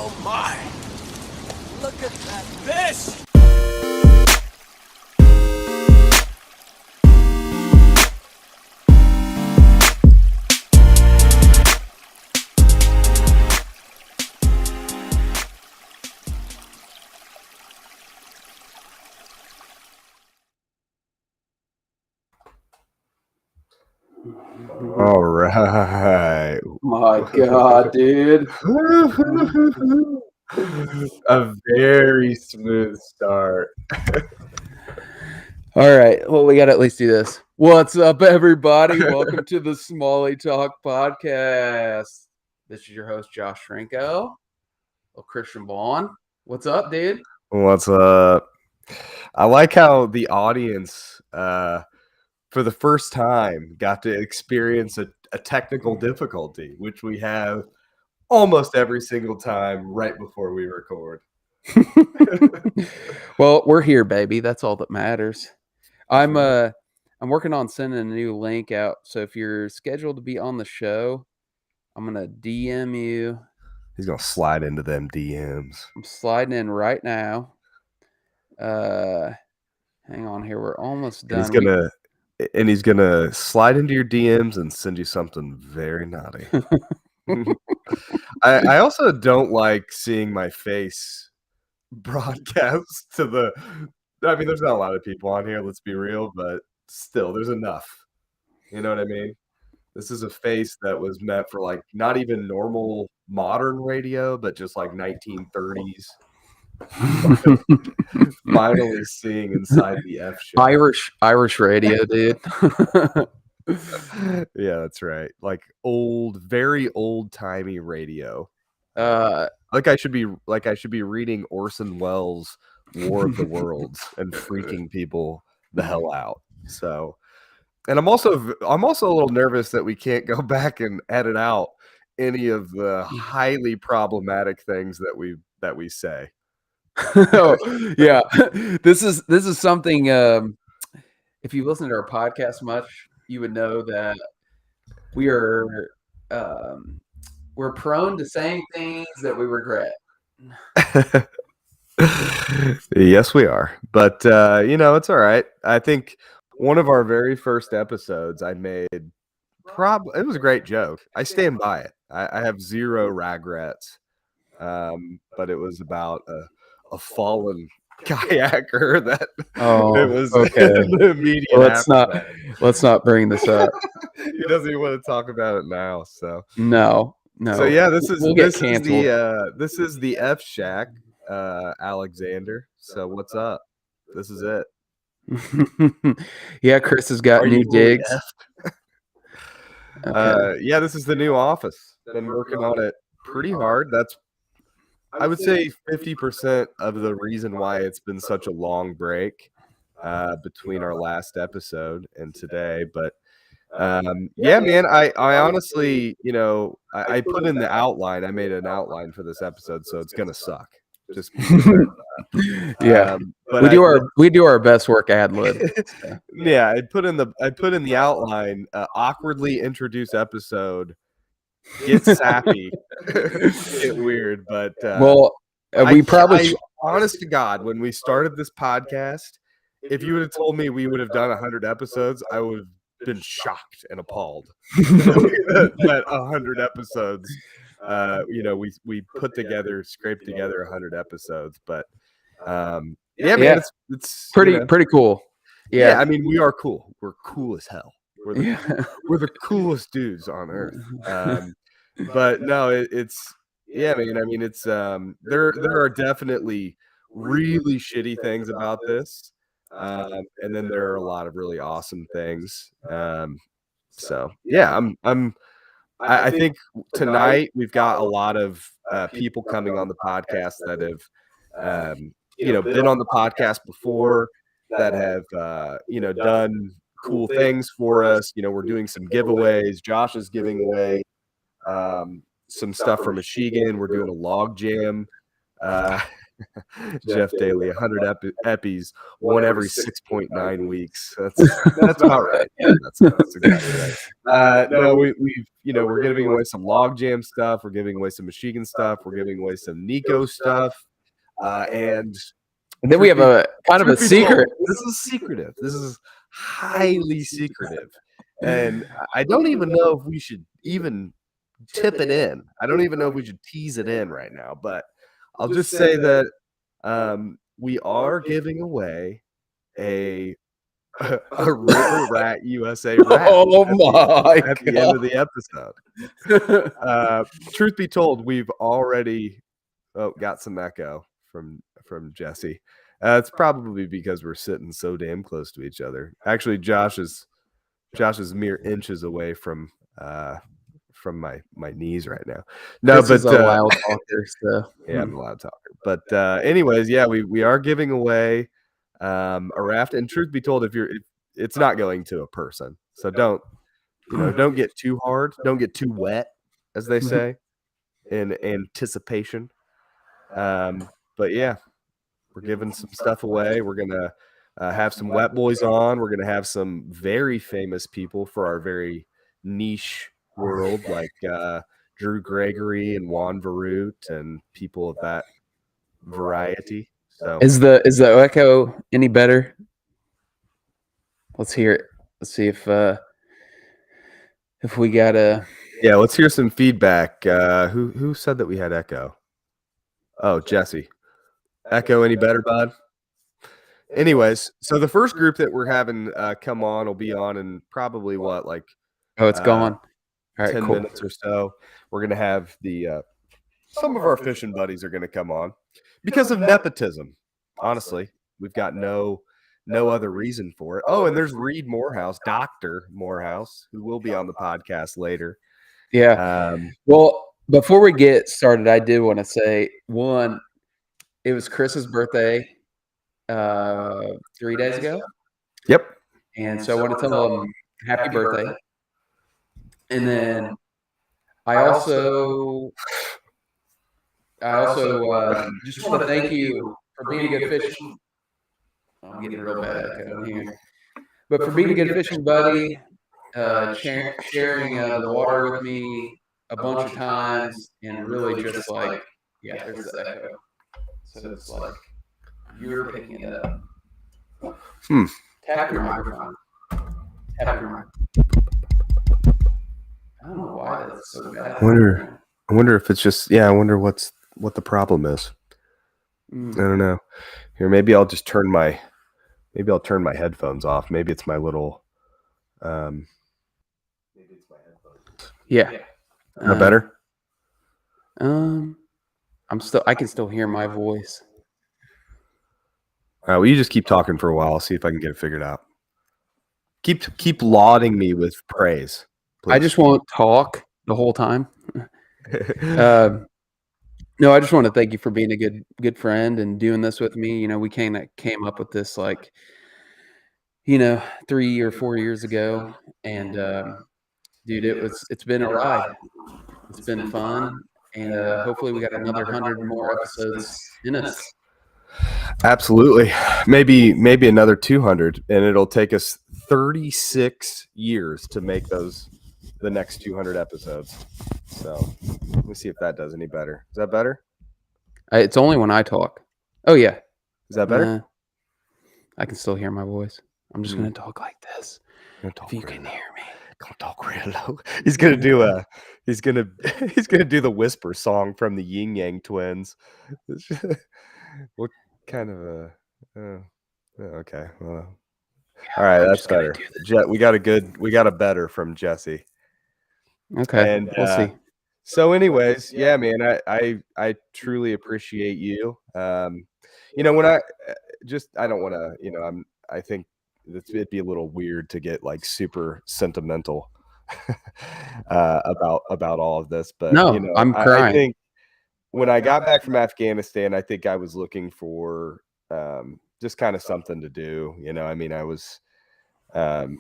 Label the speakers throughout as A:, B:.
A: Oh my! Look at that fish!
B: All right.
C: My God, dude.
B: A very smooth start.
C: All right. Well, we got to at least do this. What's up, everybody? Welcome to the Smallie Talk podcast. This is your host, Josh Franco. Christian Vaughn. What's up, dude?
B: What's up? I like how the audience, for the first time, got to experience a technical difficulty, which we have almost every single time right before we record.
C: Well, we're here, baby. That's all that matters. I'm working on sending a new link out. So if you're scheduled to be on the show, I'm gonna DM you.
B: He's gonna slide into them DMs.
C: I'm sliding in right now. Hang on here. We're almost done.
B: He's gonna slide into your DMs and send you something very naughty. I also don't like seeing my face broadcast to the. I mean, there's not a lot of people on here. Let's be real, but still, there's enough. You know what I mean? This is a face that was meant for like not even normal modern radio, but just like 1930s. Finally seeing inside the F show.
C: Irish radio, dude.
B: Yeah, that's right. Like very old timey radio. Like I should be reading Orson Welles' War of the Worlds and freaking people the hell out. So, and I'm also a little nervous that we can't go back and edit out any of the highly problematic things that we say.
C: Oh, yeah. This is something. If you listen to our podcast much, you would know that we're prone to saying things that we regret.
B: Yes, we are. But it's all right. I think one of our very first episodes I made, it was a great joke. I stand by it. I have zero regrets. But it was about a fallen kayaker that it was
C: okay.
B: The immediate
C: let's not bring this up.
B: He doesn't even want to talk about it now. So
C: no.
B: So yeah, this is the F Shack, Alexander. So what's up? This is it.
C: Yeah, Chris has got new digs.
B: Okay. Yeah, this is the new office. Been working on it pretty hard. That's, I would say, 50% of the reason why it's been such a long break between our last episode and today. But yeah, man, I honestly, I put in the outline. I made an outline for this episode, so it's gonna suck. Just
C: yeah, but we do our best work ad lib.
B: Yeah, I put in the outline. Awkwardly introduce episode. Get sappy. Get weird, but honest to God, when we started this podcast, if you would have told me we would have done 100 episodes, I would have been shocked and appalled. That 100 episodes. We scraped together 100 episodes, but man, it's
C: pretty cool.
B: Yeah, I mean, we are cool. We're cool as hell. We're the coolest dudes on earth. But no, it's man. I mean, it's there are definitely really shitty things about this, and then there are a lot of really awesome things. So yeah, I think tonight we've got a lot of people coming on the podcast that have been on the podcast before, that have done cool things for us. We're doing some giveaways. Josh is giving away some stuff from Michigan. We're doing a log jam Jeff Daly, 100 eppies, one every 6.9 weeks. That's about right. Yeah, that's exactly right. No, we're giving away some logjam stuff. We're giving away some machine gun stuff. We're giving away some Nico stuff. And
C: then we have a kind of a secret.
B: This is secretive. This is highly secretive. And I don't even know if we should even tip it in. I don't even know if we should tease it in right now, but I'll just say that we are giving away a River Rat USA rat at the end of the episode. Truth be told, we've already got some echo from Jesse. It's probably because we're sitting so damn close to each other. Actually, Josh is mere inches away from my knees right now. No,
C: this is a loud talker, so
B: yeah, I'm a loud talker. But anyways, yeah, we are giving away a raft. And truth be told, it's not going to a person, so don't get too hard, don't get too wet, as they say, in anticipation. But yeah, we're giving some stuff away. We're gonna have some wet boys on. We're gonna have some very famous people for our very niche world, like Drew Gregory and Juan Veru and people of that variety. So
C: is the echo any better? Let's hear it. Let's see if we got a
B: let's hear some feedback. Who said that we had echo? Oh, Jesse. Echo any better, bud? Anyways, so the first group that we're having come on will be on in probably
C: it's gone. All right,
B: 10
C: cool.
B: minutes or so. We're going to have some of our fishing buddies are going to come on because of nepotism. Honestly, we've got no other reason for it. Oh, and there's Reed Morehouse, Dr. Morehouse, who will be on the podcast later.
C: Yeah. Well, before we get started, I did want to say, one, it was Chris's birthday 3 days ago.
B: Yep.
C: And so I want to tell him happy birthday. And then I also just want to thank you for being a good fishing. I'm getting real bad echo here. But for being a good fishing buddy, sharing the water with me a bunch of times, and really just there's the echo. So it's like you're picking it up. Tap your microphone. Tap your microphone. I don't know why that's so bad.
B: I wonder if it's just I wonder what the problem is. I don't know. Here, maybe I'll turn my headphones off. Maybe it's my little maybe it's my headphones.
C: Yeah.
B: Is that better?
C: I can still hear my voice.
B: All right, well, you just keep talking for a while. I'll see if I can get it figured out. Keep lauding me with praise. Please.
C: I just won't talk the whole time. No, I just want to thank you for being a good friend and doing this with me. We came up with this 3 or 4 years ago, and dude, it's been a ride. It's been fun, and hopefully we got another 100 more episodes in us.
B: Absolutely. Maybe another 200, and it'll take us 36 years to make the next 200 episodes. So let me see if that does any better. Is that better?
C: It's only when I talk. Oh yeah.
B: Is that better?
C: I can still hear my voice. I'm just going to talk like this.
B: If
C: you can hear me.
B: Don't talk real low. He's gonna do the whisper song from the Yin Yang Twins. What kind of a? Okay. Well, all right, that's better. We got a better from Jesse.
C: Okay,
B: and
C: we'll see.
B: So, anyways, yeah, man, I truly appreciate you. When I don't want to, I think it'd be a little weird to get super sentimental about all of this, but
C: no, I'm crying.
B: I think when I got back from Afghanistan, I think I was looking for just kind of something to do. I was, and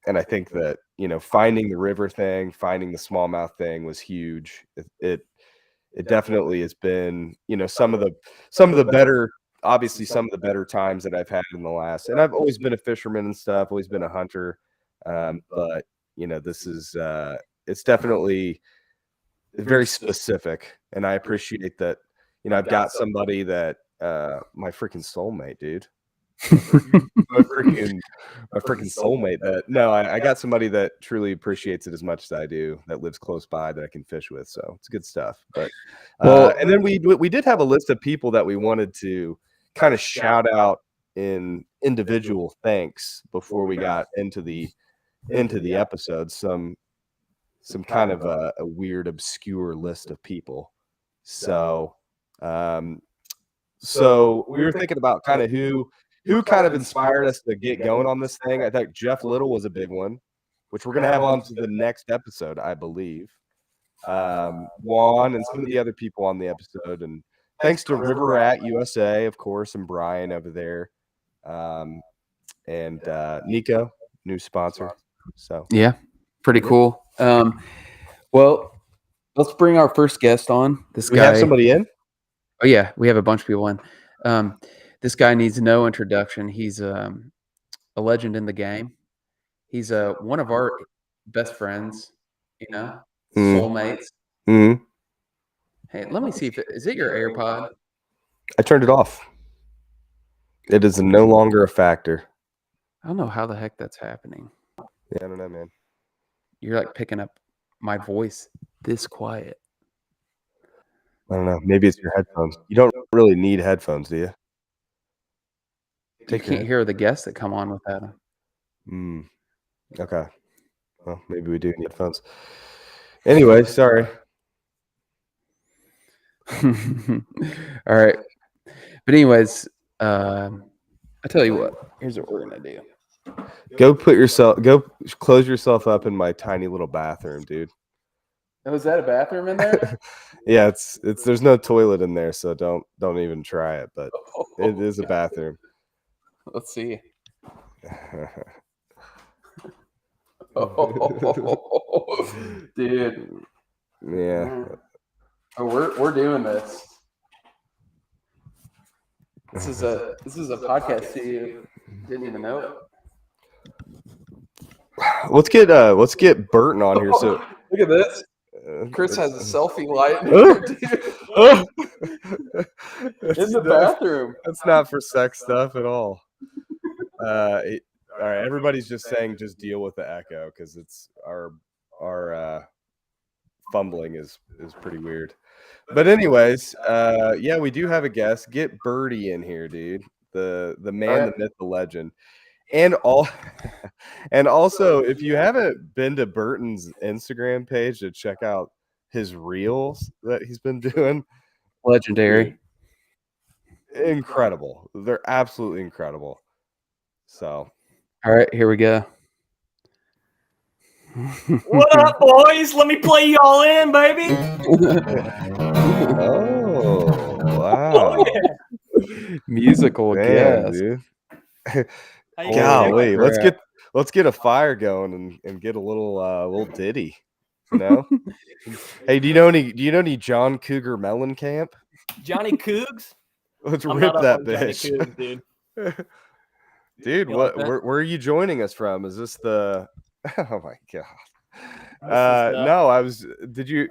B: I think that finding the river thing, finding the smallmouth thing was huge. It it definitely has been, some of the better, obviously some of the better times that I've had in the last. And I've always been a fisherman and stuff, always been a hunter. But this is it's definitely very specific, and I appreciate that. I've got somebody that my freaking soulmate, dude. my freaking soulmate. I got somebody that truly appreciates it as much as I do, that lives close by, that I can fish with. So it's good stuff. But and then we did have a list of people that we wanted to kind of shout out in individual thanks before we got into the episode. Some kind of a weird, obscure list of people. So we were thinking about kind of who kind of inspired us to get going on this thing. I think Jeff Little was a big one, which we're going to have on to the next episode, I believe. Juan and some of the other people on the episode. And thanks to River Rat USA, of course, and Brian over there. And Nico, new sponsor. So
C: yeah, pretty cool. Well, let's bring our first guest on.
B: We have somebody in?
C: Oh, yeah, we have a bunch of people in. This guy needs no introduction. He's a legend in the game. He's one of our best friends, soulmates.
B: Mm-hmm.
C: Hey, let me see is it your AirPod?
B: I turned it off. It is no longer a factor.
C: I don't know how the heck that's happening.
B: Yeah, I don't know, man.
C: You're like picking up my voice this quiet.
B: I don't know. Maybe it's your headphones. You don't really need headphones, do you?
C: You can't hear the guests that come on without
B: them. Okay. Well, maybe we do need headphones. Anyway, sorry.
C: All right. But anyways, I tell you what. Here's what we're gonna do.
B: Go close yourself up in my tiny little bathroom, dude.
C: Oh, is that a bathroom in there?
B: Yeah, it's there's no toilet in there, so don't even try it, but it is a bathroom.
C: Let's see. Dude.
B: Yeah.
C: Oh, we're doing this. This is a podcast studio. Didn't even know it.
B: Let's get Burton on here. So
C: look at this. Chris has a selfie light in the bathroom.
B: That's not for sex stuff at all. All right, everybody's just saying just deal with the echo because it's our fumbling is pretty weird. But anyways, yeah, we do have a guest. Get Birdie in here, dude. The man, the myth, the legend. And also, if you haven't been to Burton's Instagram page to check out his reels that he's been doing,
C: legendary,
B: incredible. They're absolutely incredible. So,
C: all right, here we go.
A: What up, boys? Let me play y'all in, baby.
B: Oh, wow.
A: Oh, yeah.
C: Musical guest,
B: dude. Golly, let's get a fire going and get a little ditty, Hey, do you know any John Cougar Mellencamp?
A: Johnny Cougs?
B: Let's rip that bitch,
A: Cougs, dude.
B: Dude, where are you joining us from? Is this the? Oh my god! No,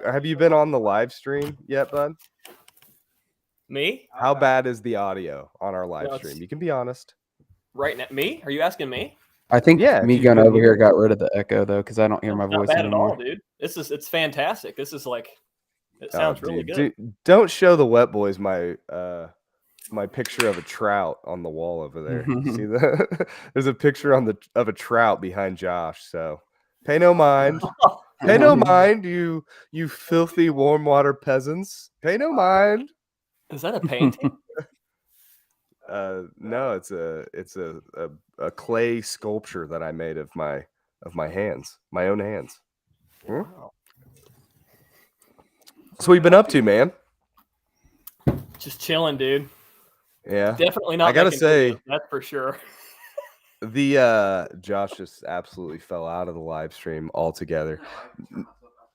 B: have you been on the live stream yet, bud?
A: Me?
B: How bad is the audio on our live stream? You can be honest.
A: Right now, me? Are you asking me?
C: I think me going over here got rid of the echo though, because I don't hear my voice
A: bad
C: anymore.
A: At all, dude. It's fantastic. This is like, it sounds really good.
B: Don't show the wet boys my picture of a trout on the wall over there. See that? There's a picture of a trout behind Josh. So pay no mind. Pay no mind, you filthy warm water peasants. Pay no mind.
A: Is that a painting?
B: No, it's a clay sculpture that I made of my hands, my own hands. Wow. So what you been up to, man?
A: Just chilling, dude.
B: Yeah,
A: definitely not.
B: I gotta say,
A: that's for sure.
B: The Josh just absolutely fell out of the live stream altogether.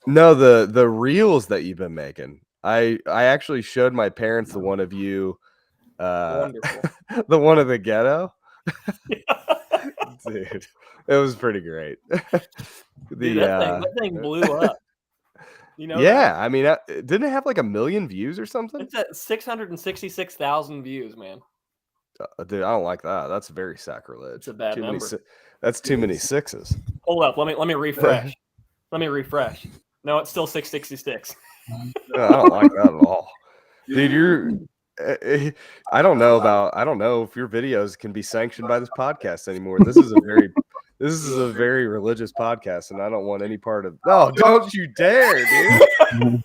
B: No, the reels that you've been making I actually showed my parents the one of you,
D: Wonderful.
B: the one of the ghetto. Dude, it was pretty great.
D: Dude, that thing blew up. You know?
B: Yeah, I mean, didn't it have like 1 million views or something?
D: It's at 666,000 views, man.
B: Dude, I don't like that. That's very sacrilege.
D: It's a bad number.
B: That's too many sixes.
D: Hold up, let me refresh. Let me refresh. No, it's still 666.
B: No, I don't like that at all, dude. I don't know if your videos can be sanctioned by this podcast anymore. This is a very religious podcast, and I don't want any part of. Oh, don't you dare, dude!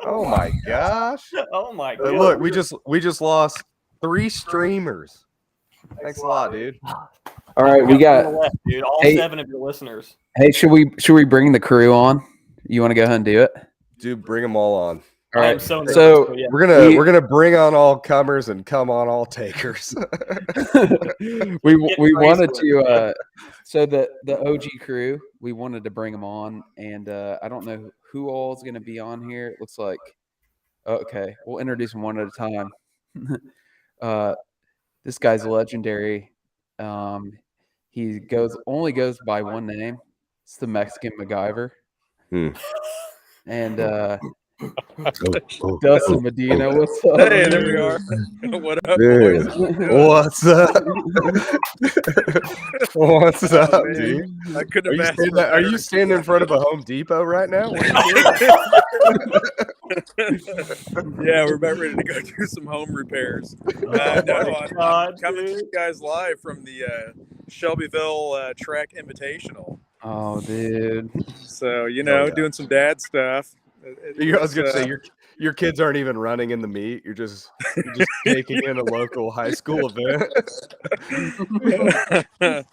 B: Oh my gosh!
D: Oh my god!
B: Look, we just lost 3 streamers. Thanks a lot, dude.
C: All right, we got
D: dude. All 7 of your listeners.
C: Hey, should we bring the crew on? You want to go ahead and do it?
B: Dude, bring them all on.
C: All right.
D: So yeah.
B: we're gonna bring on all comers and come on all takers.
C: we wanted to so the OG crew, we wanted to bring them on, and I don't know who all is going to be on here. It looks like okay, we'll introduce them one at a time. This guy's legendary. He only goes by one name. It's the Mexican MacGyver. And Dustin Medina, what's up?
E: Hey, there we are. What up,
B: dude?
E: boys?
B: What's up? What's up, dude?
E: I couldn't have asked.
B: Are you standing in front of a Home Depot right now?
E: Yeah, we're about ready to go do some home repairs. I'm coming to you guys live from the Shelbyville Track Invitational.
C: Oh, dude.
E: So, doing some dad stuff.
B: I was going to say, your kids aren't even running in the meet. You're just taking in a local high school event.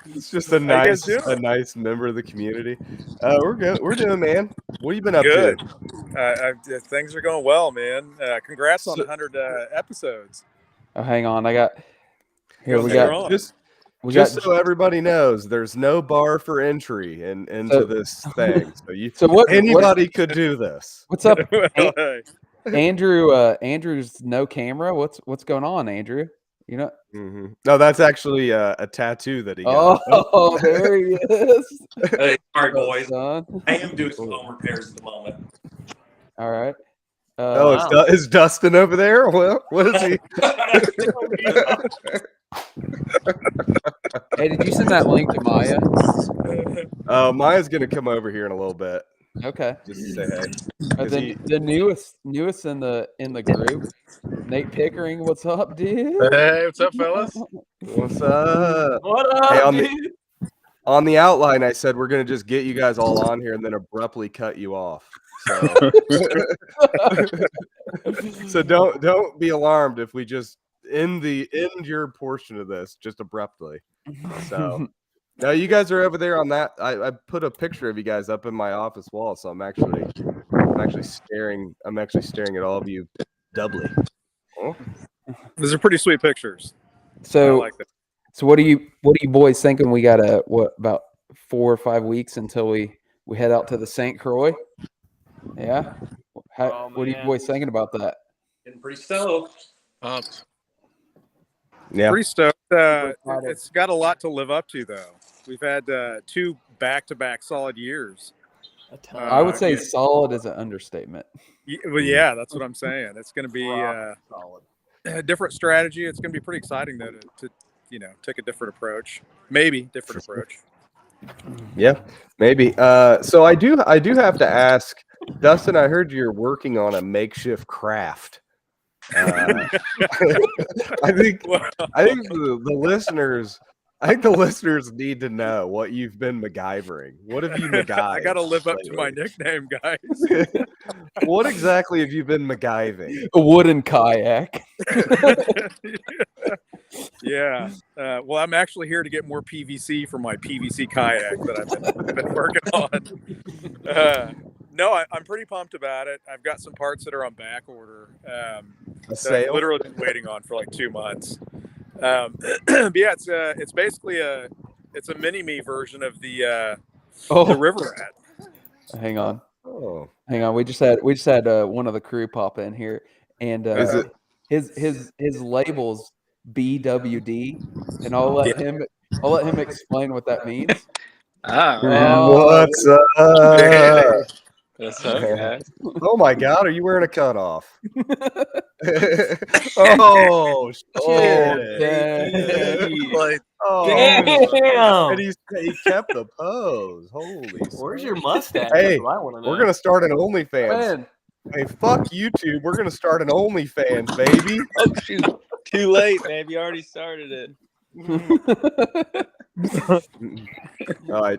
B: It's just a nice member of the community. We're good. We're doing, man. What have you been up
E: to? Things are going well, man. Congrats on 100 episodes.
C: Oh, hang on. We got
B: just so everybody knows, there's no bar for entry into this thing. So anybody could do this.
C: What's up, Andrew? Andrew's no camera. What's going on, Andrew?
B: Mm-hmm. No, that's actually a tattoo that he got.
C: Oh, there he is.
F: Hey, all right, boys. I am doing some home repairs at the moment.
C: All right.
B: Is Dustin over there? Well, what is he?
C: Hey, did you send that link to Maya?
B: Maya's gonna come over here in a little bit.
C: Okay.
B: Just to say hey.
C: The newest in the group, Nate Pickering. What's up, dude?
E: Hey, what's up, fellas?
B: What's up?
D: What up,
B: hey, on the outline, I said we're gonna just get you guys all on here and then abruptly cut you off. So don't be alarmed if we just end your portion of this just abruptly. So now you guys are over there on that. I put a picture of you guys up in my office wall, so I'm actually staring at all of you doubly. Oh.
E: Those are pretty sweet pictures.
C: So
E: I like that.
C: So what are you boys thinking? We got about 4 or 5 weeks until we head out to the St. Croix? Yeah. What are you boys thinking about that?
F: Getting pretty stoked.
B: Yeah.
E: Pretty stoked. It's got a lot to live up to, though. We've had 2 back-to-back solid years.
C: I would say solid is an understatement.
E: Well, yeah, that's what I'm saying. It's going to be a different strategy. It's going to be pretty exciting, though, to take a different approach. Maybe different approach.
B: Yeah, maybe. So I do have to ask, Dustin, I heard you're working on a makeshift craft. I think the listeners need to know what you've been MacGyvering. What have you MacGyvered?
E: I got to live up to my nickname, guys.
B: What exactly have you been MacGyving?
C: A wooden kayak.
E: Yeah. Well, I'm actually here to get more PVC for my PVC kayak that I've been working on. No, I'm pretty pumped about it. I've got some parts that are on back order. I'm literally been waiting on for like 2 months. But yeah, it's basically a mini-me version of the River Rat.
C: Hang on.
B: Oh,
C: Hang on, we just had one of the crew pop in here, and
B: is it?
C: his labels BWD, and I'll let him explain what that means.
B: What's up?
F: What's up, guys?
B: Oh my God, are you wearing a cutoff? Oh shit!
C: dang.
E: Like,
D: Damn.
B: And he kept the pose. Holy!
D: Where's
B: smokes.
D: your mustache?
B: Hey,
D: That's what I want to know.
B: We're gonna start an OnlyFans.
C: Man,
B: Hey, fuck YouTube. We're gonna start an OnlyFans, baby.
F: Oh shoot! Too late, man. You already started it.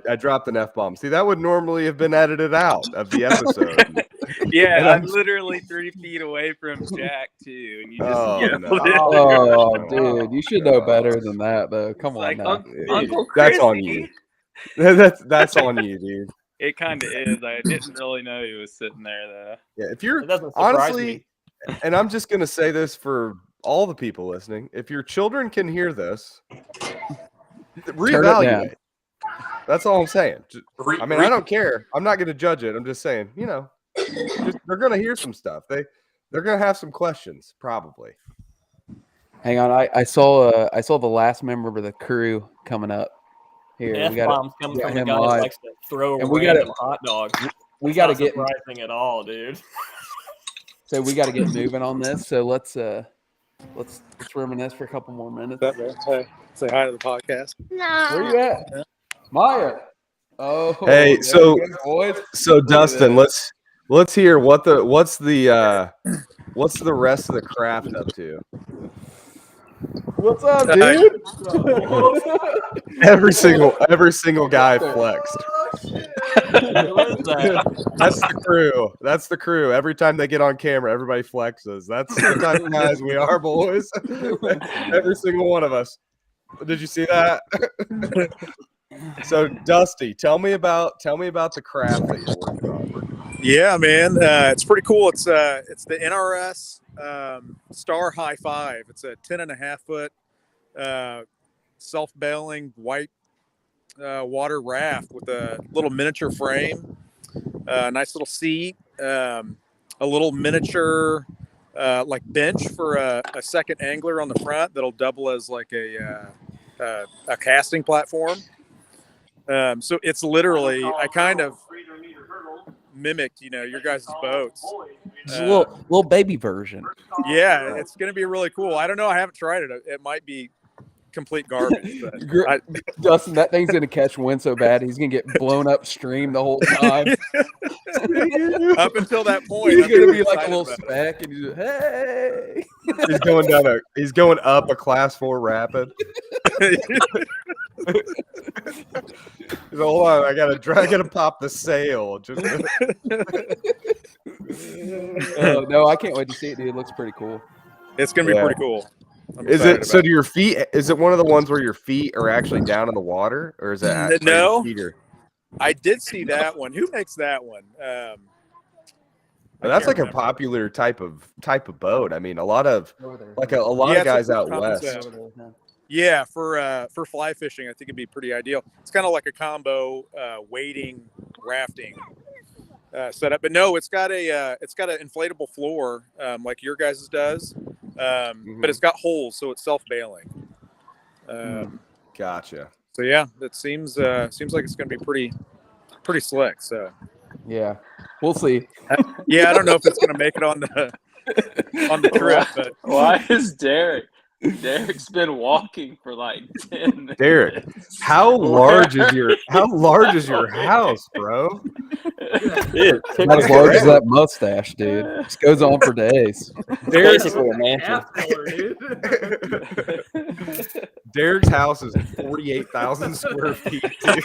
B: I dropped an F-bomb. See, that would normally have been edited out of the episode.
F: Yeah,
B: And
F: I'm
B: I'm-
F: literally 3 feet away from Jack too, and you just
B: Oh,
F: yelled
B: no.
F: it.
C: oh, dude, you should know better than that, though. Come on
F: Like
C: now.
F: Uncle
B: That's on
F: Chrissy.
B: you. That's on you, dude.
F: It kind of is. I didn't really know he was sitting there though.
B: Yeah, if you're
D: It doesn't surprise
B: honestly,
D: me.
B: and I'm just gonna say this for all the people listening: if your children can hear this, reevaluate. That's all I'm saying. I mean, I don't care. I'm not gonna judge it. I'm just saying, they're gonna hear some stuff. They're gonna have some questions, probably.
C: Hang on, I saw the last member of the crew coming up. Here, we got
D: F-bombs coming
C: got
D: from a
C: him
D: guy
C: live.
D: that likes to throw
C: And we
D: random
C: gotta-
D: hot dogs.
C: we got to
D: Not
C: get
D: surprising at all, dude.
C: so we got to get moving on this. So let's reminisce for a couple more minutes.
E: hey, say hi to the podcast.
C: Where you at, Maya? Oh,
B: Hey,
C: there
B: so-
C: you go, boys.
B: So,
C: at
B: Dustin,
C: this.
B: let's hear what's the rest of the craft up to.
C: What's up, dude?
B: Every single guy flexed.
D: What is that?
B: That's the crew. That's the crew. Every time they get on camera, everybody flexes. That's the type of guys we are, boys. Every single one of us. Did you see that? So, Dusty, tell me about the craft that you're working on.
E: Yeah, man, it's pretty cool. It's the NRS Star High 5. It's a 10.5 foot self-bailing white water raft with a little miniature frame, nice little seat, a little miniature like bench for a second angler on the front that'll double as like a casting platform. So it's literally, I kind of mimicked, your guys' boats.
C: Just a little baby version.
E: Yeah, it's going to be really cool. I don't know. I haven't tried it. It might be complete garbage. But
C: Dustin, that thing's gonna catch wind so bad he's gonna get blown upstream the whole time.
E: up until that point,
C: He's
E: I'm
C: gonna
E: really
C: be like a
E: excited
C: little
E: about it.
C: speck, and he's just, hey.
B: He's going up a class 4 rapid. Hold on, I gotta pop the sail. Just
C: Oh, no, I can't wait to see it, dude. It looks pretty cool.
E: It's going to be
B: Yeah.
E: pretty cool. I'm
B: Is
E: excited
B: it so?
E: about
B: Do your feet? Is it one of the ones where your feet are actually down in the water, or is that
E: No.
B: Peter?
E: I did see that one. Who makes that one? I
B: That's
E: can't
B: like a
E: remember.
B: popular type of boat. I mean, a lot of
E: Yeah,
B: of
E: it's
B: guys
E: a
B: out
E: cool
B: west.
E: concept. Yeah, for fly fishing, I think it'd be pretty ideal. It's kind of like a combo wading, rafting setup. But no, it's got an inflatable floor like your guys' does, but it's got holes, so it's self-bailing.
B: Gotcha.
E: So yeah, it seems like it's going to be pretty slick. So
C: Yeah, we'll see.
E: yeah, I don't know if it's going to make it on the trip, but
F: Why is Derek? Derek's been walking for like 10 minutes.
B: Derek, how large is your house, bro?
C: Not as large as that mustache, dude. This goes on for days.
D: Basically a mansion.
B: Derek's house is 48,000 square feet. Dude.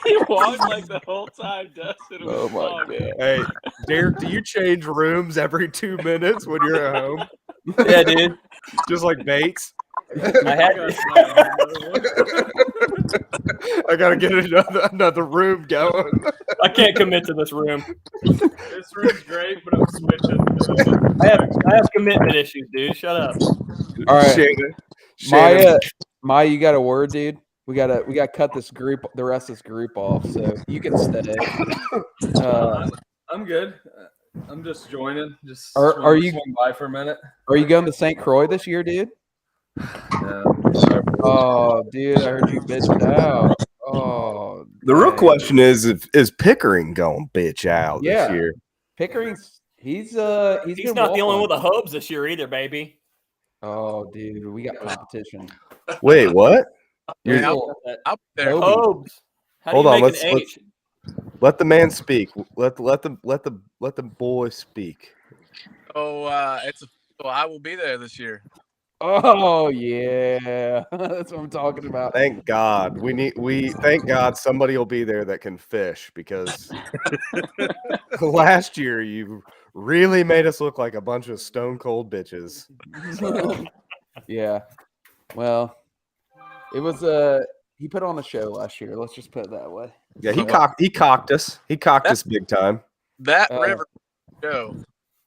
F: He walked like the whole time Dustin was
C: Oh my
F: walking.
C: god.
B: Hey, Derek, do you change rooms every 2 minutes when you're at home?
D: Yeah, dude.
B: Just like Bates?
D: I had
B: I gotta get another room going.
D: I can't commit to this room.
F: This room's great, but I'm switching.
D: I have commitment issues, dude. Shut up.
C: All right,
B: Shannon.
C: Maya, you got a word, dude? we gotta cut the rest of this group off. So you can stay.
G: I'm good. I'm just joining. Just
C: Are you
G: swing by for a minute?
C: Are you going to St. Croix this year, dude? Oh, dude, I heard you bitched out. Oh,
B: The real
C: dang.
B: question is Pickering going bitch out
C: Yeah.
B: this year?
C: Pickering's
D: He's
C: been
D: not the only one
C: walking.
D: with the hubs this year either, baby.
C: Oh, dude, we got competition.
B: Wait, what?
C: There's
E: Yeah,
C: a little
E: I'll be there.
C: Hobie.
D: Hubs. How
B: Hold
D: do you
B: on,
D: make
B: let's-
D: an H?
B: Let the man speak. Let the boy speak.
E: Oh, I will be there this year.
C: Oh yeah, that's what I'm talking about.
B: Thank God. Thank God somebody will be there that can fish, because last year you really made us look like a bunch of stone cold bitches. So,
C: Yeah. Well, it was he put on a show last year. Let's just put it that way.
B: yeah, he cocked us. He cocked us big time.
E: That
C: Uh,
E: river show,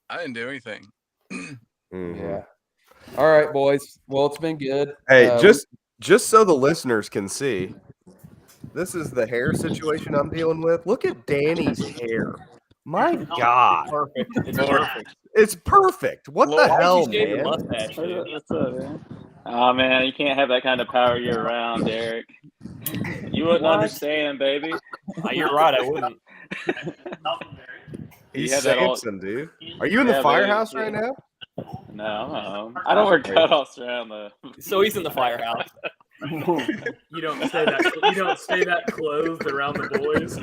E: I didn't do anything.
B: Mhm.
C: Yeah. All right, boys. Well, it's been good.
B: Hey,
C: Uh,
B: just so the listeners can see, this is the hair situation I'm dealing with. Look at Danny's hair. My God,
D: Perfect. It's perfect.
B: it's perfect. What the
E: Lord,
D: Why
B: hell,
D: did you shave your
B: man?
D: mustache, dude?
F: What's up, man? Oh man, you can't have that kind of power year round, Derek. You wouldn't
D: What?
F: understand, baby.
D: You're right. I wouldn't.
B: He's
F: had that all-
B: Samson, dude. Are you in the
F: Yeah,
B: firehouse
F: baby.
B: right now?
F: No, I'm at home. I don't wear cutoffs around the.
D: So he's in the firehouse.
G: You don't stay that clothed around the boys.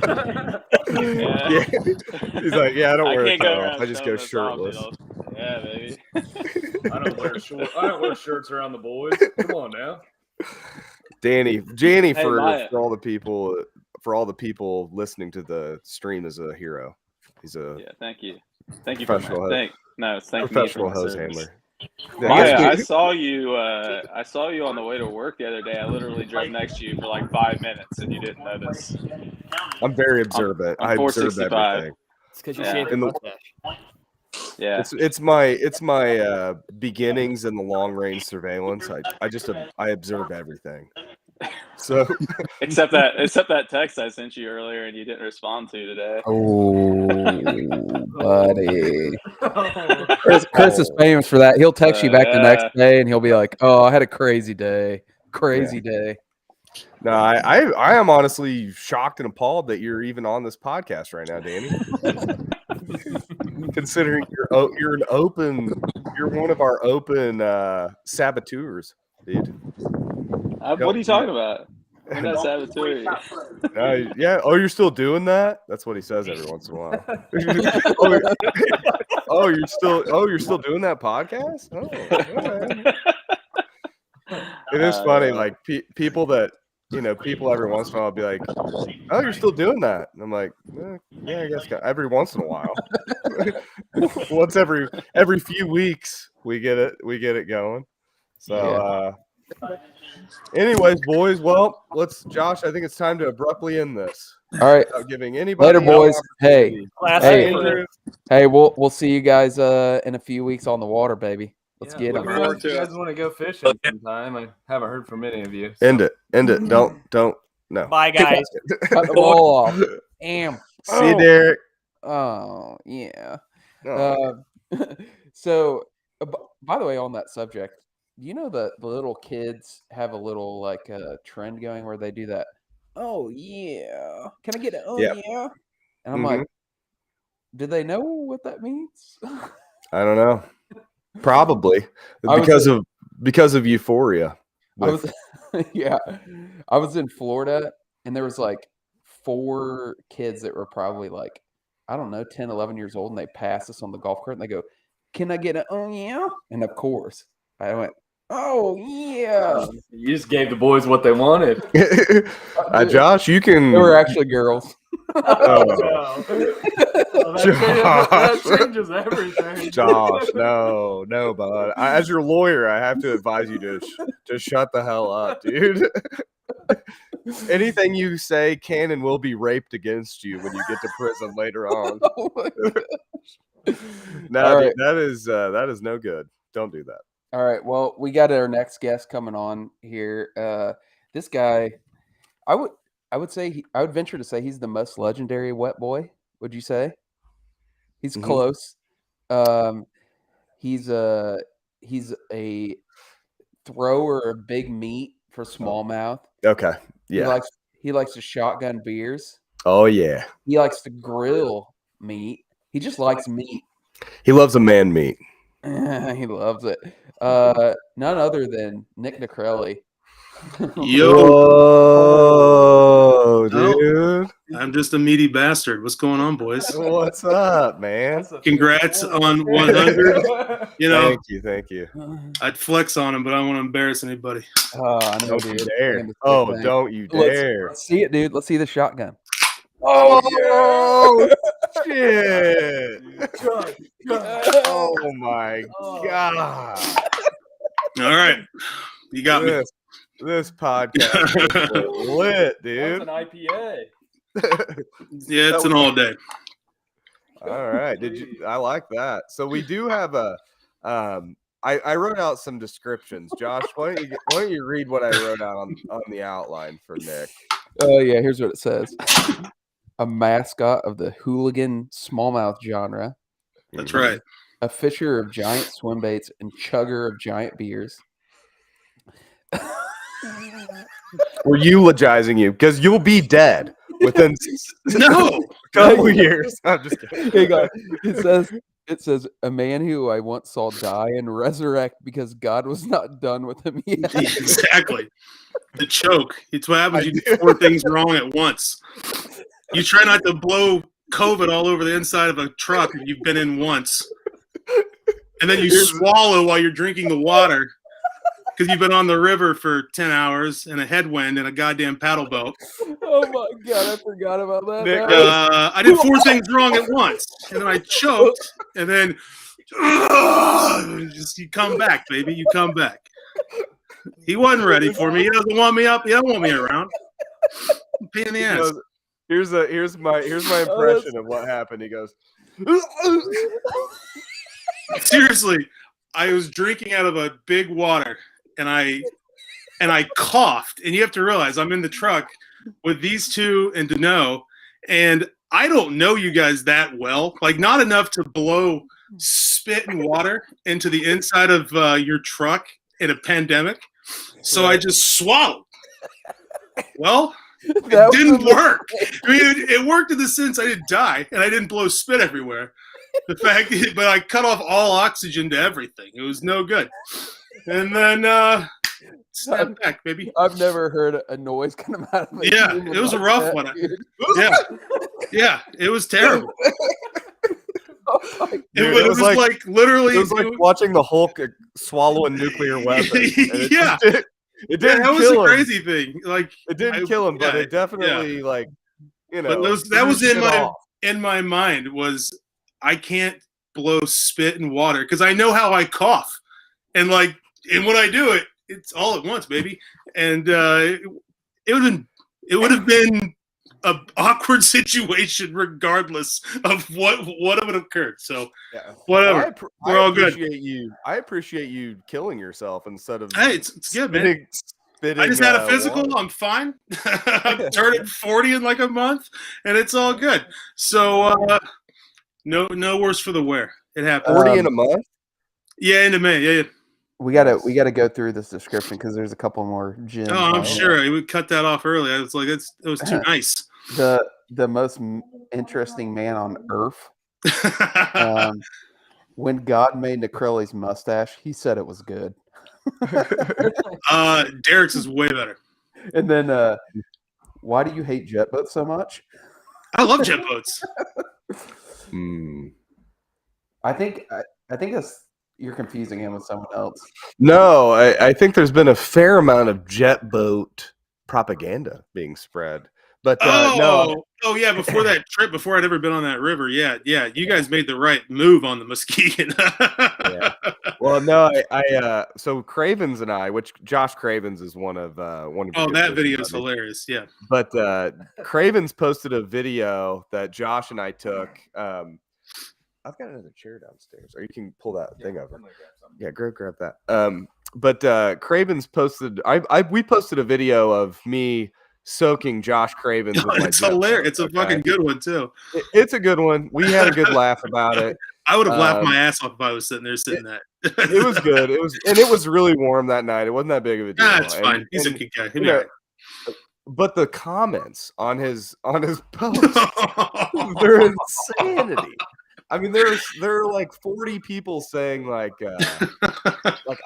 F: Yeah.
B: Yeah. He's like, yeah, I don't wear a
F: can't go
B: cutoff.
F: around
B: I just go
F: showing this off,
B: shirtless.
F: you know. Yeah, baby.
G: I don't wear shirts around the boys. Come on now.
B: Danny
F: Hey,
B: for
F: Maya.
B: all the people listening to the stream is a hero. He's a
F: Yeah, thank you. Thank you for
B: Professional
F: my
B: hose-
F: thank me for
B: professional
F: my
B: hose
F: service.
B: handler.
F: Maya,
B: Yeah,
F: I saw you. I saw you on the way to work the other day. I literally drove next to you for like 5 minutes, and you didn't notice.
B: I'm very observant.
F: on
B: I observe
F: 465.
B: everything.
D: It's because you
F: Yeah.
D: shaved your
B: In the-
D: mustache.
F: Yeah,
B: It's my beginnings in the long range surveillance. I observe everything. So
F: except that text I sent you earlier, and you didn't respond to today.
C: Oh, buddy. Chris is famous for that. He'll text you back the
F: Yeah.
C: next day, and he'll be like, "Oh, I had a crazy day. Crazy day."
B: no, I am honestly shocked and appalled that you're even on this podcast right now, Danny. Considering you're one of our open saboteurs, dude.
F: What are you talking about? I'm not saboteur.
B: Yeah. Oh, you're still doing that? That's what he says every once in a while. You're still doing that podcast? Oh, okay. It is funny, like people that people every once in a while will be like, "Oh, you're still doing that?" And I'm like, "Yeah, I guess every once in a while." Once every few weeks, we get it going. So, anyways, boys, well, Josh, I think it's time to abruptly end this.
C: All right,
B: Without giving anybody
C: later,
B: an
C: boys.
B: opportunity.
D: Classic.
C: Hey, we'll see you guys in a few weeks on the water, baby. Let's get
G: Let
C: them.
G: me know if you guys want to go fishing sometime. I haven't heard from any of you. So.
B: End it. Don't. No.
D: Bye, guys.
C: Cut the ball off. Damn.
B: See you, Derek.
C: Oh, yeah.
B: Oh,
C: So, by the way, on that subject, you know that the little kids have a little like trend going where they do that. Oh yeah, can I get it? Oh
B: Yep.
C: yeah, and I'm like, do they know what that means?
B: I don't know. Probably
C: I was
B: because of euphoria.
C: I was I was in Florida, and there was like 4 kids that were probably like, I don't know, 10, 11 years old, and they passed us on the golf cart, and they go, "Can I get it? Oh yeah," and of course, I went, "Oh yeah."
G: You just gave the boys what they wanted.
B: Josh, you can.
C: They were actually girls.
G: Oh, well, that
B: Josh.
G: changes everything.
B: Josh, no, bud. As your lawyer, I have to advise you to shut the hell up, dude. Anything you say can and will be raped against you when you get to prison later on.
C: Oh my gosh.
B: No,
C: All
B: dude,
C: right.
B: that is no good. Don't do that.
C: All right. Well, we got our next guest coming on here. this guy, I would say I would venture to say he's the most legendary wet boy. Would you say? He's close. He's a thrower of big meat for smallmouth.
B: Okay. Yeah.
C: He likes to shotgun beers.
B: Oh yeah.
C: He likes to grill meat. He just likes meat.
B: He loves a man meat.
C: He loves it. None other than Nick Nicarelli.
H: Yo,
B: Whoa, dude.
H: I'm just a meaty bastard. What's going on, boys?
B: What's up, man?
H: Congrats on 100. You know,
B: Thank you.
H: I'd flex on him, but I don't want to embarrass anybody.
C: Oh, I know,
B: Don't you
C: dude.
B: dare. Oh, don't you dare.
C: Let's see it, dude. Let's see the shotgun.
B: Oh, shit. Oh, my God.
H: All right, you got me.
B: This podcast is lit, dude.
D: That's an IPA.
H: Yeah, it's an all day.
B: All right. I like that. So we do have a I wrote out some descriptions. Josh, why don't you read what I wrote out on the outline for Nick?
C: Oh yeah, here's what it says. A mascot of the hooligan smallmouth genre.
H: That's right.
C: A fisher of giant swim baits and chugger of giant beers.
B: We're eulogizing you because you'll be dead within
H: No.
B: a couple years. I'm just kidding.
C: It says a man who I once saw die and resurrect because God was not done with him yet.
H: Exactly. The choke. It's what happens. You do 4 things wrong at once. You try not to blow COVID all over the inside of a truck that you've been in once. And then you swallow while you're drinking the water because you've been on the river for 10 hours in a headwind and a goddamn paddle boat.
C: Oh my God, I forgot about that.
B: Nick,
H: I did 4 things wrong at once. And then I choked. And then you come back, baby. You come back. He wasn't ready for me. He doesn't want me up. He doesn't want me around. Pain in the ass.
B: Here's my impression of what happened. He goes,
H: seriously, I was drinking out of a big water and I coughed. And you have to realize I'm in the truck with these two and Dano, and I don't know you guys that well, like not enough to blow spit and water into the inside of your truck in a pandemic. So I just swallowed. Well, it didn't work. I mean, it worked in the sense I didn't die and I didn't blow spit everywhere. But I cut off all oxygen to everything. It was no good. And then snap back, baby.
C: I've never heard a noise come out of it.
H: Yeah, it was a rough one. Yeah, it was terrible. It was like literally.
B: It was like watching the Hulk swallow a nuclear weapon.
H: Yeah.
B: It didn't
H: that was
B: kill
H: a
B: him.
H: crazy thing. Like
B: it didn't kill him, but it definitely like
H: But that was in my mind was I can't blow spit and water because I know how I cough, and when I do it, it's all at once, baby. And it would have been an awkward situation regardless of what would have occurred. So whatever, we're all good.
B: I appreciate you killing yourself instead of
H: it's good, man. I just had a physical.
B: Water.
H: I'm fine. I'm turning 40 in like a month, and it's all good. So no worse for the wear. It happened.
B: 40 in a month?
H: Yeah, into May. Yeah.
C: We gotta go through this description because there's a couple more gems.
H: Oh, I'm sure we cut that off early. I was like, it was too nice.
C: The most interesting man on earth. When God made Nicarelli's mustache, he said it was good.
H: Derek's is way better.
C: And then, why do you hate jet boats so much?
H: I love jet boats.
C: I think that's you're confusing him with someone else.
B: No, I think there's been a fair amount of jet boat propaganda being spread. But no.
H: Oh yeah, before that trip, before I'd ever been on that river, yeah, you guys made the right move on the Muskegon.
B: Yeah. Well, no, so Cravens and I, which Josh Cravens is one of
H: that video is hilarious, yeah.
B: But Cravens posted a video that Josh and I took I've got another chair downstairs, or you can pull that thing over. Yeah, grab that. But Cravens posted. We posted a video of me soaking Josh Cravens with my
H: It's
B: jet
H: hilarious.
B: boat,
H: It's a
B: okay?
H: fucking good one too.
B: It's a good one. We had a good laugh about it.
H: I would have laughed my ass off if I was sitting there that.
B: It was good. It was really warm that night. It wasn't that big of a deal.
H: It's fine. He's a good guy.
B: You know, but the comments on his post, they're insanity. I mean, there are like 40 people saying like,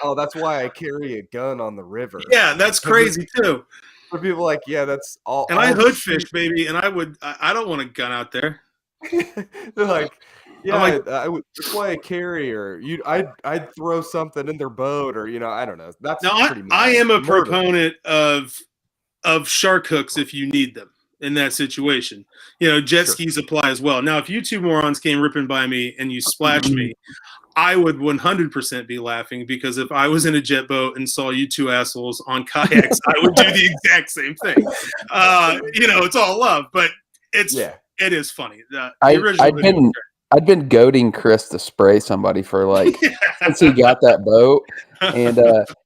B: oh, that's why I carry a gun on the river.
H: Yeah, that's crazy too.
B: For people like, yeah, that's all.
H: And I hood fish, baby, and I don't want a gun out there.
B: They're like, yeah,
H: like,
B: that's why I carry, or I'd throw something in their boat, or I don't know. That's
H: I am a proponent of shark hooks if you need them in that situation. Jet skis apply as well. Now, if you two morons came ripping by me and you splashed me, I would 100% be laughing, because if I was in a jet boat and saw you two assholes on kayaks, I would do the exact same thing. It's all love, but it is funny.
C: I'd been goading Chris to spray somebody for like since he got that boat, and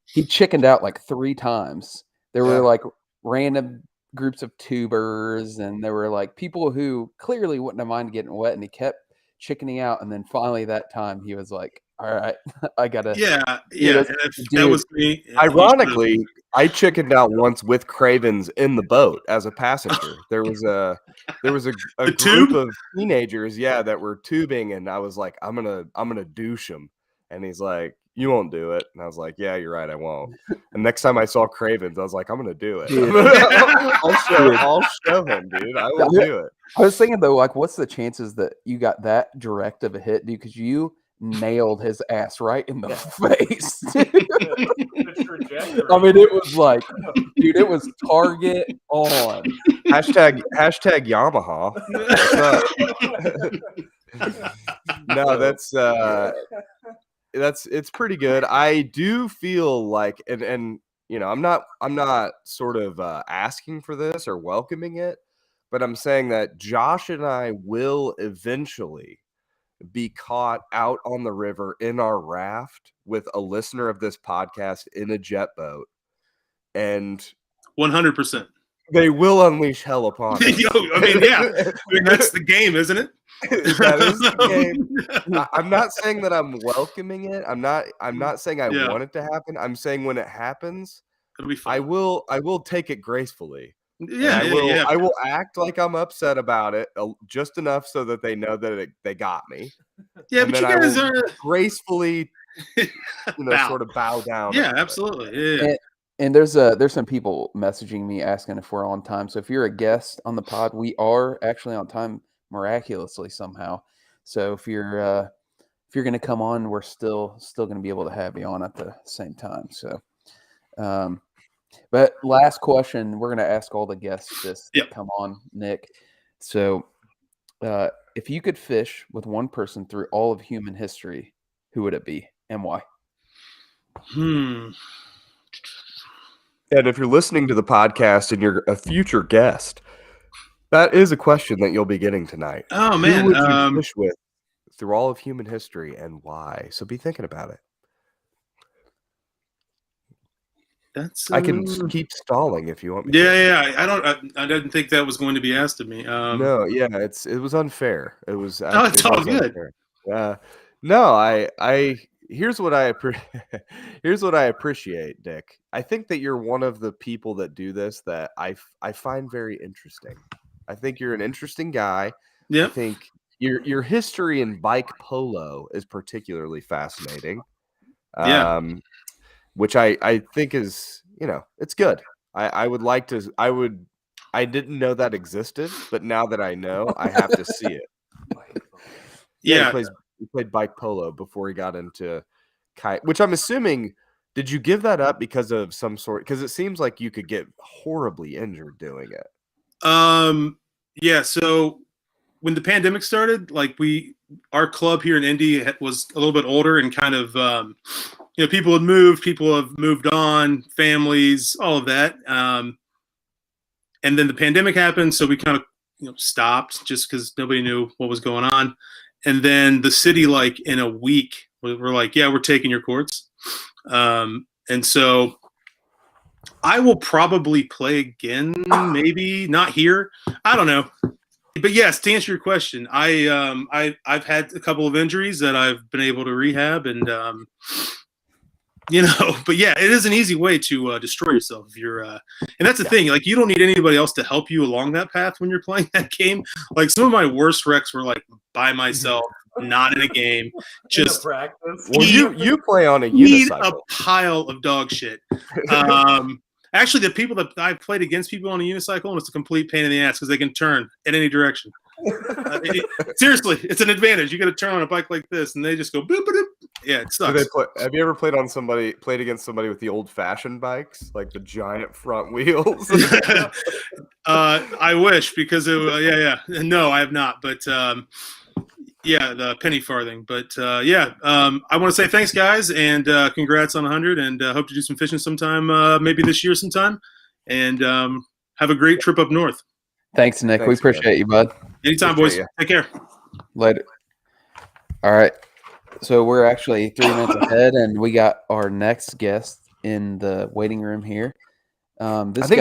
C: he chickened out like 3 times. There were like random groups of tubers, and there were like people who clearly wouldn't have minded getting wet, and he kept chickening out. And then finally that time he was like, all right, I gotta
H: that was me.
B: Ironically, I chickened out once with Cravens in the boat as a passenger. There was a group of teenagers that were tubing, and I was like, I'm gonna douche them, and he's like, you won't do it. And I was like, yeah, you're right, I won't. And next time I saw Cravens, I was like, I'm gonna do it. I'll show him, dude. I will do it.
C: I was thinking though, like, what's the chances that you got that direct of a hit, dude? Because you nailed his ass right in the face. I mean, it was like, dude, it was target on.
B: Hashtag Yamaha. No, it's pretty good. I do feel like, and I'm not sort of asking for this or welcoming it, but I'm saying that Josh and I will eventually be caught out on the river in our raft with a listener of this podcast in a jet boat, and
H: 100%.
B: They will unleash hell upon us.
H: That's the game, isn't it?
B: That is the game. I'm not saying that I'm welcoming it. I'm not saying I want it to happen. I'm saying when it happens,
H: it'll be fun.
B: I will take it gracefully.
H: I
B: will act like I'm upset about it, just enough so that they know that they got me.
H: Yeah, but you guys are
B: gracefully, sort of bow down.
H: Yeah, absolutely. Yeah.
C: And there's some people messaging me asking if we're on time. So if you're a guest on the pod, we are actually on time miraculously somehow. So if you're going to come on, we're still going to be able to have you on at the same time. So, but last question, we're going to ask all the guests this. Come on, Nick. So, if you could fish with one person through all of human history, who would it be and why?
B: And if you're listening to the podcast and you're a future guest, that is a question that you'll be getting tonight.
H: Oh, man.
B: Who would you fish with through all of human history and why? So be thinking about it. I can keep stalling if you want me to.
H: Yeah. I didn't think that was going to be asked of me.
B: No, it was unfair. It was.
H: It's all good.
B: No, here's what I appreciate, Dick. I think that you're one of the people that do this that I find very interesting. I think you're an interesting guy.
H: Yeah.
B: I think your history in bike polo is particularly fascinating. Which I think is, it's good. I would like to. I didn't know that existed, but now that I know, I have to see it.
H: Yeah.
B: He played bike polo before he got into kite, which I'm assuming. Did you give that up because of some sort? Because it seems like you could get horribly injured doing it.
H: Yeah. So when the pandemic started, our club here in Indy was a little bit older and kind of, people have moved on, families, all of that. And then the pandemic happened, so we kind of, stopped just because nobody knew what was going on. and then the city, like in a week, we're like, yeah, we're taking your courts. And so I will probably play again, maybe not here. I don't know. But yes, to answer your question, I've had a couple of injuries that I've been able to rehab, and but yeah, it is an easy way to destroy yourself if you're and that's the thing, like you don't need anybody else to help you along that path when you're playing that game. Like some of my worst wrecks were like by myself, not in a game, just
G: practice.
B: Well, you play on a
H: need a
B: unicycle.
H: pile of dog shit. Actually, the people that I've played against people on a unicycle, and it's a complete pain in the ass because they can turn in any direction. Seriously, it's an advantage. You got to turn on a bike like this, and they just go boop, boop, boop. Yeah, it sucks.
B: Have you ever played against somebody with the old-fashioned bikes, like the giant front wheels?
H: I wish, because yeah. No, I have not, but yeah, the penny farthing. But I want to say thanks, guys, and congrats on 100, and hope to do some fishing sometime, maybe this year sometime, and have a great trip up north.
C: Thanks, Nick. We appreciate you, bud.
H: Anytime, boys. Take care.
C: Later. All right. So we're actually 3 minutes ahead, and we got our next guest in the waiting room here. I think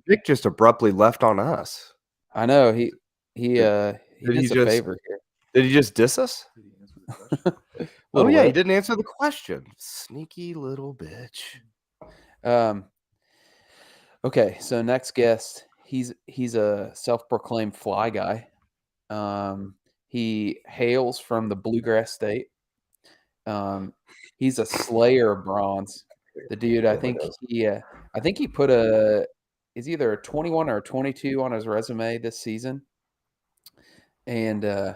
B: Nick just abruptly left on us.
C: I know he did us a favor here.
B: Did he just diss us? Oh yeah, he didn't answer the question. Sneaky little bitch.
C: Okay, so next guest, he's a self-proclaimed fly guy. He hails from the Bluegrass State. He's a slayer of bronze. The dude, I think he put is either a 21 or a 22 on his resume this season. And oh,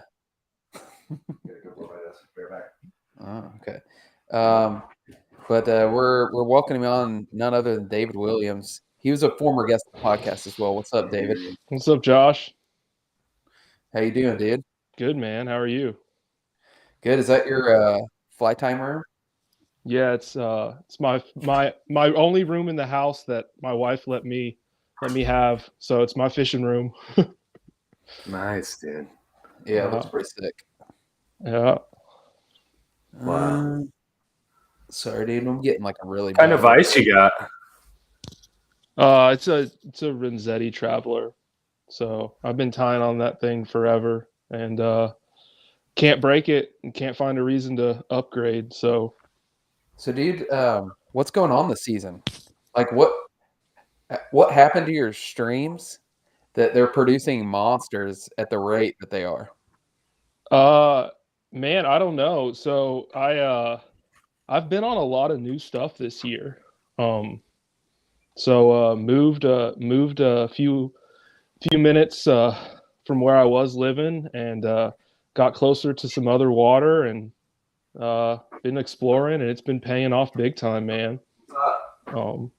C: okay. But we're welcoming on none other than David Williams. He was a former guest of the podcast as well. What's up, David?
I: What's up, Josh?
C: How you doing, dude?
I: Good, man. How are you?
C: Good. Is that your fly time room?
I: Yeah, it's my only room in the house that my wife let me have. So it's my fishing room.
B: Nice, dude.
C: Yeah, that's pretty sick.
I: Yeah.
C: Wow. Sorry, dude. I'm getting like a really
J: kind of ice you got.
I: It's a Renzetti Traveler. So I've been tying on that thing forever, and can't break it and can't find a reason to upgrade. So
C: dude, what's going on this season? Like what happened to your streams that they're producing monsters at the rate that they are?
I: Man, I don't know. So I've been on a lot of new stuff this year. So moved a few minutes from where I was living, and got closer to some other water, and been exploring, and it's been paying off big time, man. So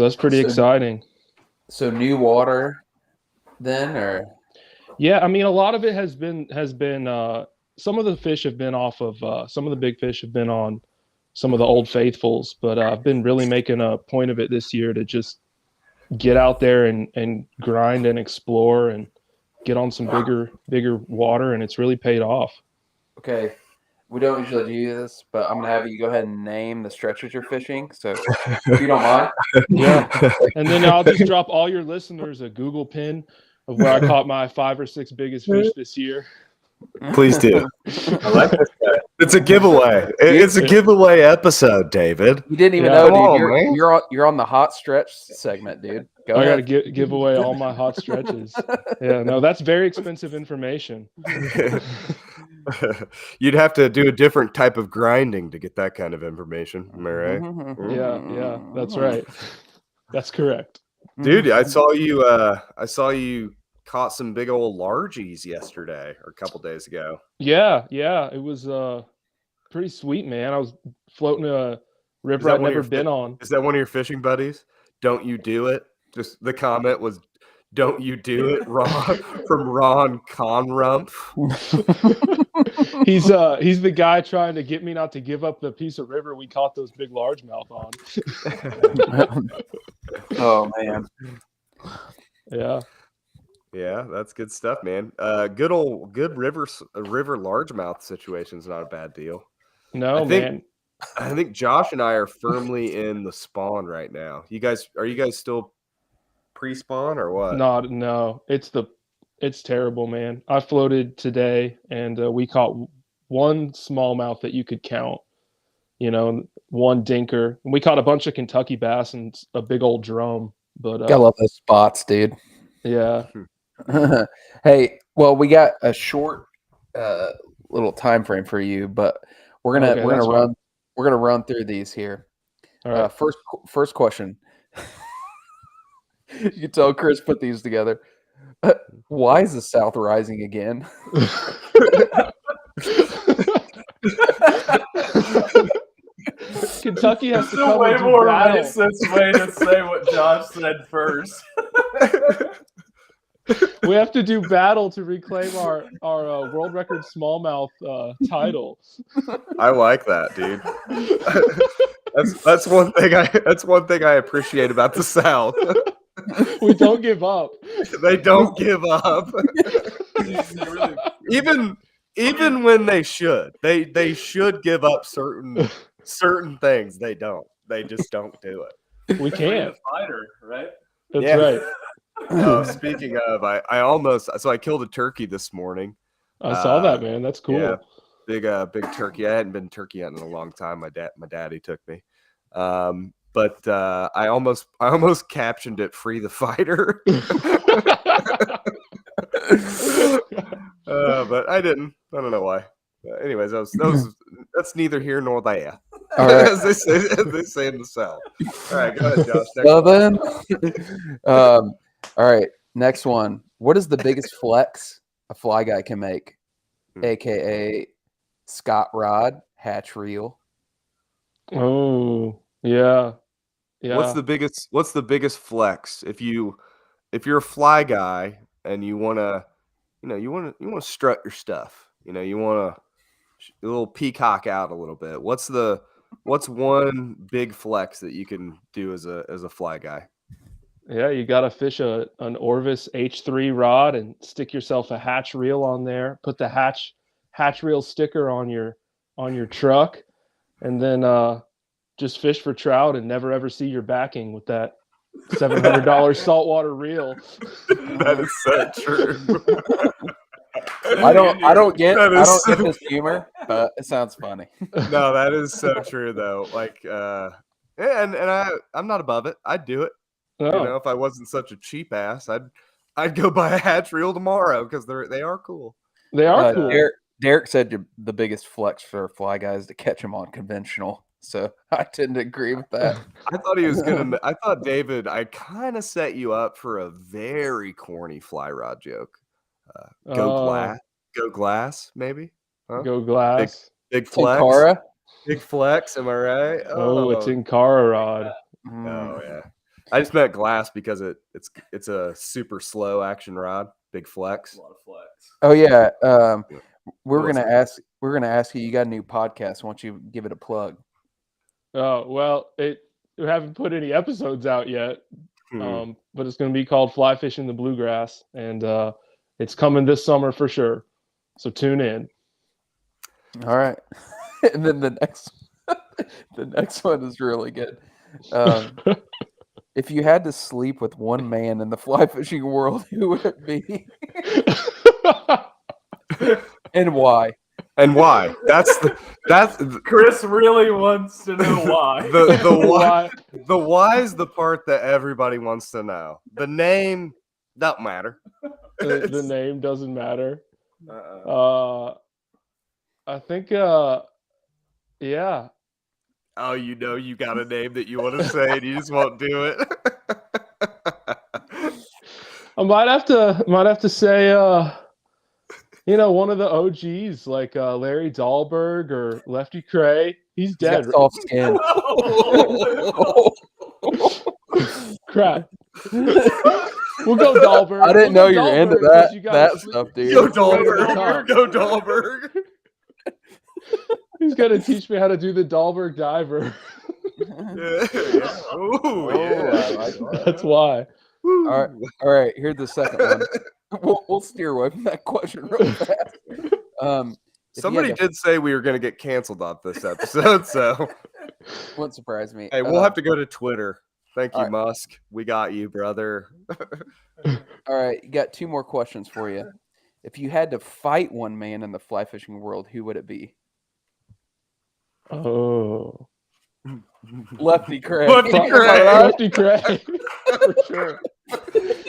I: that's pretty exciting.
C: So new water then, or?
I: Yeah, I mean, a lot of it has been some of the fish have been off of some of the big fish have been on some of the old faithfuls, but I've been really making a point of it this year to just get out there and grind and explore and get on some bigger water, and it's really paid off.
C: Okay. We don't usually do this, but I'm going to have you go ahead and name the stretches you're fishing. So if you don't mind.
I: Yeah. And then I'll just drop all your listeners a Google pin of where I caught my 5 or 6 biggest fish this year.
B: Please do. I like this guy. It's a giveaway. It's a giveaway episode, David.
C: You didn't even know, dude. You're on the hot stretch segment, dude. Go ahead.
I: I got to give away all my hot stretches. Yeah, no, that's very expensive information.
B: You'd have to do a different type of grinding to get that kind of information. Am I right?
I: Yeah, that's right. That's correct.
B: Dude, I saw you caught some big old largies yesterday or a couple days ago.
I: Yeah, it was pretty sweet, man. I was floating a river I'd never been on.
B: Is that one of your fishing buddies? Don't you do it? Just the comment was, "Don't you do it," Ron from Ron Conrump.
I: He's the guy trying to get me not to give up the piece of river we caught those big largemouth on.
C: Oh man.
I: Yeah.
B: Yeah, that's good stuff, man. Good river largemouth situation is not a bad deal.
I: No,
B: I think
I: man.
B: I think Josh and I are firmly in the spawn right now. Are you guys still pre-spawn or what?
I: No. It's terrible, man. I floated today, and we caught one smallmouth that you could count. One dinker. And we caught a bunch of Kentucky bass and a big old drum. But
C: Gotta love those spots, dude.
I: yeah.
C: Hey, well, we got a short little time frame for you, but we're gonna run through these here.
I: All right.
C: First question. You can tell Chris put these together. Why is the South rising again?
I: Kentucky has to
G: It's a
I: come
G: way
I: and do
G: more
I: battle.
G: racist way to say what Josh said first.
I: We have to do battle to reclaim our world record smallmouth title.
B: I like that, dude. That's one thing I appreciate about the South.
I: We don't give up.
B: They don't give up. Even when they should. They should give up certain things. They don't. They just don't do it.
I: We can't.
G: Fighter, right?
I: That's right.
B: Oh, speaking of, I killed a turkey this morning.
I: I saw that, man. That's cool.
B: Yeah, big turkey. I hadn't been turkey hunting in a long time. My daddy took me. But I almost captioned it "Free the Fighter," but I didn't. I don't know why. Anyways, that's neither here nor there.
C: All right.
B: as they say in the South. All right, go ahead, Josh.
C: Well then, all right. Next one. What is the biggest flex a fly guy can make? AKA Scott Rod hatch reel.
I: Oh, yeah. Yeah.
B: What's the biggest flex if you're a fly guy and you want to strut your stuff, you want to a little peacock out a little bit. What's one big flex that you can do as a fly guy?
I: Yeah, you got to fish an Orvis H3 rod and stick yourself a hatch reel on there. Put the hatch reel sticker on your truck, and then just fish for trout and never ever see your backing with that $700 saltwater reel.
B: That is so true.
C: I don't get this humor, but it sounds funny.
B: No, that is so true though. Like, and I'm not above it. I'd do it.
I: Oh.
B: If I wasn't such a cheap ass, I'd go buy a hatch reel tomorrow because they are cool.
I: They are cool.
C: Derek said the biggest flex for fly guys to catch them on conventional. So I tend to agree with that.
B: I thought he was gonna. I thought David. I kind of set you up for a very corny fly rod joke. Go glass, maybe. Huh?
I: Go glass.
B: Big flex.
C: Tenkara?
B: Big flex. Am I right?
I: Oh, it's Tenkara rod.
B: Oh yeah. I just meant glass because it's a super slow action rod. Big flex.
G: A lot of flex.
C: Oh yeah. We're gonna ask you. You got a new podcast? Why don't you give it a plug?
I: Oh well, we haven't put any episodes out yet, but it's going to be called Fly Fishing the Bluegrass, and it's coming this summer for sure. So tune in.
C: All right, and then the next one is really good. If you had to sleep with one man in the fly fishing world, who would it be? And why?
B: And why? That's
G: Chris really wants to know why.
B: The why is the part that everybody wants to know. The name doesn't matter.
I: The name doesn't matter. I think yeah.
B: Oh, you got a name that you want to say and you just won't do it.
I: I might have to say one of the OGs like Larry Dahlberg or Lefty Cray. He's dead.
C: Soft skin.
I: Crap. We'll go Dahlberg.
C: I didn't know you were into that stuff, dude.
B: Go Dahlberg. Go Dahlberg.
I: He's gonna teach me how to do the Dahlberg diver.
B: Yeah. Ooh, yeah.
C: I like that.
I: That's why.
C: All right. Here's the second one. we'll steer away from that question real fast.
B: Somebody did say we were going to get canceled off this episode, so
C: wouldn't surprise me.
B: hey, we'll have to go to Twitter. Thank you,
C: right.
B: Musk. We got you, brother.
C: All right, got 2 more questions for you. If you had to fight one man in the fly fishing world, who would it be?
I: Oh,
C: Lefty Craig.
I: Lefty Craig, for sure.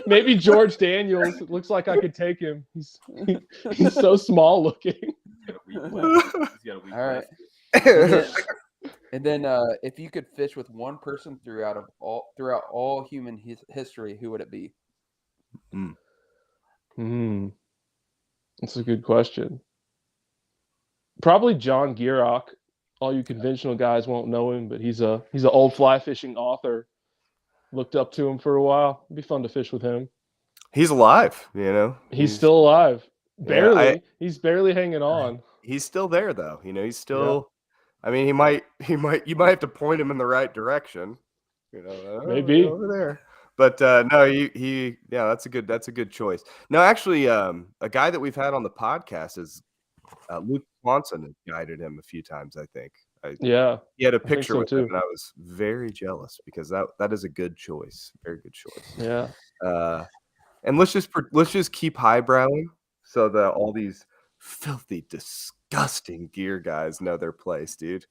I: Maybe George Daniels. It looks like I could take him. He's so small looking.
C: All right. And then if you could fish with one person throughout all human history, who would it be?
I: That's a good question. Probably John Gierach. All you conventional guys won't know him, but he's an old fly fishing author. Looked up to him for a while. It'd be fun to fish with him.
B: He's alive, you know.
I: He's still alive. Barely.
B: Yeah,
I: he's barely hanging on.
B: He's still there, though. You know, he's still. Yeah. I mean, you might have to point him in the right direction. You know,
I: maybe
B: over there. But no, yeah, that's a good choice. No, actually, a guy that we've had on the podcast is Luke Swanson has guided him a few times, I think. He had a picture with him, and I was very jealous because that is a good choice, very good choice.
I: Yeah.
B: And let's just keep highbrowing so that all these filthy, disgusting gear guys know their place, dude.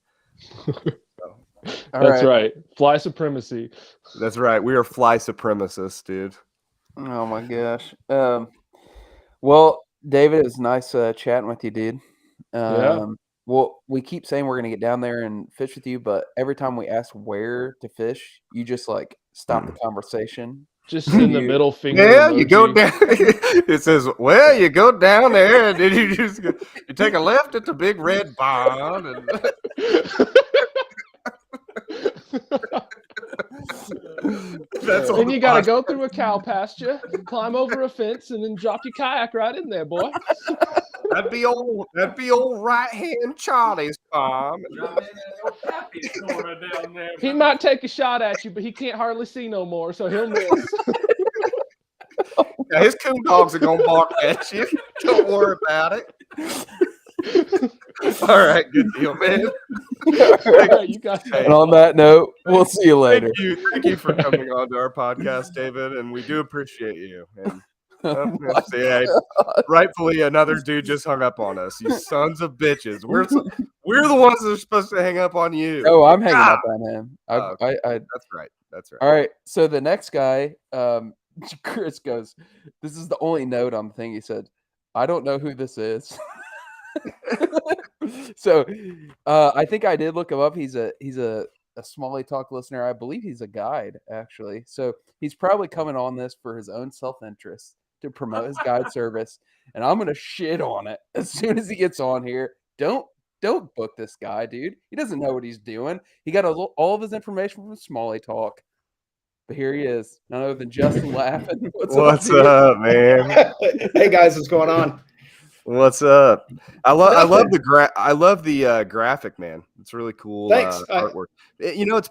I: That's right. Fly supremacy.
B: That's right. We are fly supremacists, dude.
C: Oh my gosh. Well, David, it was nice chatting with you, dude. Well, we keep saying we're going to get down there and fish with you, but every time we ask where to fish, you just like stop the conversation.
I: Just send the middle finger.
B: Yeah, emoji. You go down. It says, well, you go down there and then you take a left at the big red barn. And
I: then you got to go through a cow pasture, climb over a fence, and then drop your kayak right in there, boy.
B: That'd be old right hand Charlie's farm.
I: He might take a shot at you, but he can't hardly see no more, so he'll miss.
B: Yeah, his coon dogs are gonna bark at you. Don't worry about it. All right, good deal, man.
I: Right, you got that.
C: And on that note, we'll see you later.
B: Thank you for coming on to our podcast, David, and we do appreciate you. And rightfully, another dude just hung up on us. You sons of bitches. We're the ones that are supposed to hang up on you.
C: Oh, I'm hanging up on him.
B: That's right.
C: All right. So the next guy, Chris goes, "This is the only note on the thing." He said, "I don't know who this is." So I think I did look him up. He's a Smallie Talk listener. I believe he's a guide, actually. So he's probably coming on this for his own self-interest to promote his guide service. And I'm gonna shit on it as soon as he gets on here. Don't book this guy, dude. He doesn't know what he's doing. He got all of his information from Smallie Talk. But here he is, none other than Justin laughing.
B: What's up, man?
J: Hey guys, what's going on?
B: What's up? I love the graphic, man. It's really cool.
J: Thanks.
B: Artwork. It's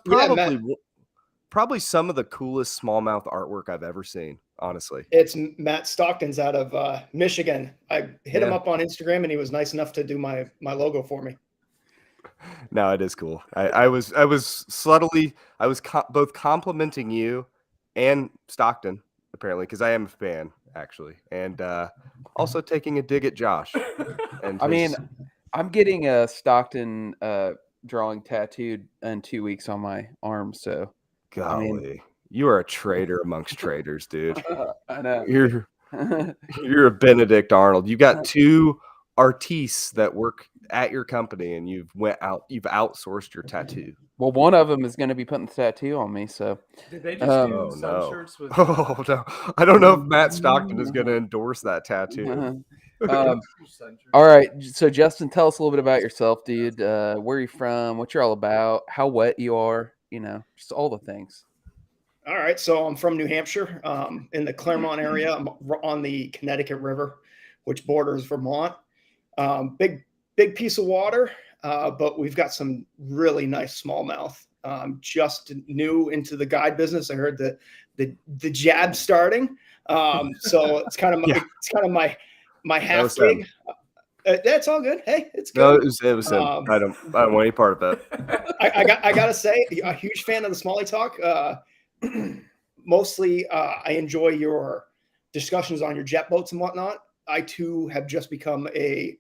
B: probably some of the coolest smallmouth artwork I've ever seen. Honestly,
J: it's Matt Stockton's out of Michigan. I hit him up on Instagram, and he was nice enough to do my logo for me.
B: No, it is cool. I was both complimenting you and Stockton apparently because I am a fan actually, and also taking a dig at Josh. And
C: I'm getting a Stockton drawing tattooed in 2 weeks on my arm. So,
B: golly, you are a traitor amongst traitors, dude.
C: I know.
B: You're a Benedict Arnold. You got 2 artistes that work at your company, and you've outsourced your tattoo.
C: Well, one of them is going to be putting the tattoo on me. So,
G: did they just do some shirts with?
B: Oh no, I don't know if Matt Stockton is going to endorse that tattoo.
C: All right, so Justin, tell us a little bit about yourself, dude. Where are you from? What you're all about? How wet you are? Just all the things.
J: All right, so I'm from New Hampshire, in the Claremont area. I'm on the Connecticut River, which borders Vermont. Big piece of water, but we've got some really nice smallmouth. Just new into the guide business. I heard the jab starting. So it's kind of my half gig. That's all good. Hey, it's good.
B: No, it was him. I don't want any part of that.
J: I gotta say, a huge fan of the Smallie Talk. Mostly, I enjoy your discussions on your jet boats and whatnot. I too have just become I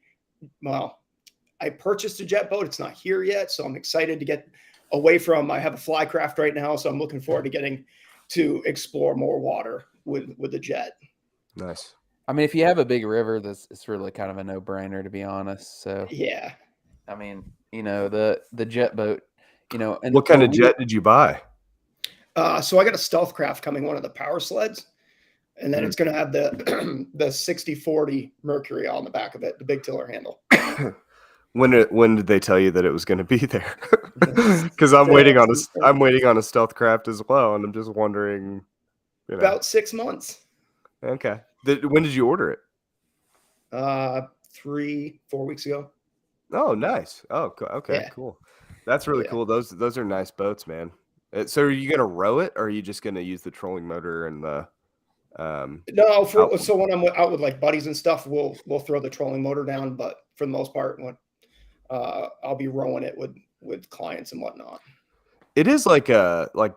J: purchased a jet boat. It's not here yet, so I'm excited to get away from. I have a Flycraft right now, so I'm looking forward to getting to explore more water with the jet.
B: Nice.
C: I mean, if you have a big river, it's really kind of a no-brainer, to be honest. So
J: yeah,
C: I mean, the jet boat, And
B: what kind of jet did you buy?
J: So I got a Stealth Craft coming, one of the power sleds, and then it's going to have the 60-40 Mercury on the back of it, the big tiller handle.
B: When did they tell you that it was going to be there? Because I'm waiting on a Stealth Craft as well, and I'm just wondering.
J: About 6 months.
B: Okay. When did you order it?
J: 3-4 weeks ago.
B: Oh, nice. Oh, okay, cool. That's really cool. Those are nice boats, man. So are you gonna row it, or are you just gonna use the trolling motor and the?
J: No, so when I'm out with like buddies and stuff, we'll throw the trolling motor down. But for the most part, I'll be rowing it with clients and whatnot.
B: It is like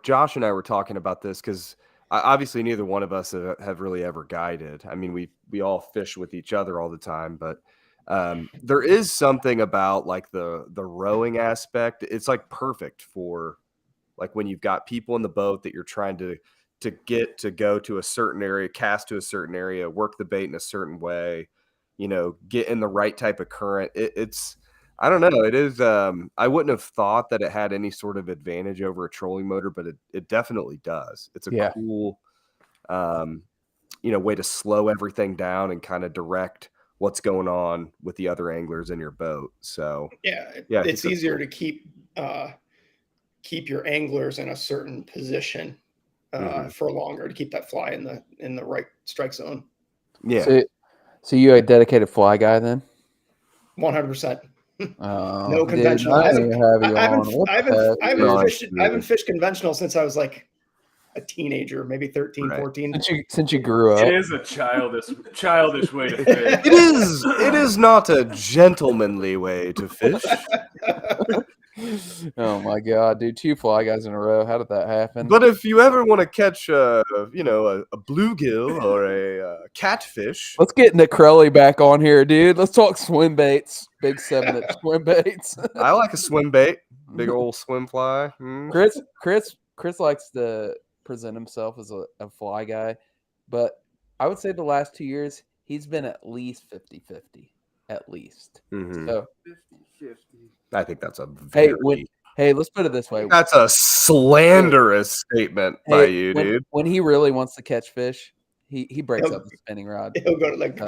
B: Josh and I were talking about this because obviously neither one of us have really ever guided. I mean, we all fish with each other all the time, but there is something about like the rowing aspect. It's like perfect for like when you've got people in the boat that you're trying to get to go to a certain area, cast to a certain area, work the bait in a certain way, get in the right type of current. It's I don't know. It is. I wouldn't have thought that it had any sort of advantage over a trolling motor, but it definitely does. It's a cool, way to slow everything down and kind of direct what's going on with the other anglers in your boat. So
J: it's easier to keep your anglers in a certain position for longer, to keep that fly in the right strike zone.
C: Yeah. So you a dedicated fly guy then?
J: 100%.
C: Oh,
J: no conventional.
C: Dude,
J: I haven't fished conventional since I was like a teenager, maybe 13, 14.
C: Since you grew up.
G: It is a childish way to fish.
B: It is not a gentlemanly way to fish.
C: Oh my God, dude! 2 fly guys in a row. How did that happen?
B: But if you ever want to catch, a bluegill or a catfish,
C: let's get Nicarelli back on here, dude. Let's talk swim baits. Big 7-inch swim baits.
B: I like a swim bait, big old swim fly.
C: Chris likes to present himself as a fly guy, but I would say the last 2 years he's been at least 50-50, at least.
B: Mm-hmm.
C: So
G: 50-50.
B: I think that's a
C: let's put it this way.
B: That's a slanderous statement by you, dude.
C: When he really wants to catch fish, he breaks up the spinning rod.
J: He'll go to like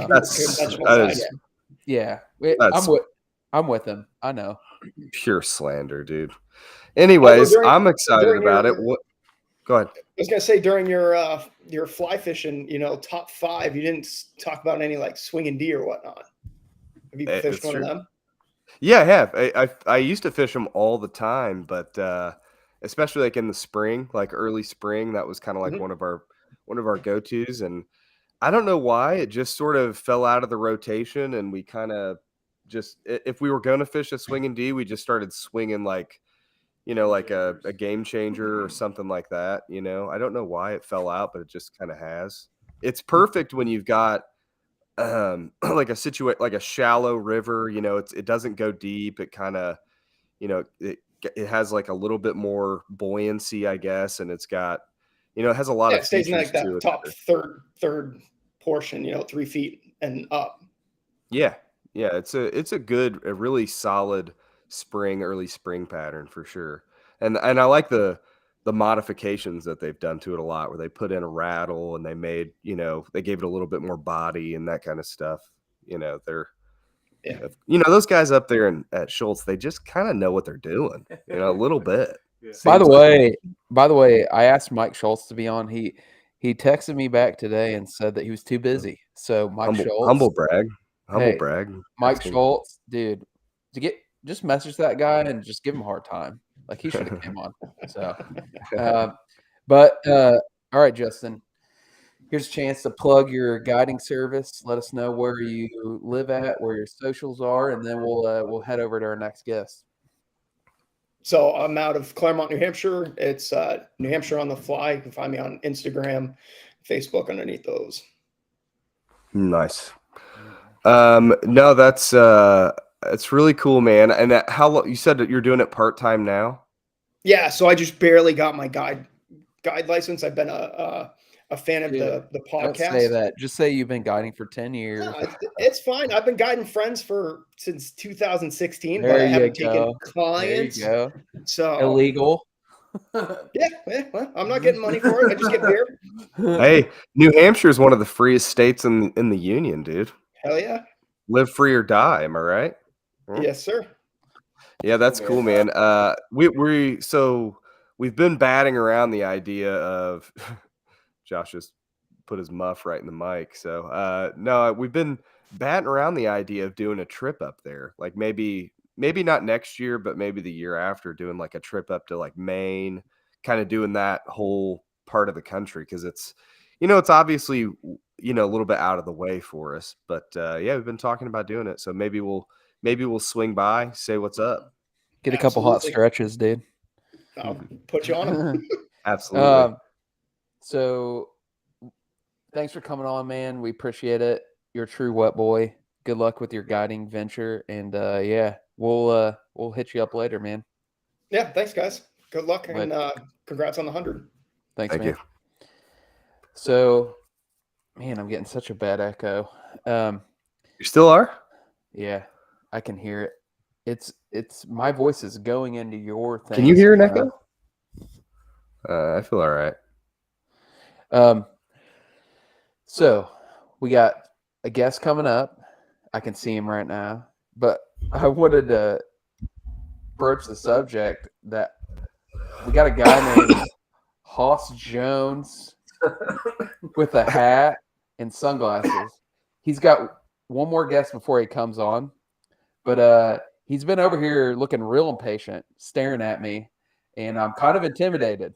C: I'm with him. I know.
B: Pure slander, dude. Anyways, I'm excited about it. Go ahead.
J: I was gonna say during your fly fishing, top 5, you didn't talk about any like swinging D or whatnot. Have you fished one of them?
B: Yeah, I have. I used to fish them all the time, but especially like in the spring, like early spring, that was kind of like one of our go-tos. And I don't know why it just sort of fell out of the rotation, and we kind of just, if we were going to fish a swinging D, we just started swinging like a game changer or something like that. I don't know why it fell out, but it just kind of has. It's perfect when you've got like a shallow river. It doesn't go deep. It kind of, it has like a little bit more buoyancy, I guess, and it's got, it has a lot of
J: it stays in like that
B: to
J: top third portion, 3 feet and up.
B: Yeah, it's a really solid early spring pattern for sure. And I like the modifications that they've done to it a lot, where they put in a rattle and they made, they gave it a little bit more body and that kind of stuff. Those guys up there at Schultz, they just kind of know what they're doing, a little bit.
G: Yeah.
C: By the way, I asked Mike Schultz to be on. He texted me back today and said that he was too busy. So Mike Schultz,
B: humble brag.
C: Mike Schultz, dude, just message that guy and just give him a hard time. Like he should have came on. So, all right, Justin. Here's a chance to plug your guiding service. Let us know where you live at, where your socials are, and then we'll head over to our next guest.
J: So I'm out of Claremont, New Hampshire. It's New Hampshire on the Fly. You can find me on Instagram, Facebook underneath those.
B: Nice. No, that's really cool, man. And how long you said that you're doing it part-time now?
J: Yeah, so I just barely got my guide license. I've been a fan of the podcast.
C: Don't say that. Just say you've been guiding for 10 years.
J: No, it's fine. I've been guiding friends since 2016,
C: there
J: but I
C: you
J: haven't
C: go.
J: taken clients.
C: There you go.
J: So
C: illegal.
J: Yeah, well, I'm not getting money for it. I just get beer.
B: Hey, New Hampshire is one of the freest states in the union, dude.
J: Hell yeah.
B: Live free or die. Am I right?
J: Yes, sir.
B: Yeah, that's cool, man. We've been batting around the idea of Josh just put his muff right in the mic. So no, we've been batting around the idea of doing a trip up there. Like maybe not next year, but maybe the year after, doing like a trip up to like Maine, kind of doing that whole part of the country, because it's obviously a little bit out of the way for us. But yeah, we've been talking about doing it. So maybe we'll swing by, say what's up.
C: Get a couple hot stretches, dude.
J: I'll put you on them.
B: Absolutely.
C: So thanks for coming on, man. We appreciate it. You're a true wet boy. Good luck with your guiding venture. And yeah, we'll hit you up later, man.
J: Yeah, thanks, guys. Good luck and congrats on the 100.
C: Thanks,
B: Thank
C: man.
B: you.
C: So, man, I'm getting such a bad echo.
B: You still are?
C: Yeah, I can hear it. It's my voice is going into your thing.
B: Can you hear an echo? I feel all right.
C: So we got a guest coming up. I can see him right now, but I wanted to broach the subject that we got a guy named Hoss Jones with a hat and sunglasses. He's got one more guest before he comes on, but he's been over here looking real impatient, staring at me, and I'm kind of intimidated.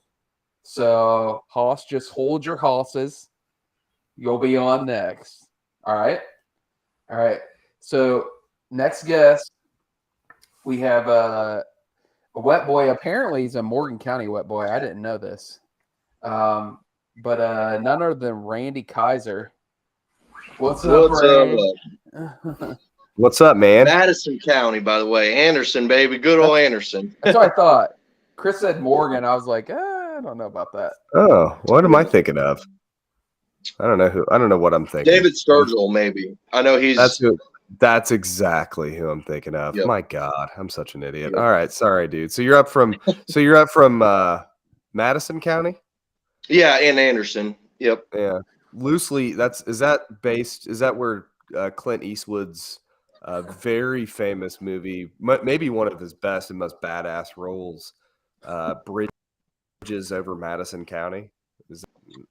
C: So, Hoss, just hold your hosses. You'll be on next. All right? All right. So, next guest, we have a wet boy. Apparently, he's a Morgan County wet boy. I didn't know this. But none other than Randy Kaiser. What's up, Randy?
B: What's up, man?
K: Madison County, by the way. Anderson, baby. Good old Anderson.
C: That's what I thought. Chris said Morgan. I was like, I don't know about that.
B: Oh, what am I thinking of? I don't know what I'm thinking.
K: David Sturgill, maybe. I know he's.
B: That's exactly who I'm thinking of.
K: Yep.
B: My God, I'm such an idiot. All right, sorry, dude. So you're up from Madison County?
K: Yeah, and Anderson. Yep.
B: Yeah. Loosely, is that where Clint Eastwood's very famous movie, maybe one of his best and most badass roles, Bridges over Madison County?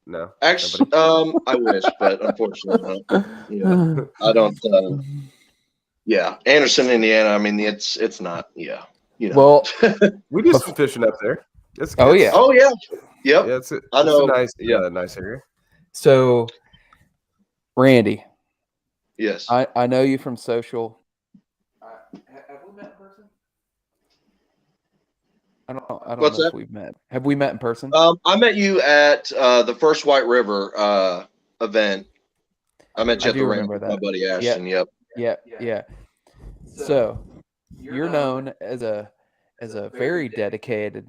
B: No.
K: Actually, I wish, but unfortunately, no. Yeah, I don't. Yeah, Anderson, Indiana. I mean, it's not. Yeah,
C: Well,
B: we do some fishing up there. It's good.
C: Oh yeah.
K: Oh yeah. Yep.
B: Yeah,
K: I know.
B: It's a nice area.
C: So, Randy.
K: Yes.
C: I know you from social. Have we met in person? I don't
K: What's
C: know
K: that?
C: if we've met. Have we met in person?
K: I met you at the first White River event. I met you at the ring with my buddy Ashton. Yep.
C: Yeah. So, you're known as a very dedicated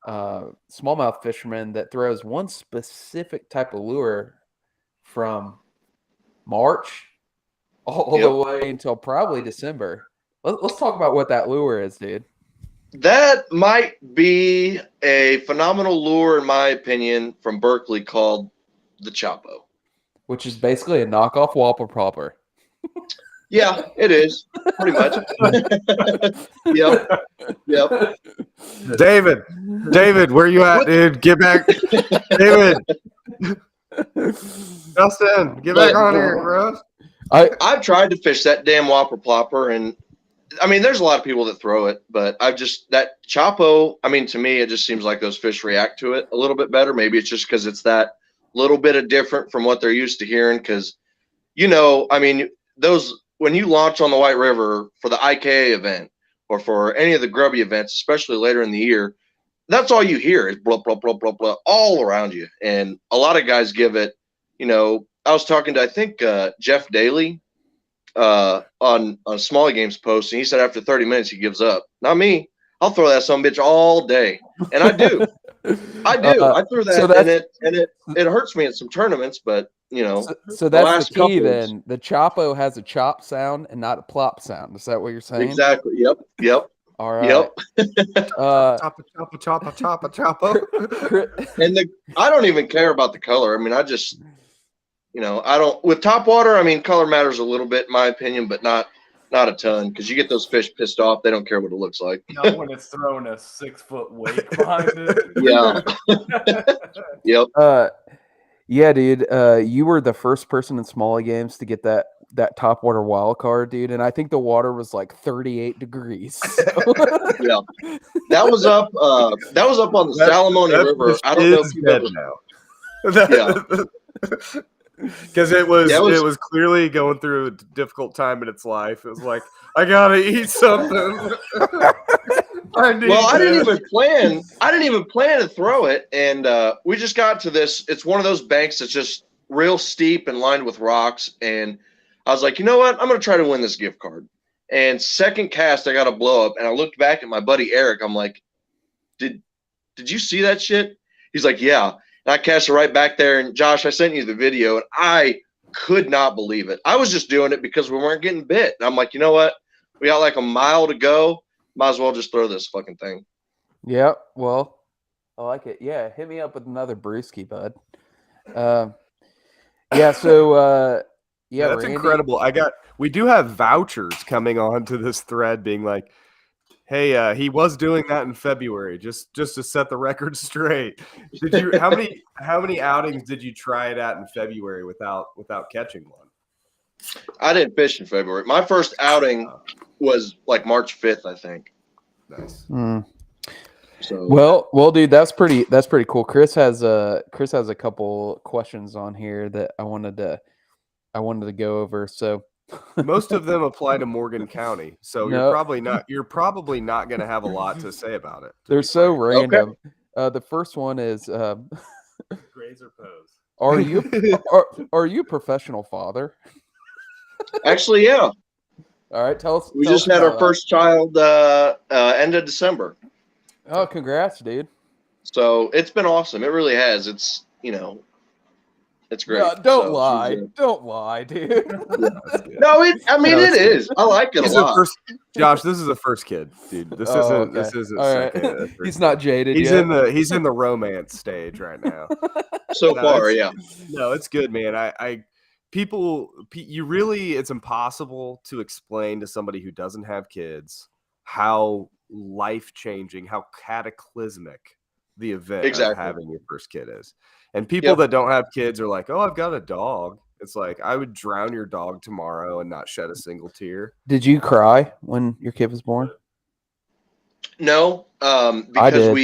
C: smallmouth fisherman that throws one specific type of lure from March all the way until probably December. Let's talk about what that lure is, dude.
K: That might be a phenomenal lure, in my opinion, from Berkeley called the Chapo.
C: Which is basically a knockoff Whopper Popper.
K: Yeah, it is. Pretty much. Yep.
B: David, where you at, dude? Get back. David. Justin, get back on here, bro.
K: I've tried to fish that damn Whopper Plopper, and I mean, there's a lot of people that throw it, but that Chapo, I mean, to me, it just seems like those fish react to it a little bit better. Maybe it's just because it's that little bit of different from what they're used to hearing. Because, I mean, when you launch on the White River for the IKA event or for any of the grubby events, especially later in the year, that's all you hear is blah, blah, blah, blah, blah, all around you. And a lot of guys give it, I was talking to, I think, Jeff Daly on Smallie Games post, and he said after 30 minutes he gives up. Not me. I'll throw that sumbitch all day, and I do. I threw that, so and it hurts me in some tournaments, but
C: So that's the key. Then the Chapo has a chop sound and not a plop sound. Is that what you're saying?
K: Exactly. Yep.
C: All right.
K: Yep.
B: Choppa.
K: And I don't even care about the color. I mean, I just, I don't, with topwater, I mean, color matters a little bit in my opinion, but not a ton, because you get those fish pissed off. They don't care what it looks like.
G: Not when it's throwing a 6-foot wake behind it.
K: Yeah. Yep.
C: Yeah, dude. You were the first person in Smallie Games to get that topwater wild card, dude. And I think the water was like 38 degrees. So.
K: Yeah. That was up on the Salamone River. I don't know if you've ever
B: now. Yeah. Because it was clearly going through a difficult time in its life. It was like, I gotta eat something. I
K: didn't even plan to throw it, and we just got to this. It's one of those banks that's just real steep and lined with rocks. And I was like, you know what? I'm gonna try to win this gift card. And second cast, I got a blow up, and I looked back at my buddy Eric. I'm like, did you see that shit? He's like, yeah. And I cast it right back there. And Josh, I sent you the video, and I could not believe it. I was just doing it because we weren't getting bit. And I'm like, you know what? We got like a mile to go. Might as well just throw this fucking thing.
C: Yeah, well, I like it. Yeah, hit me up with another brewski, bud. That's
B: Randy. Incredible. We do have vouchers coming on to this thread being like, hey, he was doing that in February, just to set the record straight. Did you how many outings did you try it at in February without catching one?
K: I didn't fish in February. My first outing was like March 5th, I think.
B: Nice.
K: So
C: well, dude, that's pretty cool. Chris has a couple questions on here that I wanted to go over. So
B: most of them apply to Morgan County, so you're probably not going to have a lot to say about it.
C: They're so random. Okay. The first one is
G: Grazer pose.
C: Are you a professional father?
K: Actually, yeah.
C: All right, tell us.
K: We just had our first child end of December.
C: Oh, congrats, dude.
K: So it's been awesome. It really has. It's it's great.
C: No, don't lie. Don't lie, dude.
K: No, it is. I like it a lot.
B: Josh, this is the first kid, dude. This isn't
C: all second. Right. He's not jaded
B: he's
C: yet.
B: He's in the romance stage right now.
K: So far, yeah.
B: No, it's good, man. It's impossible to explain to somebody who doesn't have kids how life-changing, how cataclysmic the event of having your first kid is. And people that don't have kids are like, oh, I've got a dog. It's like, I would drown your dog tomorrow and not shed a single tear.
C: Did you cry when your kid was born?
K: No, because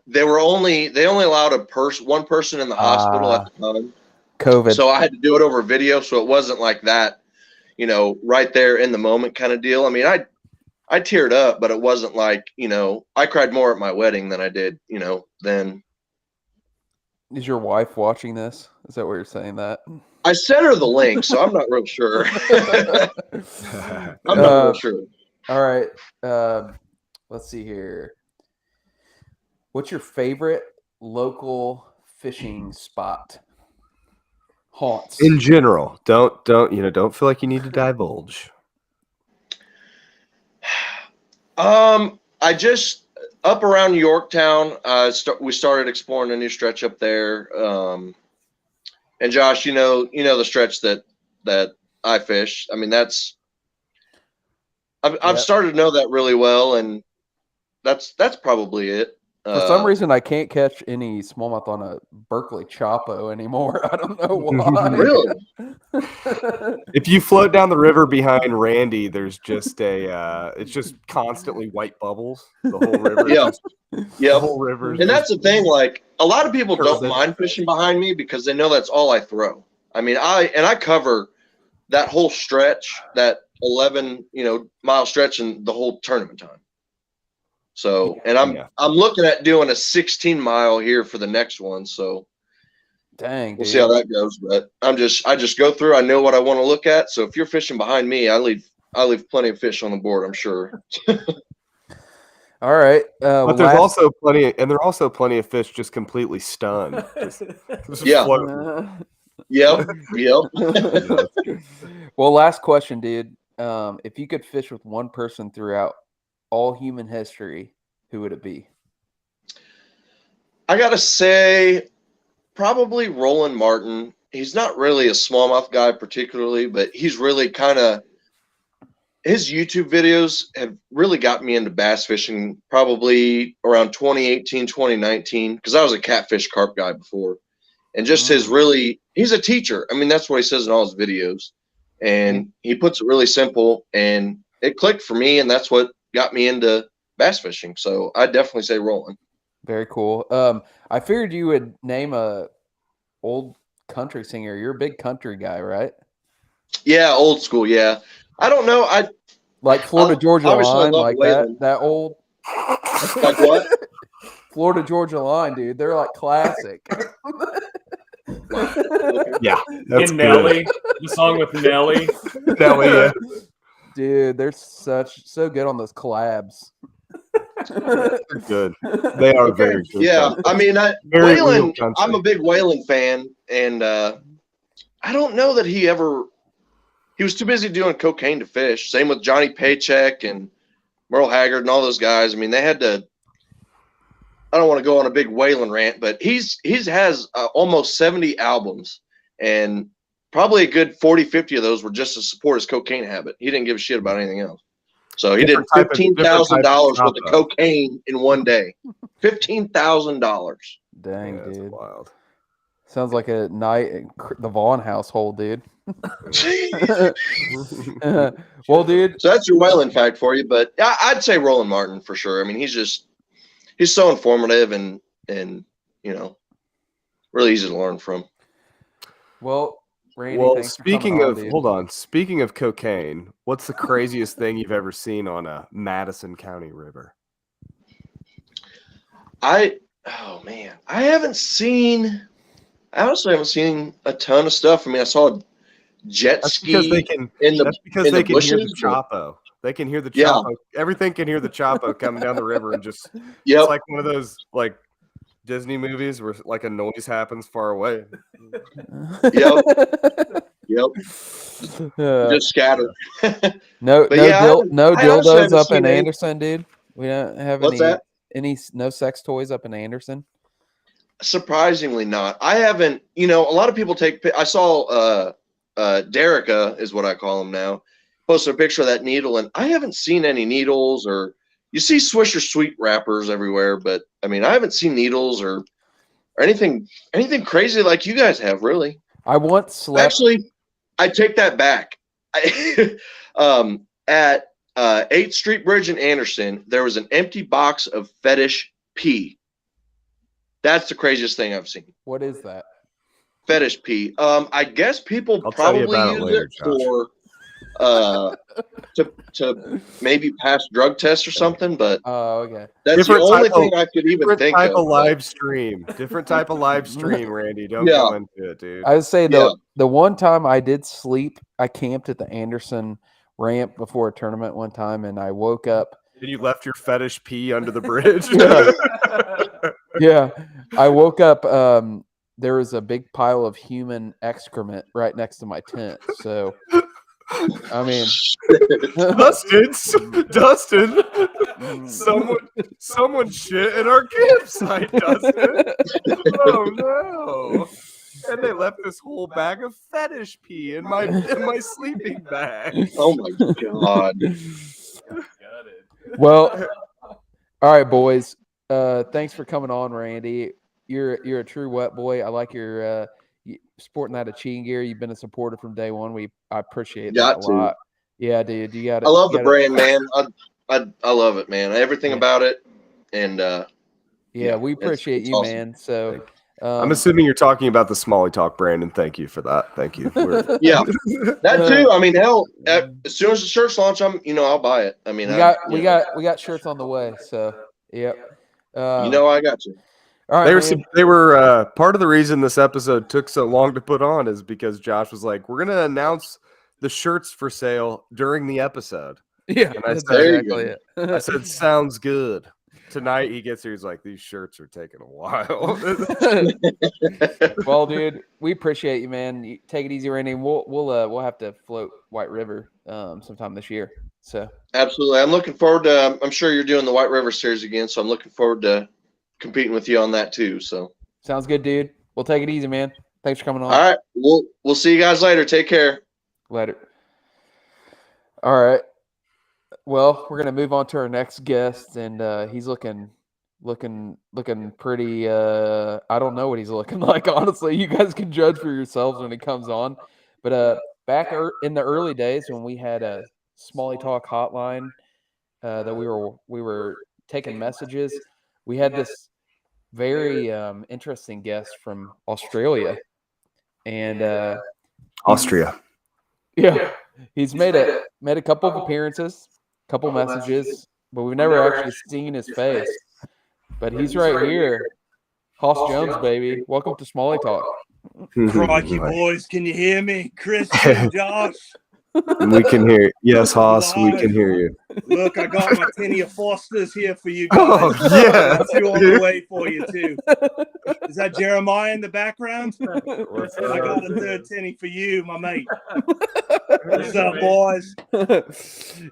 K: they only allowed one person in the hospital at the time.
C: COVID.
K: So I had to do it over video, so it wasn't like that, right there in the moment kind of deal. I mean, I teared up, but it wasn't like, I cried more at my wedding than I did, then.
C: Is your wife watching this? Is that what you're saying that?
K: I sent her the link, so I'm not real sure. I'm not real sure.
C: All right. Let's see here. What's your favorite local fishing spot? Haunts.
B: In general. Don't feel like you need to divulge.
K: I just up around Yorktown, we started exploring a new stretch up there. And Josh, the stretch that I fish. I mean, I've started to know that really well, and that's probably it.
C: For some reason, I can't catch any smallmouth on a Berkeley Chapo anymore. I don't know why.
K: Really?
B: If you float down the river behind Randy, there's just it's just constantly white bubbles. The whole river.
K: Yeah.
B: The whole river.
K: And that's the thing. Like, a lot of people don't mind fishing behind me because they know that's all I throw. I mean, I cover that whole stretch, that 11 mile stretch, and the whole tournament time. So, and I'm looking at doing a 16 mile here for the next one. So,
C: dang,
K: we'll see how that goes. But I just go through. I know what I want to look at. So if you're fishing behind me, I leave plenty of fish on the board, I'm sure.
C: All right.
B: But there's also plenty of fish just completely stunned.
K: Yeah. Yep.
C: Well, last question, dude. If you could fish with one person throughout all human history, who would it be?
K: I gotta say, probably Roland Martin. He's not really a smallmouth guy particularly, but he's really kind of, his YouTube videos have really got me into bass fishing probably around 2018, 2019, because I was a catfish carp guy before. And just he's a teacher. I mean, that's what he says in all his videos. And he puts it really simple, and it clicked for me, and that's what got me into bass fishing. So I'd definitely say Roland.
C: Very cool. I figured you would name a old country singer. You're a big country guy, right?
K: Yeah, old school, yeah. I don't know.
C: Like Florida Georgia Line, like that old.
K: Like what?
C: Florida Georgia Line, dude. They're like classic.
B: Yeah,
G: that's Nelly. The song with Nelly.
B: Nelly, yeah.
C: Dude, they're so good on those collabs.
B: Good. They are very good.
K: Yeah, I mean, Waylon. I'm a big Waylon fan, and I don't know that he was too busy doing cocaine to fish. Same with Johnny Paycheck and Merle Haggard and all those guys. I mean, they had to. I don't want to go on a big Waylon rant, but he has almost 70 albums, and probably a good 40, 50 of those were just to support his cocaine habit. He didn't give a shit about anything else. So he did $15,000 worth of cocaine in one day. $15,000.
C: Dang,
B: that's
C: dude.
B: Wild.
C: Sounds like a night in the Vaughn household, dude. Well, dude.
K: So that's your Waylon fact for you, but I'd say Roland Martin for sure. I mean, he's so informative and really easy to learn from.
C: Well, Randy,
B: speaking of cocaine, what's the craziest thing you've ever seen on a Madison County river?
K: I honestly haven't seen a ton of stuff. I mean, I saw a jet ski
B: because they can hear the Chapo. They can hear the Chapo. Yeah. Everything can hear the Chapo coming down the river, and just it's like one of those like Disney movies where like a noise happens far away.
K: Yep. Just scattered.
C: No dildos up in Anderson, dude. We don't have any no sex toys up in Anderson.
K: Surprisingly not. I haven't, a lot of people I saw Derica is what I call him now, posted a picture of that needle, and I haven't seen any needles, or you see Swisher Sweet wrappers everywhere, but I mean, I haven't seen needles or anything crazy like you guys have, really.
C: I once slept.
K: Actually, I take that back. At 8th Street Bridge in Anderson, there was an empty box of fetish pee. That's the craziest thing I've seen.
C: What is that?
K: Fetish pee. I guess people probably use it for to maybe pass drug tests or something, but
C: okay.
K: That's the only thing I could even think of.
B: Different type of live stream, Randy. Don't go into it, dude.
C: I would say the one time I did sleep, I camped at the Anderson ramp before a tournament one time, and I woke up.
B: And you left your fetish pee under the bridge?
C: Yeah. I woke up. There was a big pile of human excrement right next to my tent. So, I mean,
B: Dustin, someone shit in our campsite, Dustin. Oh no! And they left this whole bag of fetish pee in my sleeping bag.
K: Oh my god!
C: Well, all right, boys. Thanks for coming on, Randy. You're a true wet boy. I like your sporting that cheating gear. You've been a supporter from day one. I appreciate that a lot. Yeah, dude. You got it.
K: I love the brand, man. I love it, man. Everything about it, and
C: Yeah, we appreciate
K: it's
C: you,
K: awesome.
C: man. So
B: I'm assuming you're talking about the Smallie talk, Brandon. Thank you for that. Thank you.
K: Yeah, that too. I mean, hell, as soon as the shirts launch, I'll buy it. I mean,
C: we got shirts on the way. So yep.
K: I got you.
C: All right,
B: they were part of the reason this episode took so long to put on is because Josh was like, "We're gonna announce the shirts for sale during the episode."
C: Yeah,
B: and I
C: that's
B: said,
C: exactly it.
B: I said, "Sounds good." Tonight he gets here, he's like, "These shirts are taking a while."
C: Well, dude, we appreciate you, man. You take it easy, Randy. We'll have to float White River sometime this year. So
K: absolutely, I'm looking forward to. I'm sure you're doing the White River series again, so I'm looking forward to competing with you on that too. So
C: sounds good, dude. We'll take it easy, man. Thanks for coming on.
K: All right, we'll see you guys later. Take care.
C: Later. All right. Well, we're gonna move on to our next guest, and he's looking pretty. I don't know what he's looking like, honestly. You guys can judge for yourselves when he comes on. But back in the early days when we had a Smallie Talk hotline that we were taking messages, we had this very interesting guest from Australia, and
B: Austria.
C: Yeah, he's made a couple of appearances, couple messages, but we've never actually seen his face. But he's right here. Hoss Jones, baby. Welcome to Smallie Talk.
A: Crikey, boys, can you hear me? Christian, Josh.
B: We can hear you. Yes, Hoss, we can hear you.
A: Look, I got my tinny of Fosters here for you guys.
B: Oh, yeah.
A: Got two on the way for you, too. Is that Jeremiah in the background? I got a third tinny for you, my mate. What's up, boys?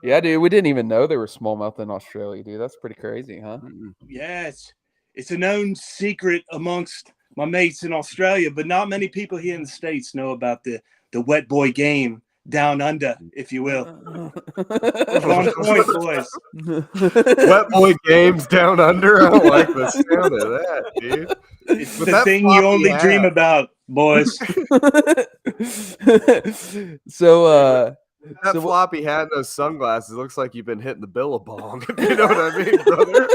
C: Yeah, dude, we didn't even know there were smallmouth in Australia, dude. That's pretty crazy, huh?
A: Yes, it's a known secret amongst my mates in Australia, but not many people here in the States know about the wet boy game down under, if you will. On point, boys.
B: Wet boy games down under. I don't like the sound of that, dude.
A: It's the thing you only dream about, boys.
C: So
B: that floppy hat and those sunglasses looks like you've been hitting the billabong. You know what I mean, brother?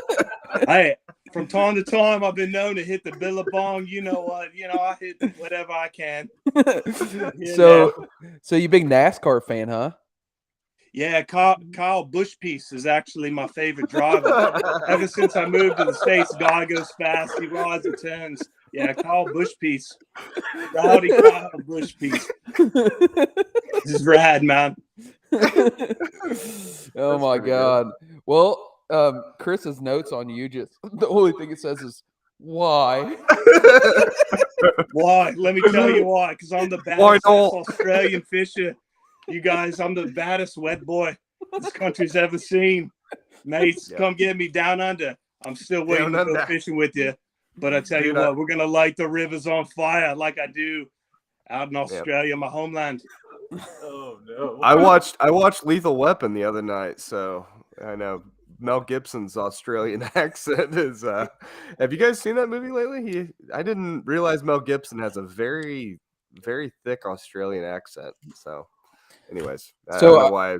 A: Hey, from time to time, I've been known to hit the billabong. You know what? I hit whatever I can.
C: So you big NASCAR fan, huh?
A: Yeah, Kyle Bushpiece is actually my favorite driver. Ever since I moved to the States, guy goes fast. He rides and turns. Yeah, Kyle Bushpiece. Rowdy Kyle Bushpiece. This is rad, man.
C: Oh, my God. Well, Chris's notes on you the only thing it says is why.
A: Why? Let me tell you why. Because I'm the baddest Australian fisher. You guys, I'm the baddest wet boy this country's ever seen. Mates, come get me down under. I'm still waiting to go fishing with you. But I tell you what, we're gonna light the rivers on fire like I do out in Australia, my homeland.
G: Oh no!
B: I watched Lethal Weapon the other night, so I know Mel Gibson's Australian accent is. Have you guys seen that movie lately? I didn't realize Mel Gibson has a very, very thick Australian accent. So, anyways, I don't know why.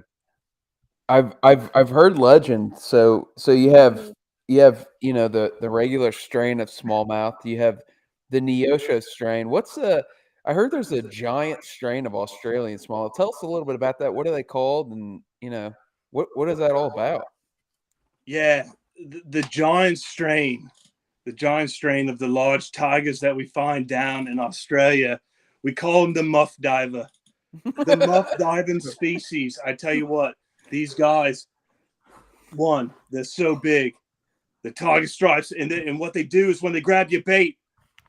C: I've heard legend. So you have the regular strain of smallmouth. You have the Neosho strain. I heard there's a giant strain of Australian smallmouth. Tell us a little bit about that. What are they called? And what is that all about?
A: Yeah, the giant strain of the large tigers that we find down in Australia, we call them the muff diver. The muff diving species. I tell you what, these guys, they're so big. The tiger stripes, and what they do is when they grab your bait,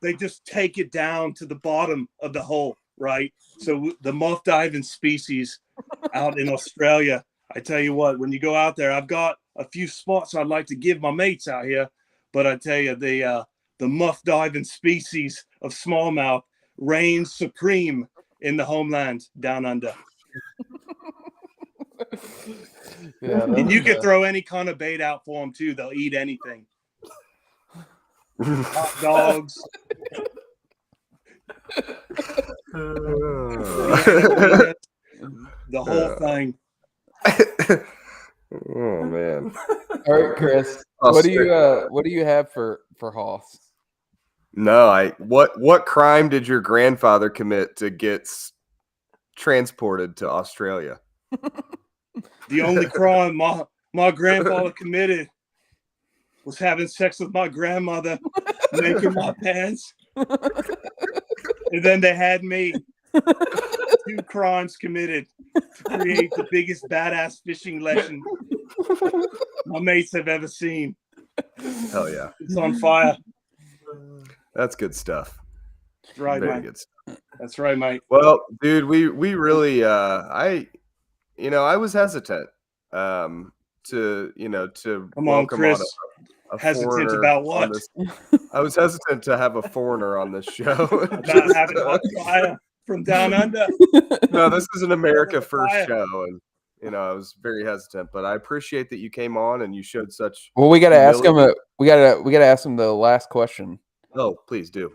A: they just take it down to the bottom of the hole, right? So the muff diving species out in Australia, I tell you what, when you go out there, I've got a few spots I'd like to give my mates out here, but I tell you, the muff diving species of smallmouth reigns supreme in the homeland down under.
C: Yeah,
A: and you can throw any kind of bait out for them too. They'll eat anything. Hot dogs. The whole thing.
B: Oh man.
C: All right, Chris. What do you have for Hoss?
B: No, what crime did your grandfather commit to get transported to Australia?
A: The only crime my grandfather committed was having sex with my grandmother, making my pants, and then they had me. 2 crimes committed to create the biggest badass fishing legend my mates have ever seen.
B: Hell yeah.
A: It's on fire.
B: That's good stuff.
A: That's right,
B: Very
A: mate.
B: good stuff.
A: That's right, mate.
B: Well, dude, we really I was hesitant to
A: Come on, Chris.
B: a
A: Hesitant
B: foreigner
A: about
B: on
A: what?
B: this. I was hesitant to have a foreigner on this show.
A: About having hot fire from down under.
B: No, this is an America First
A: Fire.
B: show, and I was very hesitant, but I appreciate that you came on and you showed such.
C: Well, we got to ask him.
B: humility.
C: We got to ask him the last question.
B: Oh, please do.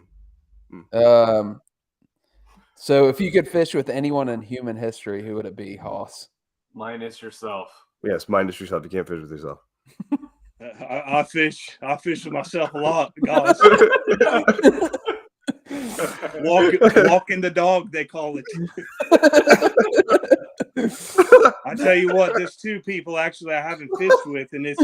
C: So if you could fish with anyone in human history, who would it be, Hoss?
G: Minus yourself.
B: Yes, mind is yourself. You can't fish with yourself.
A: I fish with myself a lot, guys. Walking the dog, they call it. I tell you what, there's 2 people actually I haven't fished with, and it's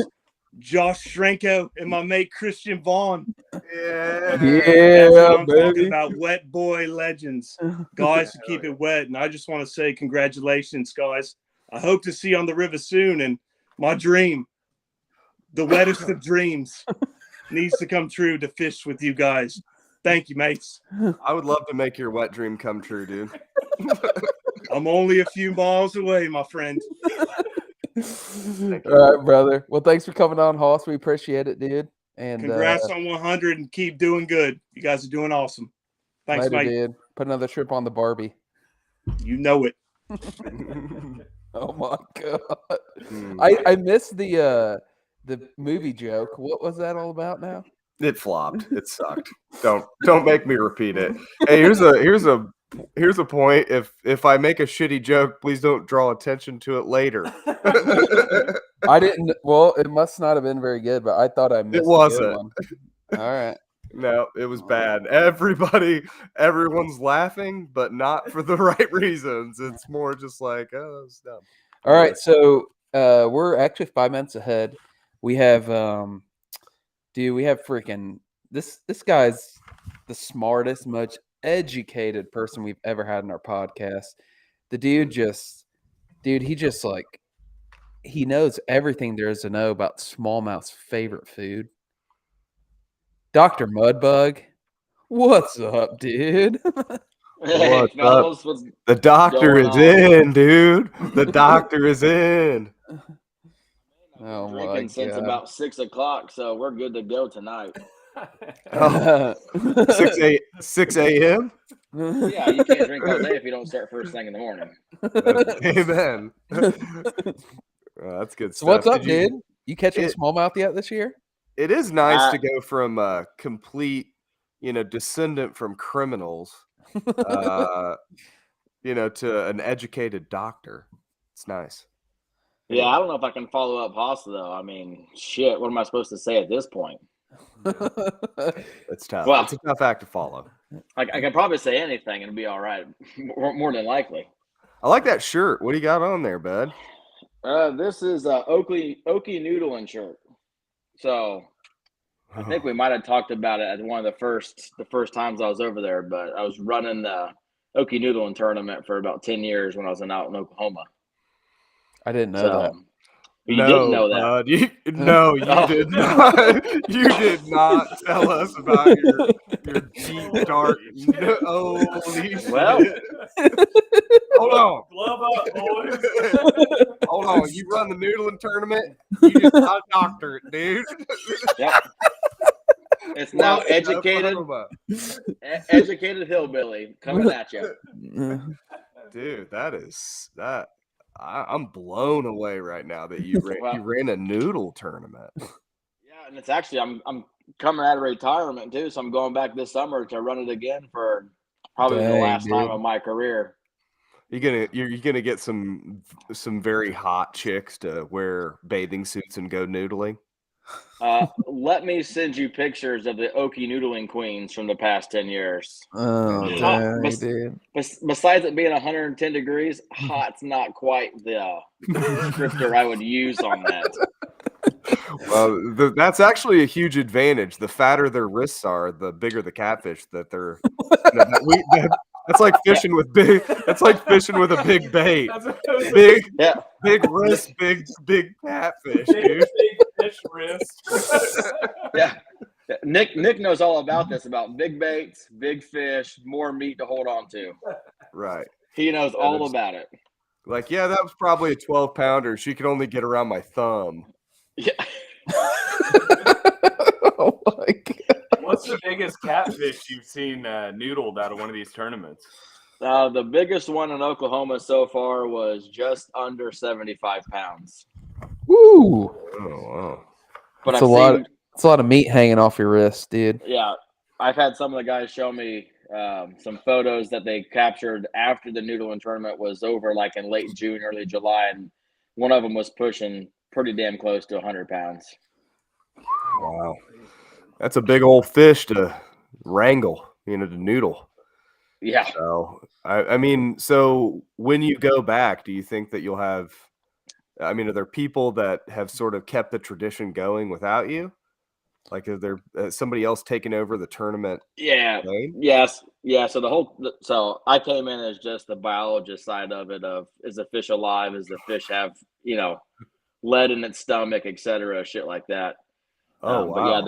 A: Josh Shrenko and my mate Christian Vaughn. That's what I'm talking about. Wet boy legends, guys who keep it wet. And I just want to say congratulations, guys. I hope to see you on the river soon. And my dream, the wettest of dreams, needs to come true to fish with you guys. Thank you, mates.
B: I would love to make your wet dream come true, dude.
A: I'm only a few miles away, my friend.
C: All right, brother. Well, thanks for coming on, Hoss. We appreciate it, dude. And
A: congrats on 100 and keep doing good. You guys are doing awesome. Thanks,
C: later,
A: mate.
C: dude. Put another trip on the Barbie.
A: You know it.
C: Oh my god. I missed the movie joke. What was that all about now?
B: It flopped. It sucked. Don't make me repeat it. Hey, here's a point. If I make a shitty joke, please don't draw attention to it later.
C: I didn't. Well, it must not have been very good, but I thought I missed.
B: It wasn't.
C: One. All right.
B: No, it was bad. Everyone's laughing, but not for the right reasons. It's more just like, oh, it's dumb.
C: All right, so we're actually 5 minutes ahead. We have we have freaking this guy's the smartest, most educated person we've ever had in our podcast. The dude he knows everything there is to know about smallmouth's favorite food. Dr. Mudbug, what's up, dude?
L: Hey, fellas, what's
B: the doctor
L: going
B: is
L: on?
B: in, dude. The doctor is in.
C: Oh my
L: Drinking since
C: God.
L: about 6 o'clock, so we're good to go tonight.
B: Oh, 6 a.m.
L: Yeah, you can't drink all day if you don't start first thing in the morning.
B: Amen. That's good
C: So
B: stuff.
C: what's up,
B: Did
C: dude? You catching smallmouth yet this year?
B: It is nice to go from a complete, descendant from criminals, to an educated doctor. It's nice.
L: Yeah, I don't know if I can follow up Hossa, though. I mean, shit, what am I supposed to say at this point?
B: It's tough.
L: Well,
B: it's a tough act to follow.
L: I can probably say anything and it'll be all right, more than likely.
B: I like that shirt. What do you got on there, bud?
L: This is Oakley Noodling shirt. So I think we might have talked about it at one of the first times I was over there, but I was running the Okie Noodling tournament for about 10 years when I was out in Oklahoma.
C: I didn't know that.
L: You didn't know that.
B: Bud, you did not. You did not tell us about your deep dark. Holy
L: well,
B: shit. Hold on.
G: Glove up, boys.
B: Hold on. You run the noodling tournament. You just got a doctorate, dude.
L: Yep. It's now educated hillbilly coming at you.
B: Dude, that. I'm blown away right now that you ran a noodle tournament.
L: Yeah, and it's actually I'm coming out of retirement too, so I'm going back this summer to run it again for probably the last time of my career.
B: You're gonna get some very hot chicks to wear bathing suits and go noodling.
L: Let me send you pictures of the Okie noodling queens from the past 10 years.
C: Oh,
L: Hot,
C: dang, dude.
L: besides it being 110 degrees, hot's not quite the descriptor I would use on that.
B: Well, that's actually a huge advantage. The fatter their wrists are, the bigger the catfish that they're. That's like fishing with big. That's like fishing with a big bait. Big wrist, big catfish, dude.
G: Big fish wrist.
L: Yeah. Nick knows all about this, about big baits, big fish, more meat to hold on to.
B: Right.
L: He knows all about it.
B: Like, yeah, that was probably a 12-pounder. She could only get around my thumb.
L: Yeah.
C: Oh my God.
G: What's the biggest catfish you've seen noodled out of one of these tournaments?
L: The biggest one in Oklahoma so far was just under 75 pounds.
C: Woo!
B: Oh wow!
L: But
C: It's a lot of meat hanging off your wrist, dude.
L: Yeah, I've had some of the guys show me some photos that they captured after the noodling tournament was over, like in late June, early July, and one of them was pushing pretty damn close to 100 pounds.
B: Wow, that's a big old fish to wrangle, to noodle.
L: Yeah.
B: So I mean, so when you go back, do you think that you'll have? I mean, are there people that have sort of kept the tradition going without you? Like, is there somebody else taking over the tournament?
L: Yeah.
B: lane?
L: Yes. Yeah. So I came in as just the biologist side of it. Of is the fish alive? Does the fish have lead in its stomach, etc. Shit like that.
B: Oh wow.
L: But yeah,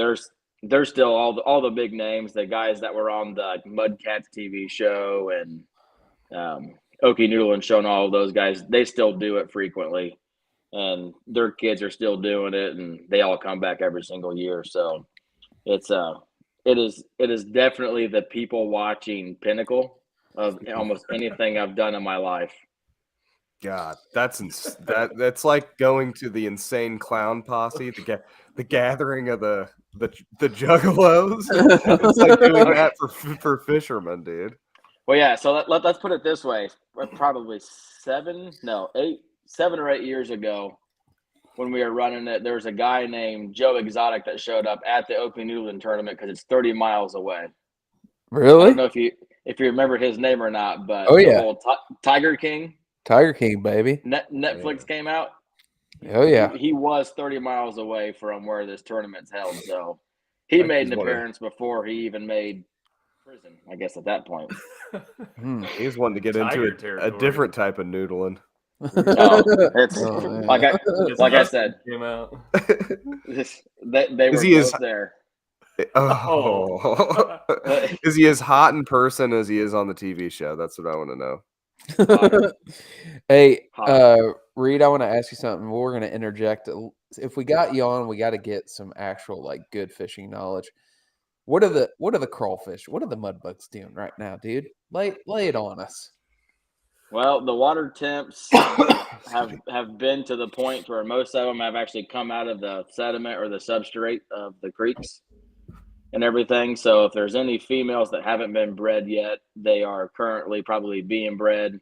L: there's still all the big names, the guys that were on the Mudcats TV show and Okie Noodle and Show and all of those guys. They still do it frequently. And their kids are still doing it, and they all come back every single year. So it is definitely the people watching pinnacle of almost anything I've done in my life.
B: God, that's like going to the Insane Clown Posse, the gathering of the juggalos. It's like doing that for fishermen, dude.
L: Well, yeah. So let's put it this way: probably 7 or 8 years ago, when we were running it, there was a guy named Joe Exotic that showed up at the Oakley Noodling tournament because it's 30 miles away.
C: Really?
L: I don't know if you remember his name or not, but Tiger King.
C: Tiger King, baby.
L: Netflix came out.
C: Oh yeah.
L: He was 30 miles away from where this tournament's held, so he made an appearance before he even made prison, I guess, at that point.
B: He's wanting to get into a different type of noodling.
L: Like I said,
G: came out.
L: They were both there.
B: Oh. Is he as hot in person as he is on the TV show? That's what I want to know.
C: Hey, Reed, I want to ask you something. We're going to interject. If we got you on, we got to get some actual good fishing knowledge. What are the crawfish? What are the mudbugs doing right now, dude? Lay it on us.
L: Well, the water temps have been to the point where most of them have actually come out of the sediment or the substrate of the creeks and everything. So if there's any females that haven't been bred yet, they are currently probably being bred,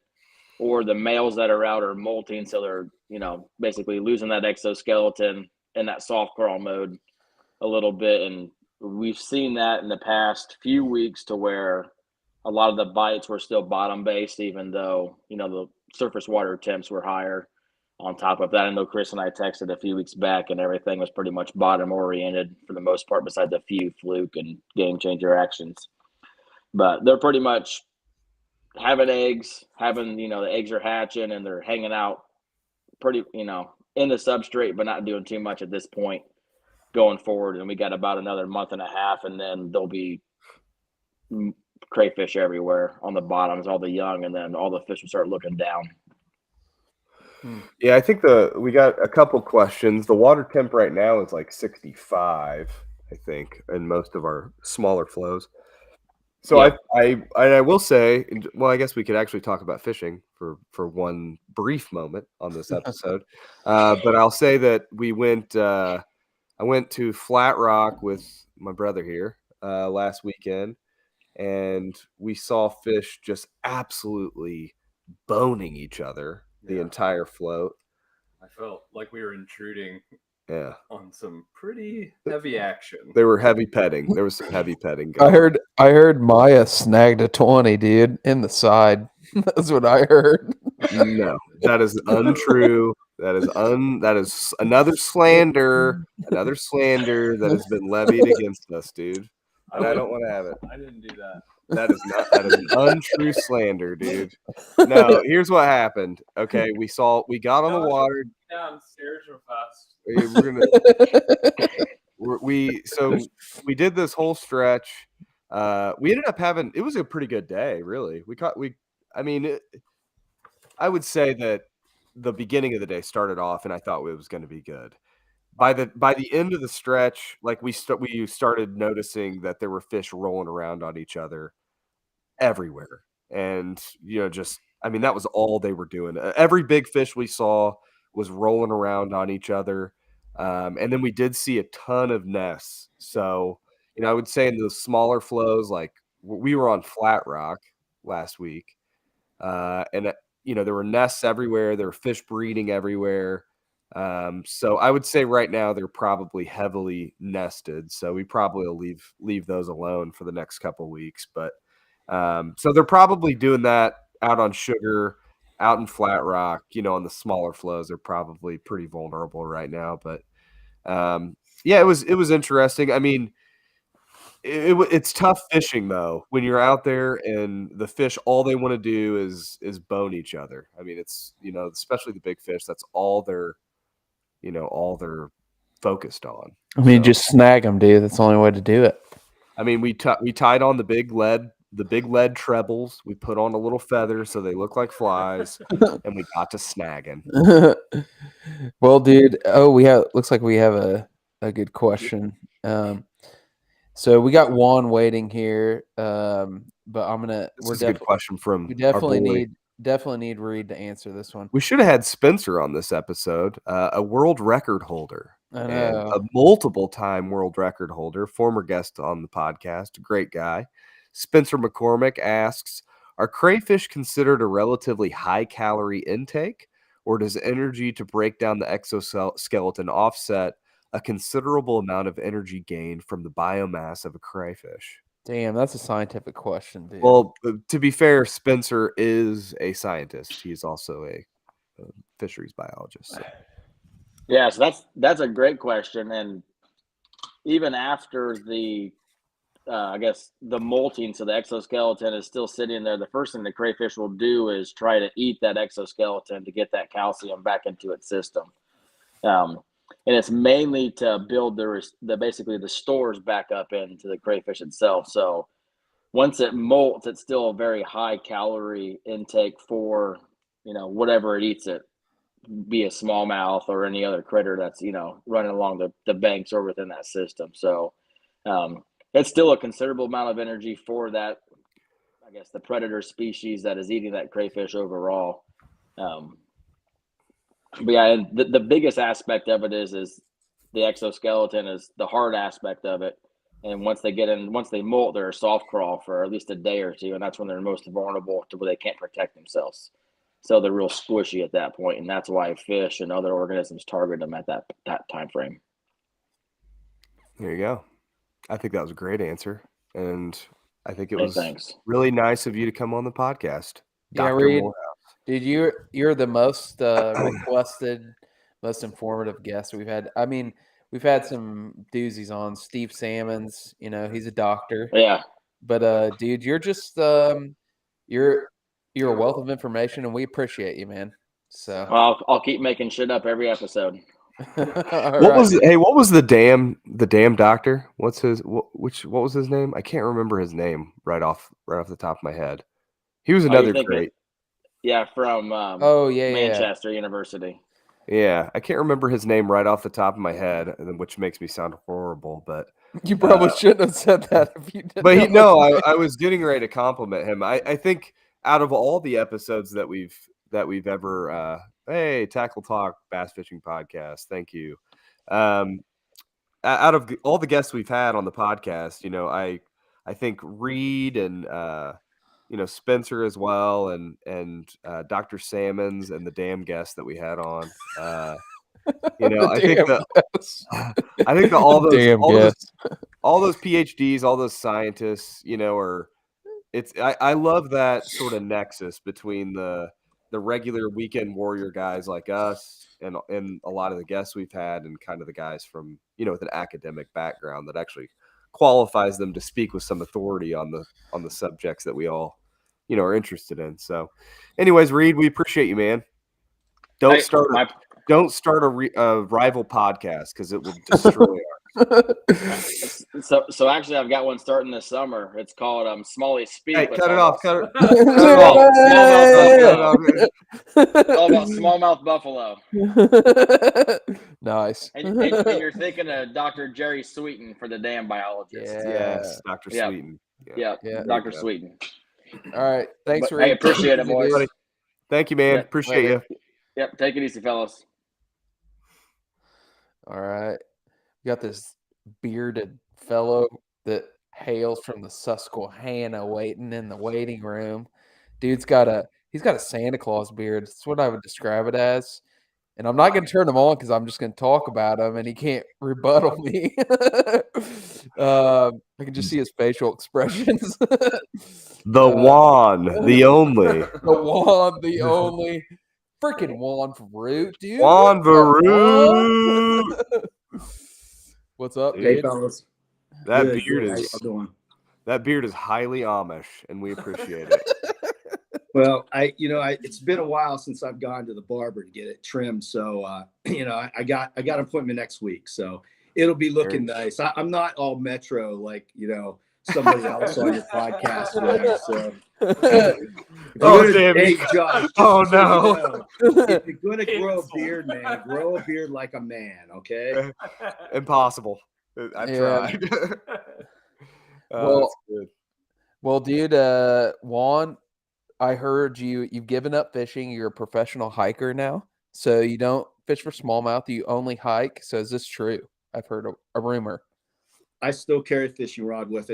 L: or the males that are out are molting. So they're, basically losing that exoskeleton in that soft crawl mode a little bit. And we've seen that in the past few weeks to where a lot of the bites were still bottom based, even though, the surface water temps were higher. On top of that, I know Chris and I texted a few weeks back and everything was pretty much bottom oriented for the most part, besides a few fluke and game changer actions. But they're pretty much having eggs, the eggs are hatching and they're hanging out pretty, in the substrate, but not doing too much at this point going forward. And we got about another month and a half, and then there'll be crayfish everywhere on the bottoms, all the young, and then all the fish will start looking down.
B: Yeah, I think we got a couple questions. The water temp right now is like 65, I think, in most of our smaller flows. So yeah. I will say, well, I guess we could actually talk about fishing for one brief moment on this episode. But I'll say that I went to Flat Rock with my brother here last weekend, and we saw fish just absolutely boning each other the entire float.
M: I felt like we were intruding
B: Yeah.
M: on some pretty heavy action.
B: They were heavy petting. There was some heavy petting going.
C: I heard Maya snagged a 20, dude, in the side. That's what I heard.
B: No, that is untrue. That is another slander that has been levied against us, dude. And I don't want to have it.
M: I didn't do that.
B: That is an untrue slander, dude. No, here's what happened. Okay, we got on the water.
M: Downstairs real fast.
B: We did this whole stretch. We ended up having, it was a pretty good day, really. I would say that the beginning of the day started off, and I thought it was going to be good. By the end of the stretch, like we started noticing that there were fish rolling around on each other everywhere, and that was all they were doing. Every big fish we saw was rolling around on each other, and then we did see a ton of nests. So I would say in the smaller flows, like we were on Flat Rock last week, and there were nests everywhere. There were fish breeding everywhere. So I would say right now they're probably heavily nested. So we probably will leave those alone for the next couple of weeks. But so they're probably doing that out on Sugar, out in Flat Rock. On the smaller flows, they're probably pretty vulnerable right now. But it was interesting. I mean, it's tough fishing though when you're out there and the fish, all they want to do is bone each other. I mean, it's especially the big fish. That's all they're focused on.
C: I mean, just snag them, dude. That's the only way to do it.
B: I mean, we tied on the big lead trebles. We put on a little feather so they look like flies, and we got to snagging.
C: Well, dude. Looks like we have a good question. So we got Juan waiting here, but
B: This is a good question from.
C: We definitely need Reed to answer this one.
B: We should have had Spencer on this episode, a world record holder,
C: and
B: a multiple-time world record holder, former guest on the podcast, great guy. Spencer McCormick asks, are crayfish considered a relatively high-calorie intake, or does energy to break down the exoskeleton offset a considerable amount of energy gained from the biomass of a crayfish?
C: Damn, that's a scientific question, dude.
B: Well, to be fair, Spencer is a scientist. He's also a fisheries biologist. So.
L: Yeah, so that's a great question. And even after the molting, so the exoskeleton is still sitting there, the first thing the crayfish will do is try to eat that exoskeleton to get that calcium back into its system. And it's mainly to build basically the stores back up into the crayfish itself. So once it molts, it's still a very high calorie intake for, whatever it eats, it be a smallmouth or any other critter that's, running along the banks or within that system. So it's still a considerable amount of energy for that, I guess, the predator species that is eating that crayfish overall. But yeah, the biggest aspect of it is the exoskeleton is the hard aspect of it. And once they molt, they're a soft crawl for at least a day or two. And that's when they're most vulnerable to where they can't protect themselves. So they're real squishy at that point. And that's why fish and other organisms target them at that time frame.
B: There you go. I think that was a great answer. And I think it was
L: thanks.
B: Really nice of you to come on the podcast.
C: Yeah, Reed. Dude, you're the most requested, most informative guest we've had. I mean, we've had some doozies on. Steve Salmons, he's a doctor.
L: Yeah.
C: But dude, you're just you're a wealth of information, and we appreciate you, man. So
L: I'll keep making shit up every episode.
B: What was the damn doctor? What was his name? I can't remember his name right off the top of my head. He was another great.
L: Yeah, from Manchester University.
B: Yeah, I can't remember his name right off the top of my head, which makes me sound horrible. But
C: you probably shouldn't have said that if you did.
B: But I was getting ready to compliment him. I think out of all the episodes that we've ever, hey, Tackle Talk Bass Fishing Podcast, thank you. Out of all the guests we've had on the podcast, I think Reed and Spencer as well, and Dr. Salmons and the damn guest that we had on. I think that all those PhDs, all those scientists, I love that sort of nexus between the regular weekend warrior guys like us and a lot of the guests we've had, and kind of the guys from with an academic background that actually qualifies them to speak with some authority on the subjects that we all are interested in. So anyways, Reed, we appreciate you, man. Don't start a rival podcast, because it will destroy
L: So actually, I've got one starting this summer. It's called Smallie Speak.
B: Hey, cut it off. Cut it.
L: It's all about smallmouth buffalo.
C: Nice.
L: And you're thinking of Dr. Jerry Sweeten for the dam biologist.
B: Yes, Dr. Sweeten.
L: Yeah, Dr. Sweeten.
C: All right. Thanks,
L: I appreciate it, boys.
B: Thank you, man. Appreciate you.
L: Yep. Take it easy, fellas.
C: All right. We got this bearded fellow that hails from the Susquehanna waiting in the waiting room. Dude's got a Santa Claus beard. That's what I would describe it as. And I'm not going to turn him on because I'm just going to talk about him and he can't rebuttal me. I can just see his facial expressions.
B: The Juan, the only.
C: The Juan, the only. Freaking Juan Veru, dude.
B: Juan Veru.
C: What's up, dude?
N: Hey, fellas.
B: That
N: Good,
B: beard
N: good. How
B: is
N: y'all doing?
B: That beard is highly Amish, and we appreciate it.
N: Well, it's been a while since I've gone to the barber to get it trimmed. So, I got an appointment next week, so it'll be looking nice. I'm not all metro like, somebody else on your podcast. Or whatever, so. Hey, Josh.
B: No.
N: If you're going to grow a beard, man, grow a beard like a man, okay?
B: Impossible. I've tried.
C: Well, dude, Juan, I heard you've given up fishing. You're a professional hiker now, so you don't fish for smallmouth. You only hike. So is this true? I've heard a rumor.
N: I still carry a fishing rod with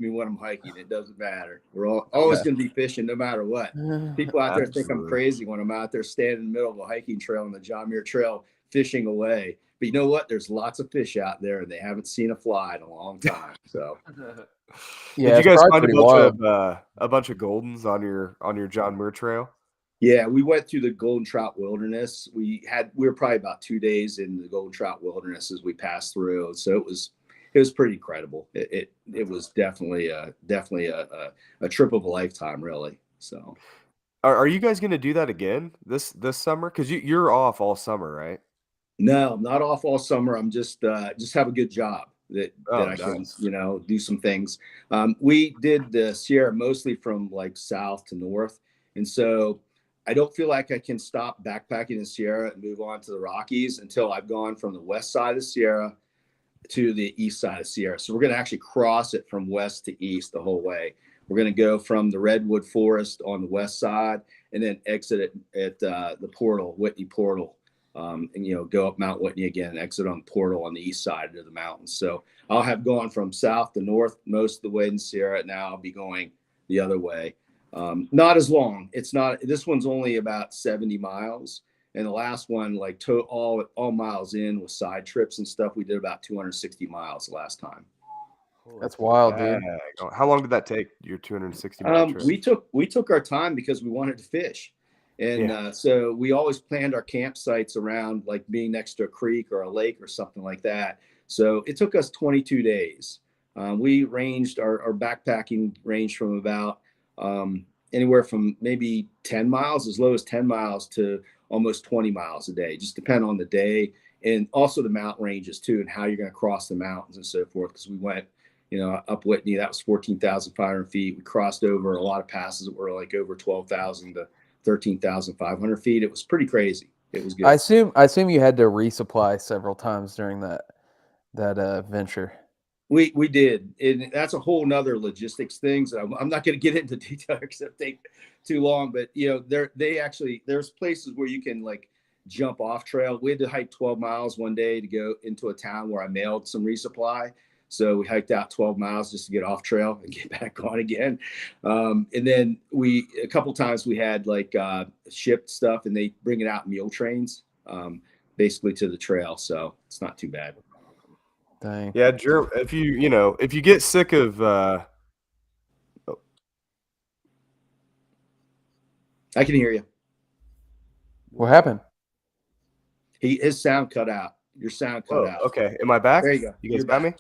N: me when I'm hiking. It doesn't matter. We're always going to be fishing no matter what. People out there think I'm crazy when I'm out there standing in the middle of a hiking trail on the John Muir Trail fishing away. But you know what? There's lots of fish out there, and they haven't seen a fly in a long time. So,
C: yeah,
B: did you guys find a bunch of goldens on your John Muir Trail?
N: Yeah, we went through the Golden Trout Wilderness. We were probably about 2 days in the Golden Trout Wilderness as we passed through. So it was pretty incredible. It was definitely a trip of a lifetime, really. So,
B: are you guys going to do that again this summer? Because you're off all summer, right?
N: No, I'm not off all summer. I'm just have a good job that I can do some things. We did the Sierra mostly from like south to north, and so I don't feel like I can stop backpacking in Sierra and move on to the Rockies until I've gone from the west side of Sierra to the east side of Sierra. So we're going to actually cross it from west to east the whole way. We're going to go from the redwood forest on the west side and then exit at the portal, Whitney Portal, and go up Mount Whitney again and exit on the portal on the east side of the mountains. So I'll have gone from south to north most of the way in Sierra. Now I'll be going the other way. Not as long. This one's only about 70 miles. And the last one, like all miles in with side trips and stuff, we did about 260 miles the last time.
C: That's wild, dude.
B: How long did that take, your 260 mile trip?
N: We took our time because we wanted to fish. And so we always planned our campsites around like being next to a creek or a lake or something like that. So it took us 22 days. We ranged our backpacking ranged from about anywhere from maybe 10 miles, as low as 10 miles to almost 20 miles a day, just depend on the day and also the mountain ranges too, and how you're going to cross the mountains and so forth. Because we went, up Whitney, that was 14,500 feet. We crossed over a lot of passes that were like over 12,000 to 13,500 feet. It was pretty crazy. It was good.
C: I assume you had to resupply several times during that venture.
N: We did, and that's a whole nother logistics thing. So I'm not going to get into detail because it take too long. But there's places where you can like jump off trail. We had to hike 12 miles one day to go into a town where I mailed some resupply. So we hiked out 12 miles just to get off trail and get back on again. And then a couple times we had like shipped stuff, and they bring it out in mule trains, basically to the trail. So it's not too bad.
C: Dang.
B: Yeah, if you get sick of
N: I can hear you.
C: What happened?
N: His sound cut out. Your sound cut out.
B: Okay. Am I back?
N: There you go.
B: You guys
N: You're
B: got
N: back.
B: me?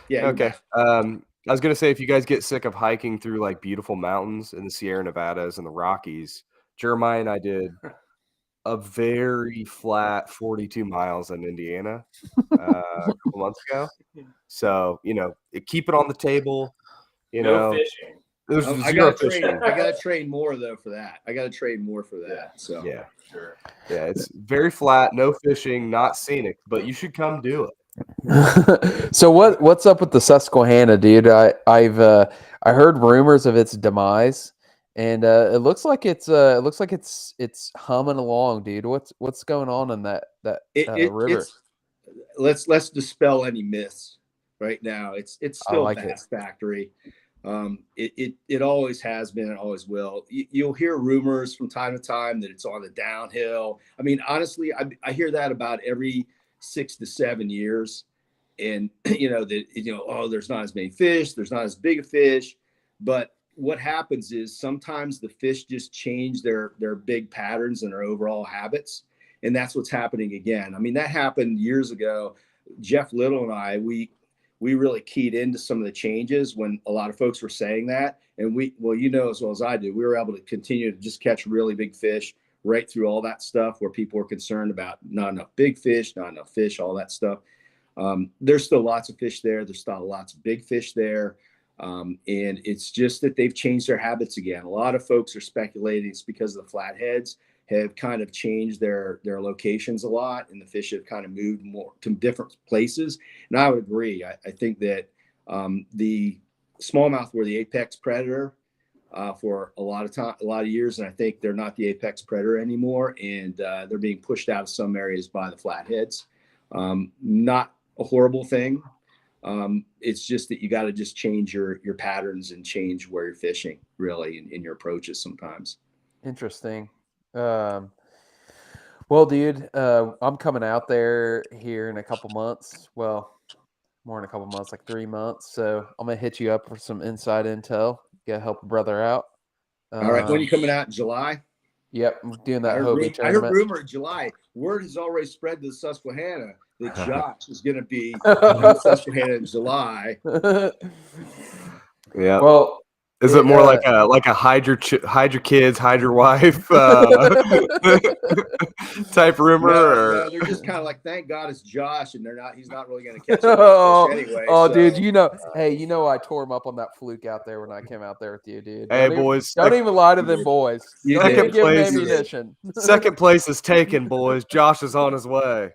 N: Yeah.
B: Okay. I was gonna say, if you guys get sick of hiking through like beautiful mountains in the Sierra Nevadas and the Rockies, Jeremiah and I did a very flat 42 miles in Indiana a couple months ago. So, keep it on the table.
M: No fishing.
B: There's
N: I
B: zero
N: gotta
B: fishing.
N: train. I gotta train more though for that. I gotta train more for that. So
B: Yeah.
M: Sure.
B: Yeah, it's very flat, no fishing, not scenic, but you should come do it.
C: So what's up with the Susquehanna, dude? I heard rumors of its demise, and it looks like it's humming along, dude. What's going on in that river?
N: Let's dispel any myths right now. It's still
C: like
N: a fast factory. It always has been and always will. You'll hear rumors from time to time that it's on the downhill. I mean, honestly, I hear that about every 6 to 7 years. And, there's not as many fish, there's not as big a fish. But what happens is sometimes the fish just change their big patterns and their overall habits. And that's what's happening again. I mean, that happened years ago. Jeff Little and I, we really keyed into some of the changes when a lot of folks were saying that. And as well as I do, we were able to continue to just catch really big fish right through all that stuff where people were concerned about not enough big fish, not enough fish, all that stuff. There's still lots of fish there. There's still lots of big fish there. And it's just that they've changed their habits again. A lot of folks are speculating it's because of the flatheads have kind of changed their locations a lot, and the fish have kind of moved more to different places. And I would agree. I think that the smallmouth were the apex predator for a lot of years, and I think they're not the apex predator anymore, and they're being pushed out of some areas by the flatheads. Not a horrible thing. It's just that you got to just change your patterns and change where you're fishing, really, in your approaches sometimes.
C: Interesting. Well, dude, I'm coming out there here in a couple months. Well, more in a couple months, like 3 months. So I'm gonna hit you up for some inside intel. Gotta help a brother out.
N: All right, when are you coming out in July?
C: Yep, I'm doing that Hobie tournament.
N: I heard rumor in July. Word has already spread to the Susquehanna that Josh is going to be in the Susquehanna in July.
B: Yeah.
C: Well,
B: is it more like a hide your kids, hide your wife type rumor?
N: No, they're just kind of like, thank God it's Josh, and he's not really going to catch fish anyway.
C: Oh, so. Dude, I tore him up on that fluke out there when I came out there with you, dude.
B: Hey, boys,
C: don't even lie to them boys. Don't even give them ammunition.
B: Second place is taken, boys. Josh is on his way.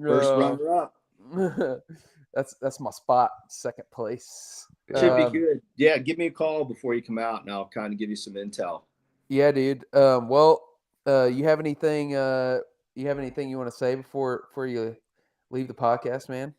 N: First runner up.
C: That's my spot, second place.
N: Should be good. Yeah, give me a call before you come out, and I'll kind of give you some intel.
C: Yeah, dude. You have anything? You want to say before you leave the podcast, man?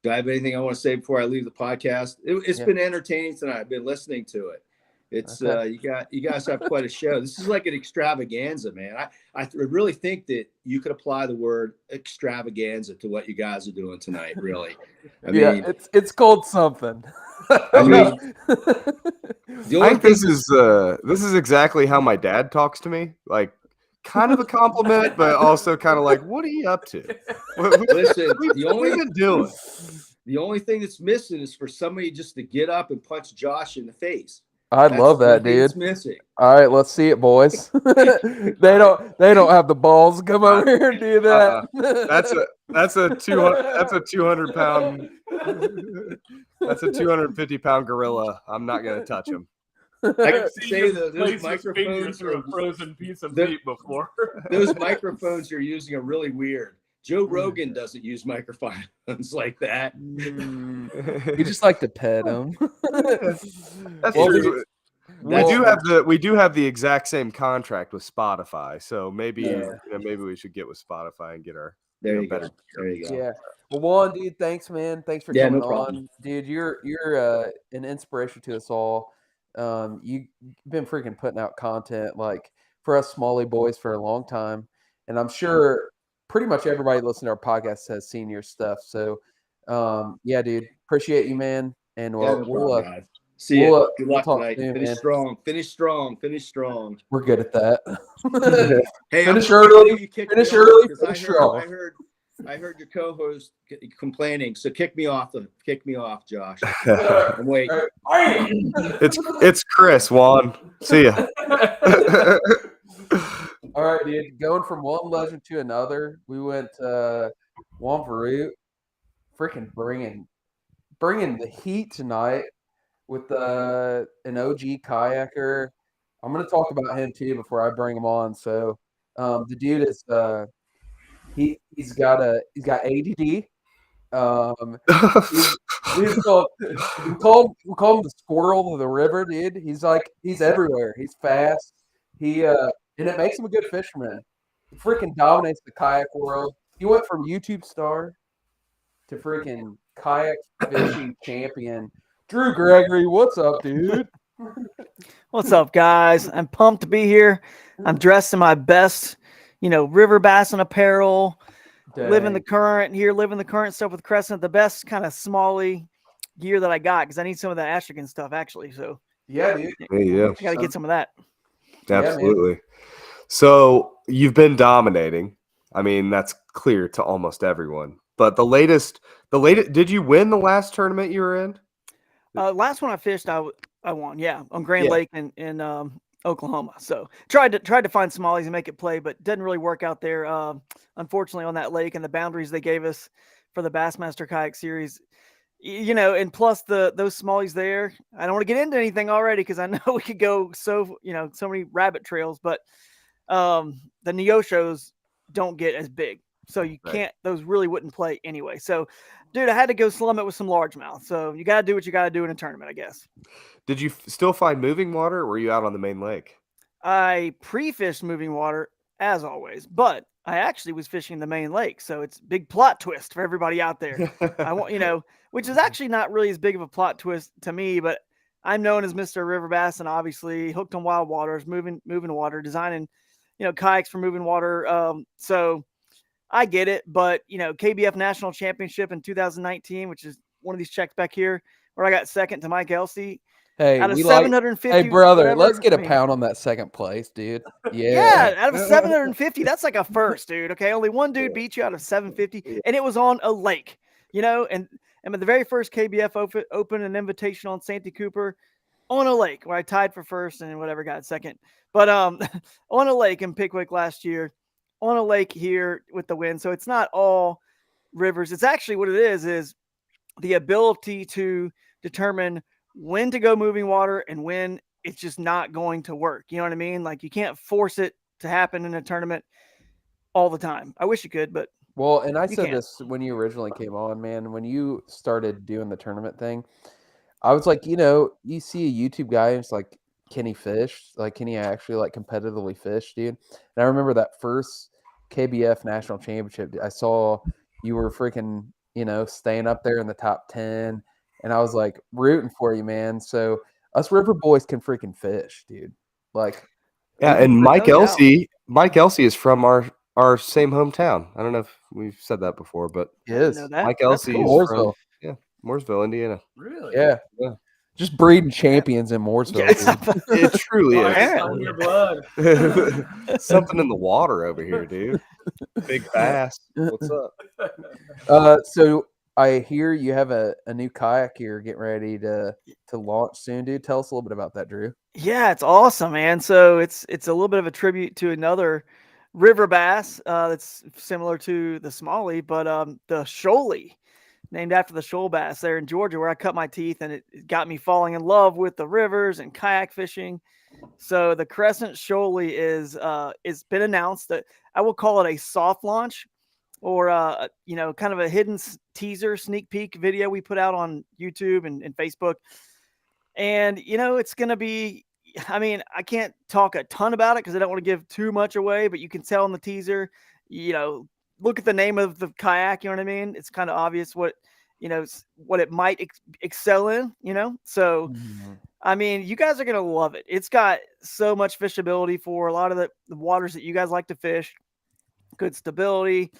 N: Do I have anything I want to say before I leave the podcast? It's been entertaining tonight. I've been listening to it. It's you guys have quite a show. This is like an extravaganza, man. I really think that you could apply the word extravaganza to what you guys are doing tonight. Really, I mean,
C: it's called something.
B: I think this is exactly how my dad talks to me. Like, kind of a compliment, but also kind of like, what are you up to?
N: Listen,
B: the
N: only thing that's missing is for somebody just to get up and punch Josh in the face.
C: I love that, dude.
N: It's missing.
C: All right, let's see it, boys. They don't have the balls to come over here and do that.
B: That's a 200 pound. That's a 250 pound gorilla. I'm not gonna touch him.
N: I can say those microphones
G: are a frozen piece of meat before.
N: Those microphones you're using are really weird. Joe Rogan doesn't use microphones like that.
C: You just like to pet him.
B: That's true. we do have the exact same contract with Spotify, so maybe maybe we should get with Spotify and get our
N: There you
B: better.
N: go. There you go.
C: Yeah. Well, Juan, dude, thanks, man. Thanks for
N: Yeah,
C: coming
N: no problem.
C: on, dude. You're an inspiration to us all. You've been freaking putting out content like for us Smallie boys for a long time, and I'm sure pretty much everybody listening to our podcast has seen your stuff. So, yeah, dude, appreciate you, man. And
N: Yeah, no problem, guys. See you. Good luck tonight. Finish strong. Finish strong. Finish strong.
C: We're good at that.
N: Hey,
C: finish
N: I'm
C: early.
N: you kicked
C: Finish
N: me off
C: early.
N: 'cause
C: Finish strong.
N: I heard your co-host complaining, so kick me off, Josh. I'm waiting.
B: It's Chris, Juan. See ya.
C: All right, dude. Going from one legend to another, we went Juan Veru, freaking bringing the heat tonight with an OG kayaker. I'm going to talk about him too before I bring him on. So the dude is he's got ADD. We call him the squirrel of the river, dude. He's everywhere. He's fast. And it makes him a good fisherman. He freaking dominates the kayak world. He went from YouTube star to freaking kayak fishing champion. Drew Gregory, what's up, dude?
O: What's up, guys? I'm pumped to be here. I'm dressed in my best, river bassin apparel.
C: Dang.
O: Living the current stuff with Crescent, the best kind of Smallie gear that I got because I need some of that Astrakan stuff actually. So
C: yeah, dude.
B: Yeah.
O: I got to get some of that.
B: Absolutely. So you've been dominating. I mean, that's clear to almost everyone. But the latest, did you win the last tournament you were in?
O: Last one I fished, I won. Yeah, on Grand Lake in Oklahoma. So tried to find Smallies and make it play, but didn't really work out there. Unfortunately, on that lake and the boundaries they gave us for the Bassmaster Kayak Series, and plus those Smallies there. I don't want to get into anything already because I know we could go so many rabbit trails, but the Neoshos don't get as big, so you can't. Those really wouldn't play anyway. So, dude, I had to go slum it with some largemouth. So you got to do what you got to do in a tournament, I guess.
B: Did you still find moving water, or were you out on the main lake?
O: I pre-fished moving water as always, but I actually was fishing the main lake. So it's a big plot twist for everybody out there. I want, which is actually not really as big of a plot twist to me, but I'm known as Mr. River Bass and obviously hooked on wild waters, moving water, designing, kayaks for moving water. So I get it, but KBF National Championship in 2019, which is one of these checks back here where I got second to Mike Elsey.
C: Hey,
O: out of 750.
C: Hey, brother,
O: whatever,
C: let's get a pound on that second place, dude.
O: Yeah, out of 750, that's like a first, dude. Okay, only one dude beat you out of 750, and it was on a lake, and the very first KBF Open and Invitational on Santee Cooper on a lake where I tied for first and whatever got second. But on a lake in Pickwick last year, on a lake here with the wind. So it's not all rivers. It's actually what it is the ability to determine when to go moving water and when it's just not going to work. You know what I mean? Like you can't force it to happen in a tournament all the time. I wish you could, but
C: well, and I said this when you originally came on, man, when you started doing the tournament thing, I was like, you see a YouTube guy and it's like, can he fish? Like, can he actually like competitively fish, dude? And I remember that first KBF National Championship, I saw you were freaking, staying up there in the top 10. And I was like rooting for you, man. So us river boys can freaking fish, dude. Like,
B: yeah. And Mike Elsey is from our same hometown. I don't know if we've said that before, but Mike Elsey is from Mooresville, Indiana.
C: Really? Yeah. Just breeding champions in Mooresville.
B: It truly is.
G: On your blood.
B: Something in the water over here, dude. Big bass. What's up?
C: So I hear you have a new kayak you're getting ready to launch soon, dude. Tell us a little bit about that, Drew.
O: Yeah, it's awesome, man. So it's a little bit of a tribute to another river bass that's similar to the Smallie, but the Sholey, named after the shoal bass there in Georgia where I cut my teeth, and it got me falling in love with the rivers and kayak fishing. So the Crescent Sholey is been announced. That I will call it a soft launch, or kind of a hidden teaser sneak peek video we put out on YouTube and Facebook. And it's going to be I mean, I can't talk a ton about it because I don't want to give too much away, but you can tell in the teaser, look at the name of the kayak, you know what I mean? It's kind of obvious what it might excel in, So, I mean, you guys are going to love it. It's got so much fishability for a lot of the waters that you guys like to fish. Good stability.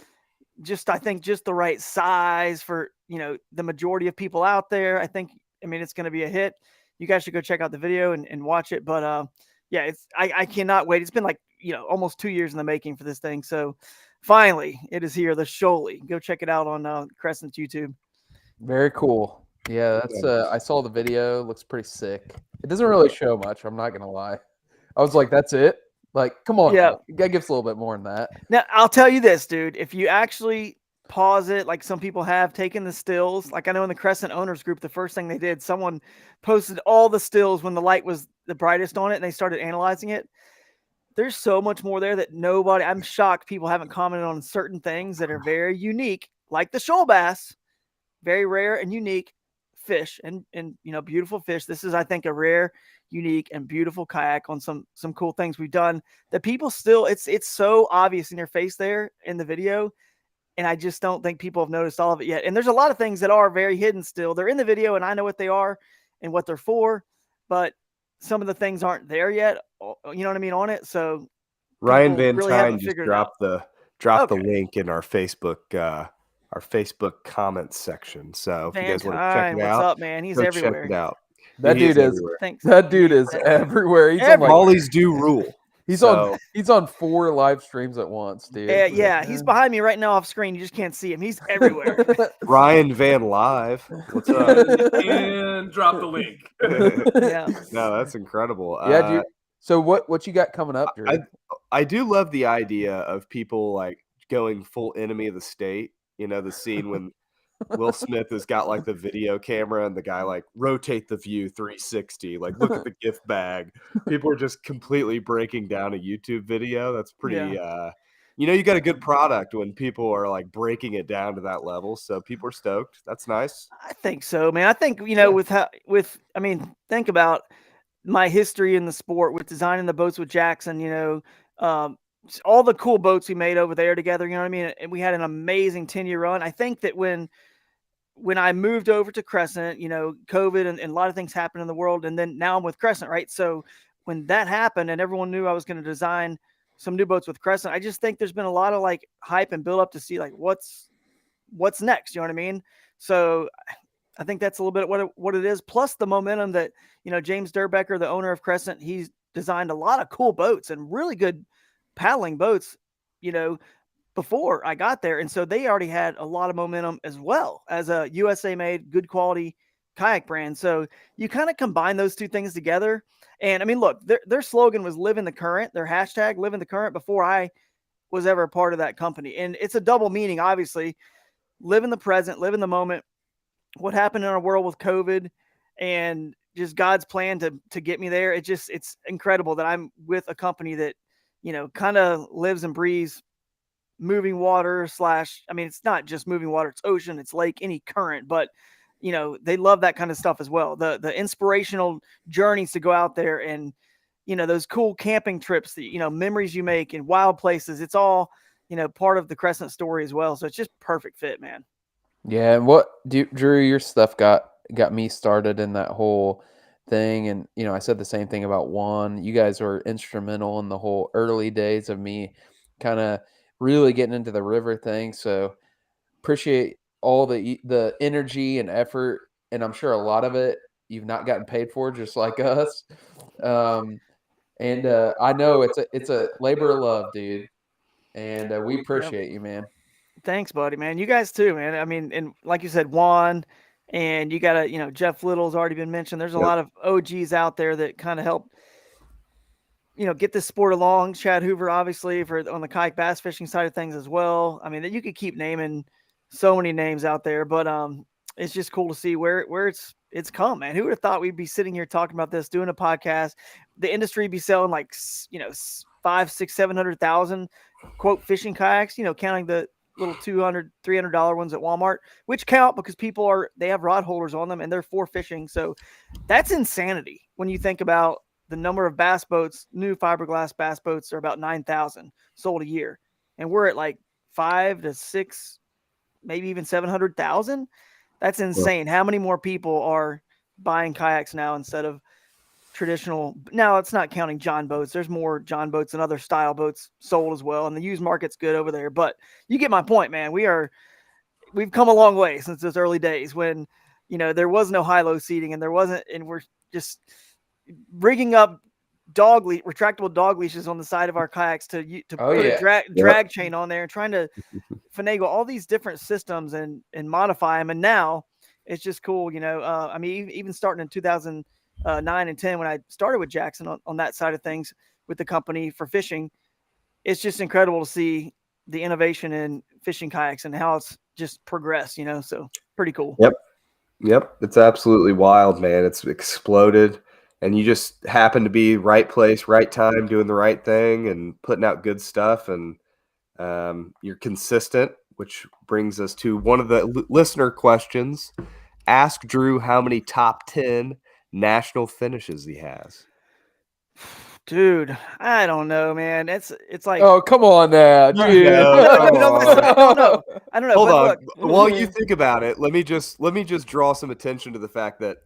O: I think just the right size for, the majority of people out there. I mean, it's going to be a hit. You guys should go check out the video and watch it. But yeah, I cannot wait. It's been like, almost 2 years in the making for this thing. So finally it is here. The Sholey. Go check it out on Crescent's YouTube.
C: Very cool. Yeah, that's I saw the video. Looks pretty sick. It doesn't really show much. I'm not gonna lie. I was like, that's it. Like, come on.
O: Yeah,
C: you gotta give us a little bit more than that.
O: Now I'll tell you this, dude. If you actually pause it, like some people have taken the stills, like I know in the Crescent owners group, the first thing they did, someone posted all the stills when the light was the brightest on it, and they started analyzing it. There's so much more there that I'm shocked people haven't commented on certain things that are very unique, like the shoal bass, very rare and unique fish and beautiful fish. This is, I think, a rare, unique, and beautiful kayak on some cool things we've done that people still, it's so obvious in your face there in the video. And I just don't think people have noticed all of it yet. And there's a lot of things that are very hidden still. They're in the video and I know what they are and what they're for, but some of the things aren't there yet. You know what I mean? On it. So
B: Ryan Van
O: really
B: Tyne just dropped the link in our Facebook comments section. So if you guys want to check it out,
O: what's up, man? He's everywhere.
B: Check it out.
C: That dude is
B: everywhere.
C: That dude is everywhere. He's on
B: Molly's do rule.
C: He's on 4 live streams at once, dude.
O: Yeah, he's behind me right now off screen. You just can't see him. He's everywhere.
B: Ryan Van Live. What's up?
M: And drop the link.
O: Yeah.
B: No, that's incredible.
C: Yeah, dude. So what you got coming up, Drew?
B: I do love the idea of people like going full enemy of the state. The scene when Will Smith has got like the video camera and the guy like rotate the view 360, like look at the gift bag. People are just completely breaking down a YouTube video. That's pretty you got a good product when people are like breaking it down to that level. So people are stoked. That's nice.
O: I think so, man. I think, think about my history in the sport with designing the boats with Jackson, all the cool boats we made over there together, you know what I mean? And we had an amazing 10-year run. I think that when I moved over to Crescent, COVID and a lot of things happened in the world. And then now I'm with Crescent, right? So when that happened and everyone knew I was going to design some new boats with Crescent, I just think there's been a lot of like hype and build up to see like what's next. You know what I mean? So I think that's a little bit what it is. Plus the momentum that, James Durbecker, the owner of Crescent, he's designed a lot of cool boats and really good paddling boats, before I got there. And so they already had a lot of momentum as well as a USA made good quality kayak brand. So you kind of combine those two things together. And I mean, look, their slogan was live in the current, their hashtag live in the current before I was ever a part of that company. And it's a double meaning, obviously, live in the present, live in the moment. What happened in our world with COVID and just God's plan to get me there. It's incredible that I'm with a company that, kind of lives and breathes moving water / it's not just moving water, it's ocean, it's lake, any current, but they love that kind of stuff as well. The inspirational journeys to go out there and, those cool camping trips that, memories you make in wild places. It's all, part of the Crescent story as well. So it's just perfect fit, man.
C: Yeah. And Drew, your stuff got me started in that whole thing. And, I said the same thing about Juan. You guys were instrumental in the whole early days of me kind of really getting into the river thing. So appreciate all the energy and effort. And I'm sure a lot of it you've not gotten paid for, just like us. I know it's a labor of love, dude. And we appreciate you, man.
O: Thanks, buddy, man. You guys too, man. I mean, and like you said, Juan, and you got Jeff Little's already been mentioned. There's a lot of OGs out there that kind of help, get this sport along. Chad Hoover, obviously, on the kayak bass fishing side of things as well. I mean, you could keep naming so many names out there, but it's just cool to see where it's come, man. Who would have thought we'd be sitting here talking about this, doing a podcast, the industry be selling like, 500, 600, 700,000 quote fishing kayaks, counting the little $200, $300 ones at Walmart, which count because they have rod holders on them and they're for fishing. So that's insanity when you think about the number of bass boats, new fiberglass bass boats, are about 9,000 sold a year, and we're at like 5 to 6, maybe even 700,000. That's insane. How many more people are buying kayaks now instead of traditional? Now, it's not counting John boats. There's more John boats and other style boats sold as well, and the used market's good over there. But you get my point, man. We've come a long way since those early days when, there was no high-low seating, and we're just rigging up retractable dog leashes on the side of our kayaks to put a drag chain on there and trying to finagle all these different systems and modify them. And now it's just cool. Even starting in 2009 and 10, when I started with Jackson on that side of things with the company for fishing, it's just incredible to see the innovation in fishing kayaks and how it's just progressed, so pretty cool.
B: Yep. It's absolutely wild, man. It's exploded. And you just happen to be right place, right time, doing the right thing and putting out good stuff. And you're consistent, which brings us to one of the listener questions. Ask Drew how many top 10 national finishes he has.
O: Dude, I don't know, man. It's like,
C: oh, come on now, dude.
O: Listen, I don't know.
B: Hold on. Look. While you think about it, let me just draw some attention to the fact that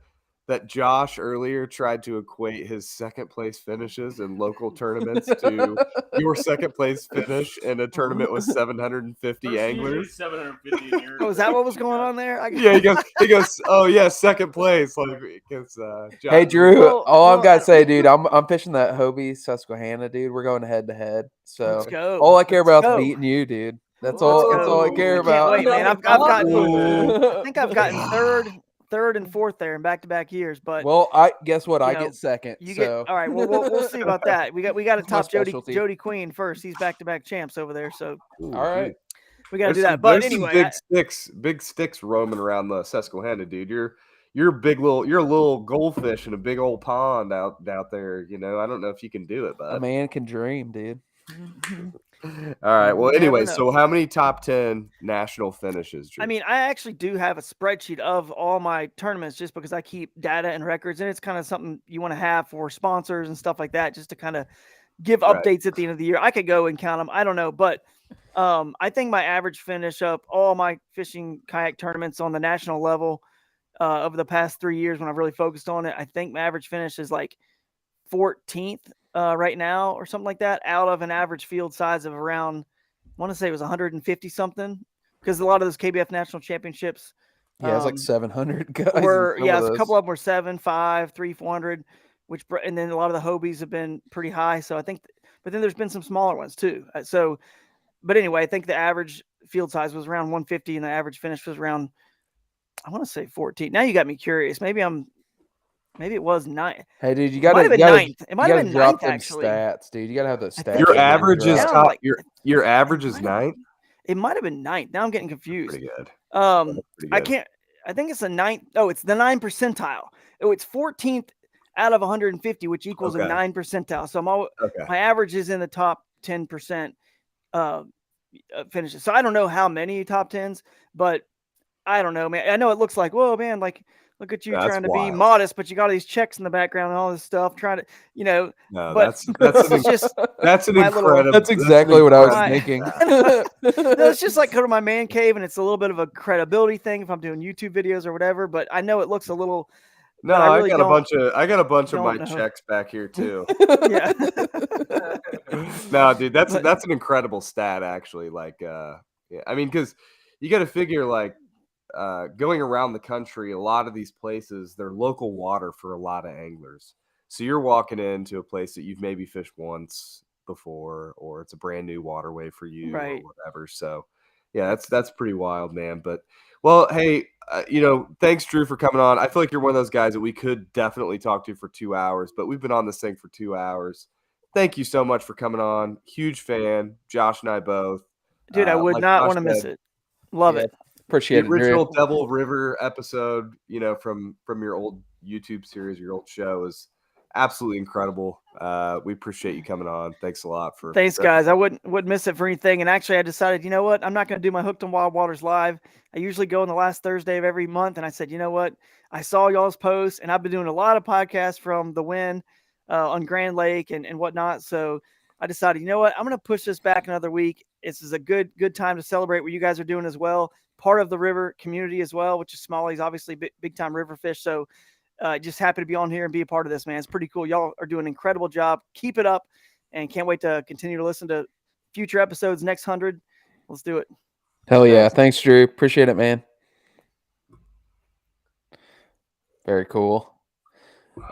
B: Josh earlier tried to equate his second place finishes in local tournaments to your second place finish in a tournament with 750 anglers.
G: 750 years.
O: Oh, is that what was going on there?
B: Yeah, he goes, oh yeah, second place. Like, because, Josh.
C: Hey Drew, all I've got to say, dude, I'm fishing that Hobie Susquehanna, dude. We're going head to head. So
O: let's go.
C: All I care about is beating you, dude. That's all I care about.
O: Wait, man, I think I've gotten third and fourth there in back-to-back years. But
C: I guess what, I get second.
O: All right. Well, we'll see about that. We got to top Jody Queen first. He's back-to-back champs over there. So
C: all right,
O: we got to do that. But anyway,
B: big sticks roaming around the Susquehanna, dude. You're a little goldfish in a big old pond out there. I don't know if you can do it, bud.
C: A man can dream, dude.
B: All right. Well, anyway, so how many top 10 national finishes, Drew?
O: I mean, I actually do have a spreadsheet of all my tournaments just because I keep data and records, and it's kind of something you want to have for sponsors and stuff like that, just to kind of give updates at the end of the year. I could go and count them. I don't know, but I think my average finish up all my fishing kayak tournaments on the national level over the past 3 years when I've really focused on it, I think my average finish is like 14th right now or something like that, out of an average field size of around, I want to say it was 150 something, because a lot of those KBF national championships,
C: it's like 700 guys.
O: A couple of them were 7, 5, 3, 400, and then a lot of the Hobies have been pretty high. So I think, but then there's been some smaller ones too. But anyway, I think the average field size was around 150 and the average finish was around, I want to say 14. Now you got me curious. Maybe it was 9.
C: Hey, dude, you got to
O: ninth. It might have been ninth, actually.
C: Stats, dude. You got to have those stats.
B: Your average is top. Your average is 9th.
O: It might have been 9th. Now I'm getting confused.
B: Pretty good.
O: I think it's a 9th. Oh, it's the 9 percentile. Oh, it's 14th out of 150, which equals a 9 percentile. So my average is in the top 10% finishes. So I don't know how many top 10s, but I don't know, man. I know it looks like, whoa, man, like, look at you trying to be modest, but you got all these checks in the background and all this stuff, trying to,
B: No,
O: but
B: that's incredible.
C: That's exactly what I was thinking.
O: It's just like go to my man cave, and it's a little bit of a credibility thing if I'm doing YouTube videos or whatever. But I know it looks a little.
B: No, I got a bunch of my checks back here too.
O: Yeah.
B: No, dude, that's an incredible stat, actually. Like, I mean, because you got to figure, like, going around the country, a lot of these places, they're local water for a lot of anglers. So you're walking into a place that you've maybe fished once before, or it's a brand new waterway for you,
O: right,
B: or whatever. So yeah, that's pretty wild, man. But well, hey, thanks, Drew, for coming on. I feel like you're one of those guys that we could definitely talk to for 2 hours, but we've been on this thing for 2 hours. Thank you so much for coming on. Huge fan, Josh and I both.
O: Dude, I would not want to miss it. Love it.
C: Appreciate
B: the original Devil River episode, from your old YouTube series, your old show, is absolutely incredible. We appreciate you coming on. Thanks a lot for.
O: Thanks, guys. I wouldn't miss it for anything. And actually, I decided, you know what? I'm not going to do my Hooked on Wild Waters live. I usually go on the last Thursday of every month, and I said, you know what? I saw y'all's posts, and I've been doing a lot of podcasts from the Win on Grand Lake and whatnot. So I decided, you know what, I'm going to push this back another week. This is a good time to celebrate what you guys are doing as well. Part of the river community as well, which is Smallie's obviously big time river fish. So just happy to be on here and be a part of this, man. It's pretty cool. Y'all are doing an incredible job. Keep it up, and can't wait to continue to listen to future episodes. Next 100, let's do it.
C: Hell yeah! Thanks, Drew. Appreciate it, man. Very cool.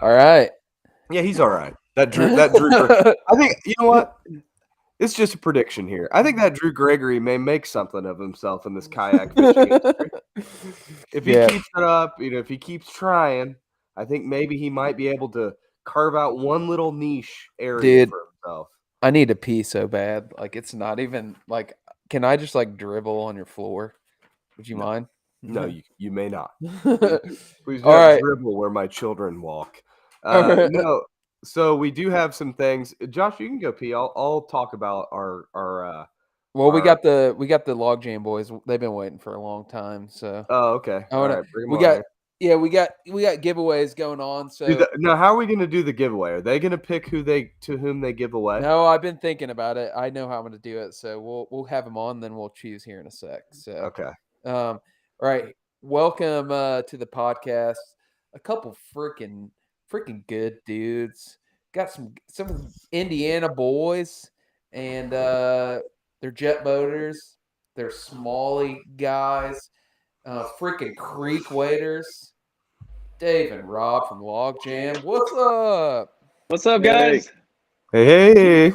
C: All right.
B: Yeah, he's all right. That Drew. I think you know what. It's just a prediction here. I think that Drew Gregory may make something of himself in this kayak fishing industry. If he keeps it up, if he keeps trying, I think maybe he might be able to carve out one little niche area for himself.
C: I need to pee so bad. Like, it's not even like, can I just like dribble on your floor? Would you mind?
B: No, you may not. Please
C: All
B: don't
C: right.
B: dribble where my children walk.
C: Right.
B: No. So we do have some things. Josh, you can go pee. I'll talk about our
C: Well, we got the log jam boys. They've been waiting for a long time. So
B: okay. All right, bring 'em
C: we
B: on
C: got
B: here.
C: we got giveaways going on. So
B: now, how are we going to do the giveaway? Are they going to pick to whom they give away?
C: No, I've been thinking about it. I know how I'm going to do it. So we'll have them on, then we'll choose here in a sec. So
B: okay.
C: All right. Welcome to the podcast. A couple freaking good dudes. Got some Indiana boys, and they're jet boaters. They're Smallie guys. Freaking creek waders. Dave and Rob from Log Jam. What's up?
F: What's up, guys?
B: Hey.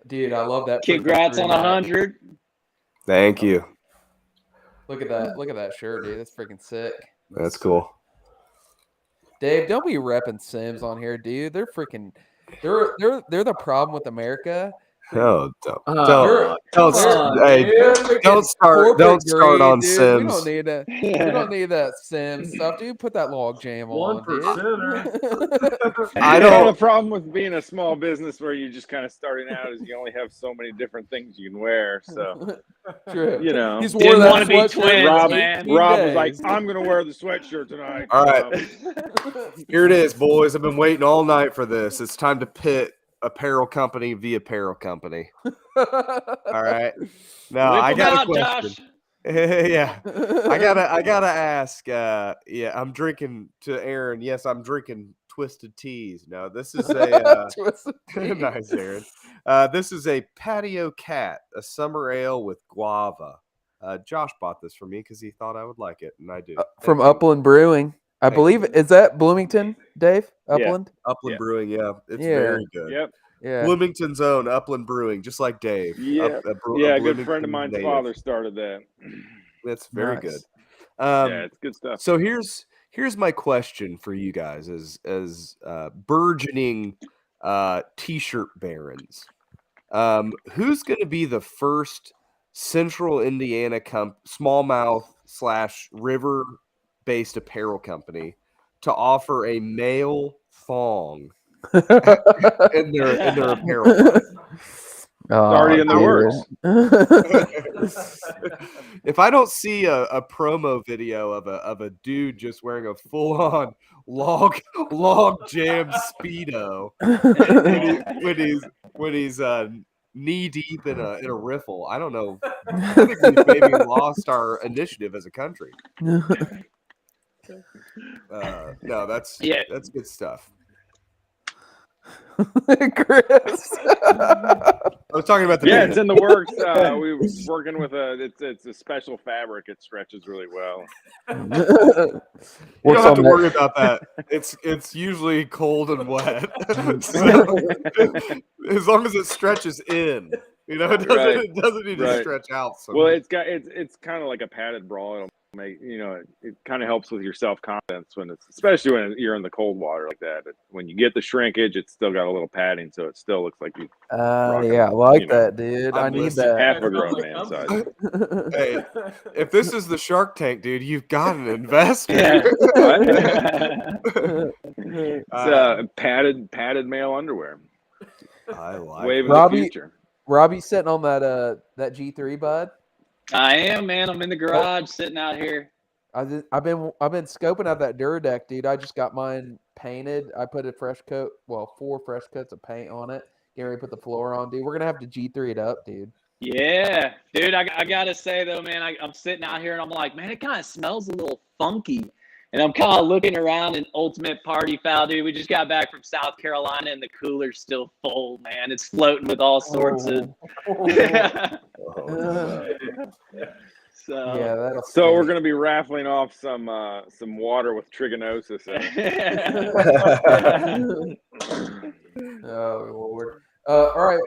C: Dude, I love that.
F: Congrats on 100.
B: Thank you.
C: Look at that. Look at that shirt, dude. That's freaking sick.
B: That's cool.
C: Dave, don't be repping Sims on here, dude. They're freaking. They're the problem with America.
B: No, don't start on
C: dude.
B: Sims.
C: We don't need that Sim stuff, dude. Put that log jam on, dude.
F: I don't have a problem with being a small business where you're just kind of starting out, is you only have so many different things you can wear. So
C: true.
F: He's
D: didn't want to be twins, man.
F: Rob was like, I'm gonna wear the sweatshirt tonight.
B: All right. Here it is, boys. I've been waiting all night for this. It's time to pit apparel company via apparel company. All right. Now I got a question. Yeah. I gotta ask. I'm drinking to Aaron. Yes, I'm drinking Twisted Teas. No, this is a nice, Aaron. This is a Patio Cat, a summer ale with guava. Josh bought this for me because he thought I would like it, and I do.
C: From Upland Brewing. I believe, is that Bloomington, Dave? Upland?
B: Yeah. Upland Brewing, yeah. It's very good.
F: Yep.
C: Yeah.
B: Bloomington's own Upland Brewing, just like Dave.
F: Yeah. A good friend of mine's father started that.
B: That's very good.
F: It's good stuff.
B: So here's my question for you guys as burgeoning t-shirt barons. Who's going to be the first Central Indiana smallmouth / river-based apparel company to offer a male thong in their apparel line?
F: It's already in the works.
B: If I don't see a promo video of a dude just wearing a full-on log jam Speedo when he's knee deep in a riffle, I don't know. I think we've maybe lost our initiative as a country. No, that's good stuff.
C: Chris.
B: I was talking about the
F: it's in the works. We were working with it's a special fabric. It stretches really well.
B: You don't have to worry about that. It's usually cold and wet. So, as long as it stretches in, it doesn't need to stretch out.
F: Well, it's kind of like a padded bra. It'll make it kind of helps with your self-confidence especially when you're in the cold water like that. When you get the shrinkage, it's still got a little padding, so it still looks like you.
C: I like that, dude. I need that.
F: Half a grown man size.
B: Hey, if this is the Shark Tank, dude, you've got an investor.
F: It's padded male underwear.
B: I like
F: wave of the future.
C: Robbie sitting on that G3, bud.
P: I am, man. I'm in the garage sitting out here.
C: I've been scoping out that Duradeck, dude. I just got mine painted. I put a fresh coat, 4 fresh coats of paint on it. Getting ready to put the floor on, dude. We're gonna have to G3 it up, dude.
P: Yeah, dude. I gotta say though, man, I'm sitting out here and I'm like, man, it kind of smells a little funky. And I'm kind of looking around in ultimate party foul, dude. We just got back from South Carolina and the cooler's still full, man. It's floating with all sorts of. So
C: yeah,
F: so we're gonna be raffling off some water with trigonosis.
C: Oh Lord! All right,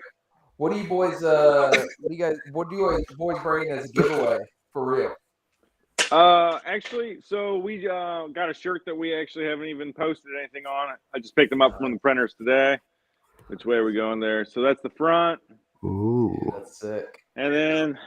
C: what do you boys? What do you boys bring as a giveaway for real?
F: Actually, so we got a shirt that we actually haven't even posted anything on it. I just picked them up from the printers today. Which way are we going there? So that's the front.
B: Ooh,
C: that's sick.
F: And then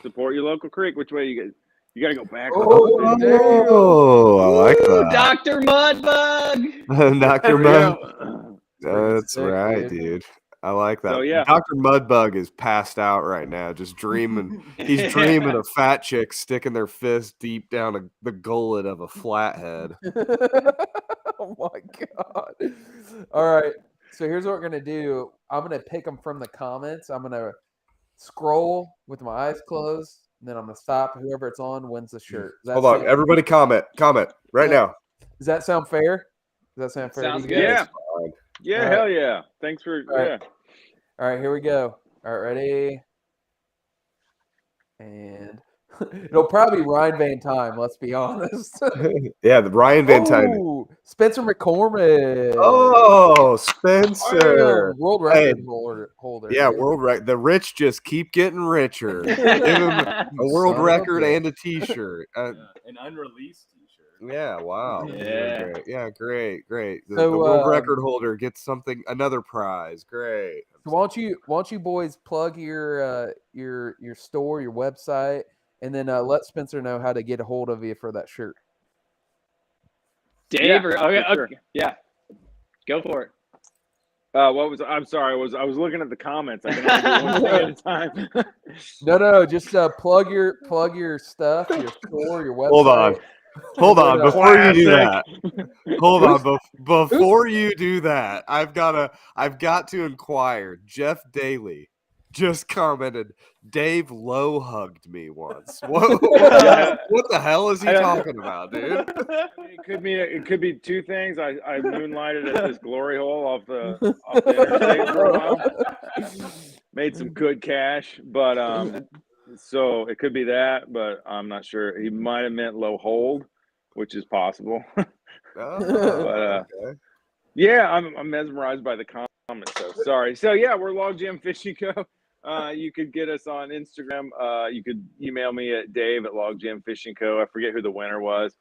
F: support your local creek. Which way you got to go back?
B: Oh, I like that.
P: Dr. Mudbug.
B: Dr. Mud. That's sick, right, dude. I like that.
F: So, yeah.
B: Dr. Mudbug is passed out right now, just dreaming. He's dreaming of fat chicks sticking their fist deep down the gullet of a flathead.
C: Oh my God. All right. So here's what we're gonna do. I'm gonna pick them from the comments. I'm gonna scroll with my eyes closed, and then I'm gonna stop. Whoever it's on wins the shirt.
B: Hold on, everybody comment right now.
C: Does that sound fair? Does that sound fair?
P: Sounds good.
F: Yeah. Yeah,
C: All
F: hell
C: right.
F: yeah. Thanks for
C: All right, here we go. All right, ready? And it'll probably be Ryan Van Time, let's be honest.
B: Yeah, the Ryan Van Time.
C: Ooh, Spencer McCormick.
B: Oh, Spencer.
C: World record holder.
B: Yeah,
C: dude.
B: world record. The rich just keep getting richer. Give him a world
C: Son of a
B: record
C: bitch.
B: and a T-shirt.
G: An unreleased T-shirt.
B: Yeah, wow.
P: Yeah.
B: Great. Yeah, great. The
C: So,
B: world record holder gets another prize. Great.
C: So why don't you boys plug your store, your website, and then let Spencer know how to get a hold of you for that shirt.
P: Dave,
F: Yeah,
P: okay,
F: for sure.
P: okay, yeah, go for it.
F: I'm sorry. I was looking at the comments. I can only do one thing at a time.
C: No, just plug your stuff, your store, your website.
B: Hold on. Before you do that, hold on.
C: Who's-
B: Before you do that, I've got to inquire. Jeff Daly just commented, Dave low hugged me once. What the hell is he talking about, dude?
F: It could be two things. I moonlighted at this glory hole off the interstate for a while. Made some good cash, but so it could be that, but I'm not sure. He might have meant low hold, which is possible. But yeah, I'm mesmerized by the comments. So sorry. So yeah, we're Log Jam Fishing Co. You could get us on Instagram. You could email me at Dave@LogjamFishingCo. I forget who the winner was.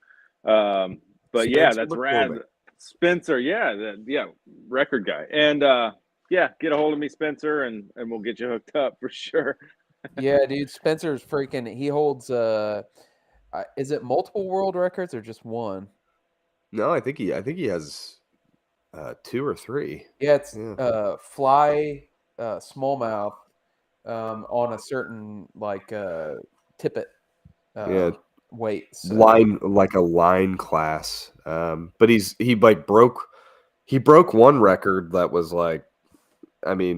F: But yeah,
B: Spencer
F: that's rad.
B: McCormick.
F: Spencer, yeah, record guy. And yeah, get a hold of me, Spencer, and we'll get you hooked up for sure.
C: Yeah, dude, Spencer's freaking. He holds. Is it multiple world records or just one?
B: No, I think he has 2 or 3.
C: Yeah, it's fly smallmouth on a certain tippet weight. So.
B: Line class. But he broke one record that was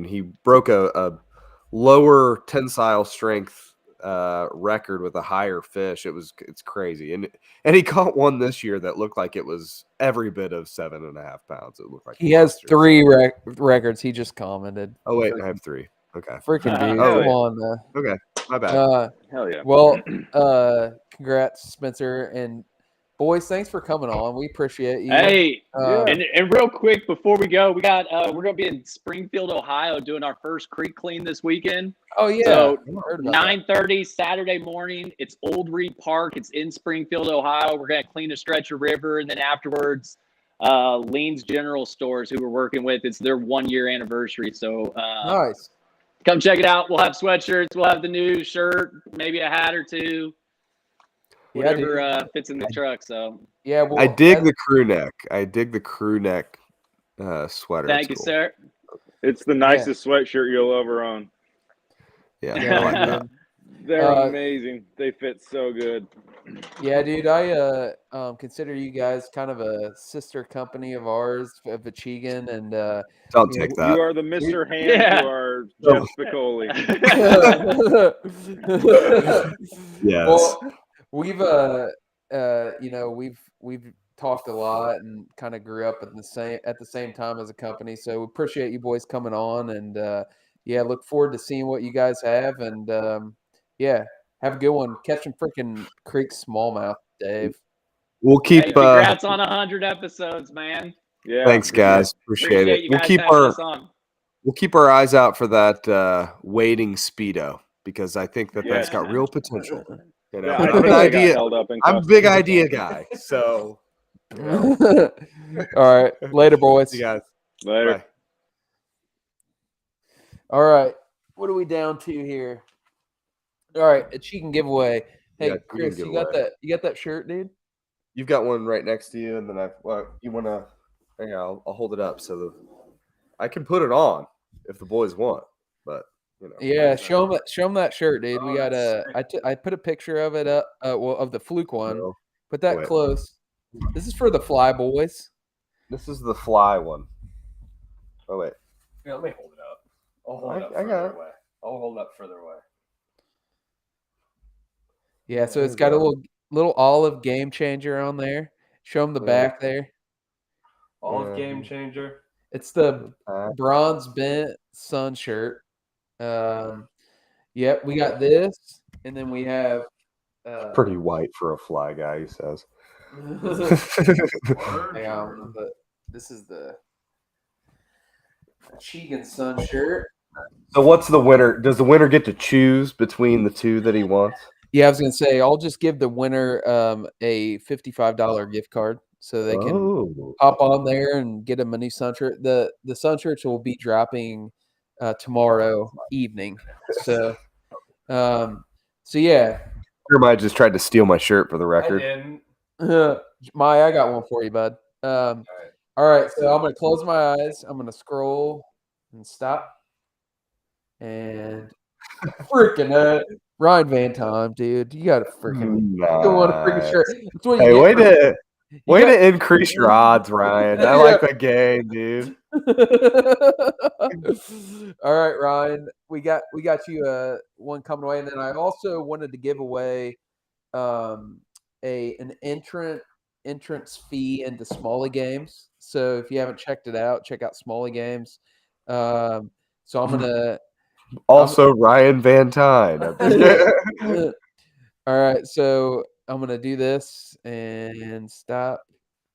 B: he broke a lower tensile strength record with a higher fish. It's crazy, and he caught one this year that looked like it was every bit of 7.5 pounds. It looked like
C: he has 3 records. He just commented.
B: Oh wait, I have 3. Okay,
C: freaking dude, come on.
B: Okay, my bad.
F: Hell yeah.
C: Well, congrats, Spencer, and boys, thanks for coming on. We appreciate you.
P: Hey, and real quick before we go, we're gonna be in Springfield, Ohio, doing our first creek clean this weekend.
C: Oh yeah.
P: So 9:30 Saturday morning. It's Old Reed Park. It's in Springfield, Ohio. We're gonna clean a stretch of river, and then afterwards, Lean's General Stores, who we're working with, it's their 1-year anniversary. So
C: nice.
P: Come check it out. We'll have sweatshirts. We'll have the new shirt, maybe a hat or two. Whatever fits in the truck. So
C: yeah, well,
B: I dig the crew neck. Sweater.
P: Thank you, sir.
F: It's the nicest sweatshirt you'll ever own.
B: Yeah, I like that.
F: They're amazing. They fit so good.
C: Yeah, dude, I consider you guys kind of a sister company of ours, of Achigan, and
B: Don't
C: you know,
B: take
F: You
B: that.
F: are the Mr. Hand
P: Yeah.
F: to our
B: Oh.
F: Jeff Spicoli.
B: Yes.
C: Well, we've you know, we've talked a lot and kind of grew up at the same time as a company. So we appreciate you boys coming on, and yeah, look forward to seeing what you guys have, and yeah, have a good one. Catching freaking creek smallmouth, Dave.
B: We'll keep.
P: Hey, congrats on 100 episodes, man.
F: Yeah.
B: Thanks, guys. Appreciate it.
P: You
B: We'll
P: guys
B: keep
P: having
B: our
P: us on.
B: eyes out for that wading speedo, because I think that's got real potential. You know,
F: Yeah, I
B: I'm an
F: think I got
B: idea.
F: held up in
B: I'm a
F: customs.
B: big idea guy. So.
C: All right, later, boys.
B: See you guys.
F: Later.
B: Bye.
C: All right, what are we down to here? All right, a Achigan giveaway. Hey,
B: Yeah, Achigan
C: Chris, you
B: giveaway.
C: got that? You got that shirt, dude?
B: You've got one right next to you, and then you want to? Hang on, I'll hold it up so I can put it on if the boys want, but you know.
C: Yeah, show them that shirt, dude. We got I put a picture of it up, of the fluke one.
B: No.
C: Put that
B: Wait.
C: close. This is for the fly boys.
B: This is the fly one. Oh wait.
M: Yeah, let me hold it up. I'll hold
B: I
M: it up
B: got
M: further
B: it.
M: away. I'll hold it up further away.
C: Yeah, so
B: There
C: it's
B: you
C: got a
B: go.
C: little olive game changer on there. Show them the back there.
M: Olive game changer.
C: It's the bronze bent sun shirt. Yep, we got this, and then we have
B: Pretty white for a fly guy, he says.
C: hang on, but this is the Achigan sun shirt.
B: So what's the winner? Does the winner get to choose between the two that he wants?
C: Yeah, I was gonna say I'll just give the winner a $55 gift card so they can hop on there and get them a new sun shirt. The sun shirts will be dropping tomorrow evening. So yeah.
B: Jeremiah just tried to steal my shirt for the record.
C: Maya, I got one for you, bud. All right, so I'm gonna close my eyes. I'm gonna scroll and stop. And freaking Ryan Van Time, dude, you got to freaking go on a freaking shirt. That's what you
B: Hey,
C: get
B: way to increase your odds, Ryan. I like the game, dude.
C: All right, Ryan, we got you one coming away, and then I also wanted to give away an entrance fee into Smallie games. So if you haven't checked it out, check out Smallie games. So I'm gonna
B: also Ryan Van Tine.
C: All right, so I'm gonna do this and stop.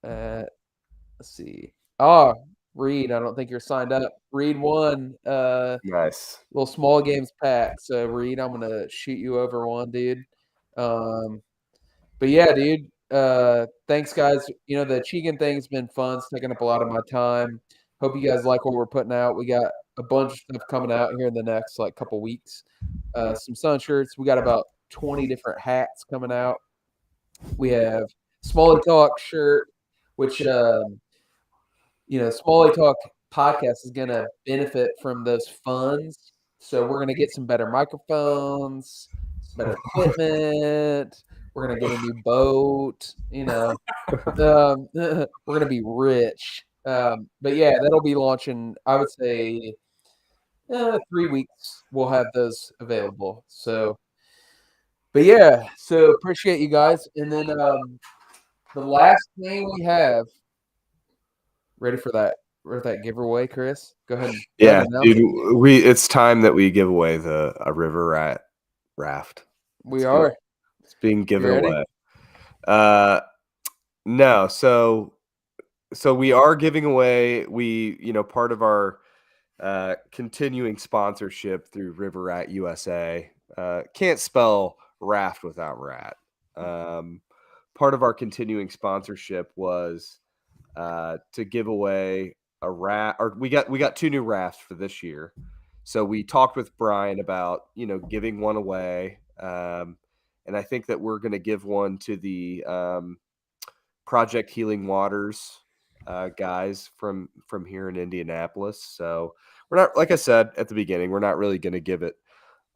C: Let's see. Reed, I don't think you're signed up. Reed won.
B: Nice.
C: Little small games pack. So Reed, I'm gonna shoot you over one, dude. But yeah, dude. Thanks, guys. You know, the Achigan thing's been fun. It's taking up a lot of my time. Hope you guys like what we're putting out. We got a bunch of stuff coming out here in the next couple weeks. Some sun shirts. We got about 20 different hats coming out. We have Smallie Talk shirt, which Smallie Talk podcast is gonna benefit from those funds. So we're gonna get some better microphones, better equipment. We're gonna get a new boat. We're gonna be rich. But yeah, that'll be launching. I would say 3 weeks. We'll have those available. So, but yeah, so appreciate you guys. And then the last thing we have. Ready for that giveaway, Chris? Go ahead.
B: Yeah, dude. It's time that we give away a river rat raft. It's being given away. No, so we are giving away. Part of our continuing sponsorship through River Rat USA. Can't spell raft without rat. Part of our continuing sponsorship was to give away a rat, or we got 2 new rafts for this year. So we talked with Brian about giving one away, and I think that we're going to give one to the Project Healing Waters guys from here in Indianapolis. So we're not, like I said at the beginning, we're not really going to give it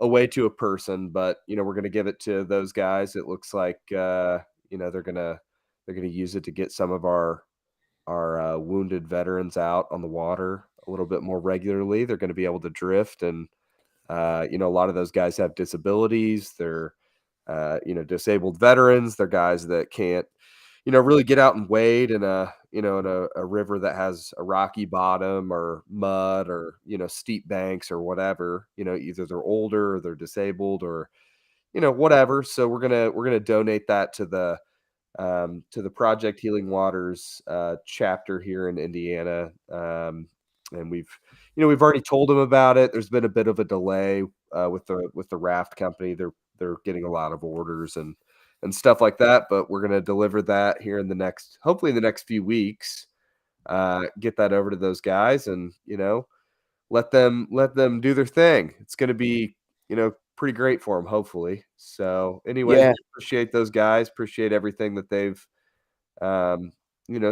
B: away to a person, but we're going to give it to those guys. It looks like they're going to use it to get some of our wounded veterans out on the water a little bit more regularly. They're going to be able to drift, and a lot of those guys have disabilities. They're disabled veterans. They're guys that can't really get out and wade in a river that has a rocky bottom or mud or steep banks or whatever. Either they're older or they're disabled or whatever. So we're gonna donate that to the Project Healing Waters chapter here in Indiana. And we've already told them about it. There's been a bit of a delay with the raft company. They're getting a lot of orders and stuff like that, but we're going to deliver that here hopefully in the next few weeks, get that over to those guys and, let them do their thing. It's going to be, pretty great for them, hopefully. So anyway, appreciate those guys, appreciate everything that they've,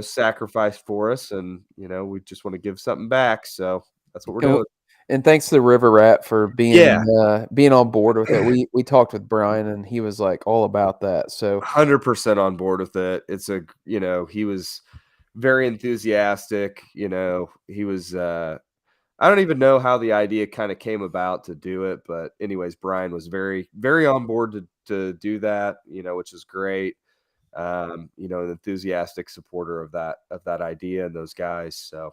B: sacrificed for us. And, we just want to give something back. So that's what we're doing.
C: And thanks to the River Rat for being on board with it. We talked with Brian and he was like all about that. So
B: 100% on board with it. It's he was very enthusiastic. He was I don't even know how the idea kind of came about to do it, but anyways, Brian was very, very on board to do that, which is great. An enthusiastic supporter of that idea and those guys. So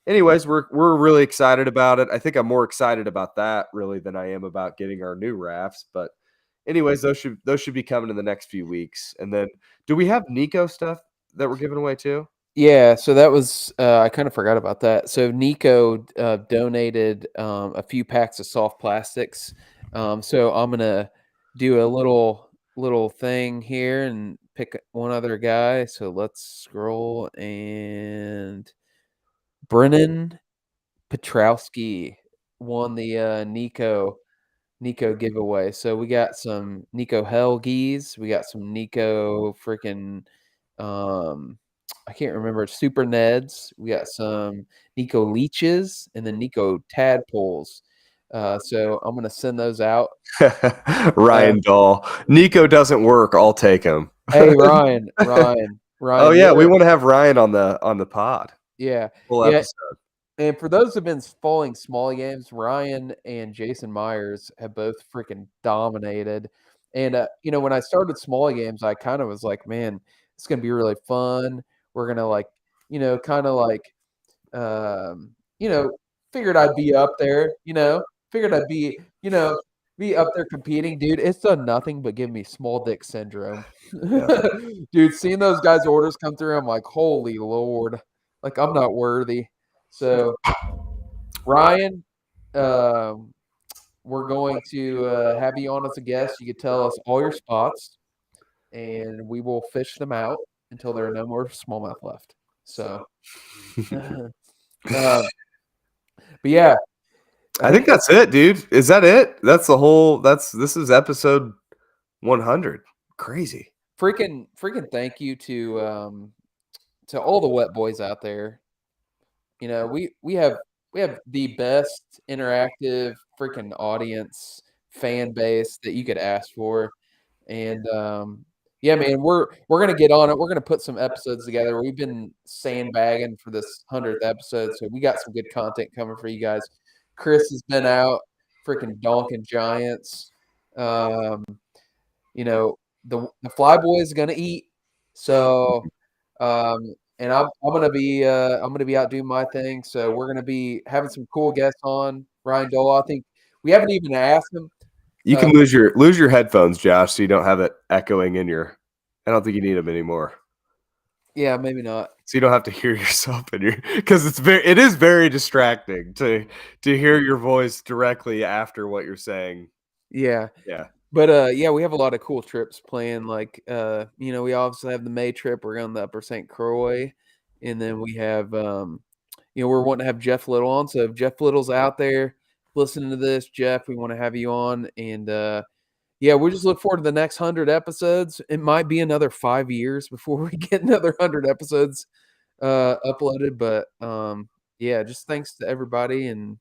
B: anyways, we're really excited about it. I think I'm more excited about that really than I am about getting our new rafts. But anyways, those should be coming in the next few weeks. And then, do we have Nico stuff that we're giving away too?
C: Yeah, so that was I kind of forgot about that. So Nico donated a few packs of soft plastics. So I'm gonna do a little thing here and pick one other guy. So let's scroll, and Brennan Petrowski won the Nico giveaway. So we got some Nico Helgies, we got some Nico freaking I can't remember, Super Neds, we got some Nico Leeches, and then Nico Tadpoles. So I'm gonna send those out.
B: Ryan Dahl. Nico doesn't work. I'll take him.
C: Hey Ryan.
B: Oh yeah, we want to have Ryan on the pod.
C: Yeah.
B: Full episode.
C: And for those who've been following Smallie games, Ryan and Jason Myers have both freaking dominated. And when I started Smallie games, I kind of was like, man, it's gonna be really fun. We're gonna figured I'd be up there, figured I'd be up there competing. Dude, it's done nothing but give me small dick syndrome. Dude, seeing those guys' orders come through, I'm like, holy Lord, like I'm not worthy. So Ryan, we're going to have you on as a guest. You can tell us all your spots and we will fish them out until there are no more smallmouth left. So but yeah,
B: I think that's it, dude. Is that it? That's the whole. This is episode 100. Crazy.
C: Freaking thank you to all the wet boys out there. We have the best interactive freaking audience fan base that you could ask for, and yeah, man, we're gonna get on it. We're gonna put some episodes together. We've been sandbagging for this 100th episode, so we got some good content coming for you guys. Chris has been out freaking donking giants. The Flyboy is gonna eat. So, and I'm gonna be out doing my thing. So we're gonna be having some cool guests on. Ryan Dole, I think we haven't even asked him.
B: You can lose your headphones, Josh, so you don't have it echoing in your. I don't think you need them anymore.
C: Yeah, maybe not.
B: So you don't have to hear yourself because it is very distracting to hear your voice directly after what you're saying.
C: Yeah.
B: Yeah.
C: But we have a lot of cool trips planned. Like we obviously have the May trip. We're on the Upper St. Croix, and then we have we're wanting to have Jeff Little on. So if Jeff Little's out there listening to this, Jeff, we want to have you on. And we just look forward to the next 100 episodes. It might be another 5 years before we get another 100 episodes uploaded. But just thanks to everybody, and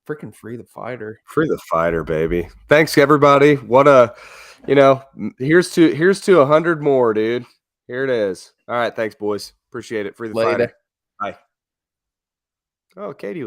C: freaking free the fighter.
B: Free the fighter, baby. Thanks, everybody. What a, here's to 100 more, dude. Here it is. All right, thanks, boys. Appreciate it. Free the fighter. Bye. Oh, Katie was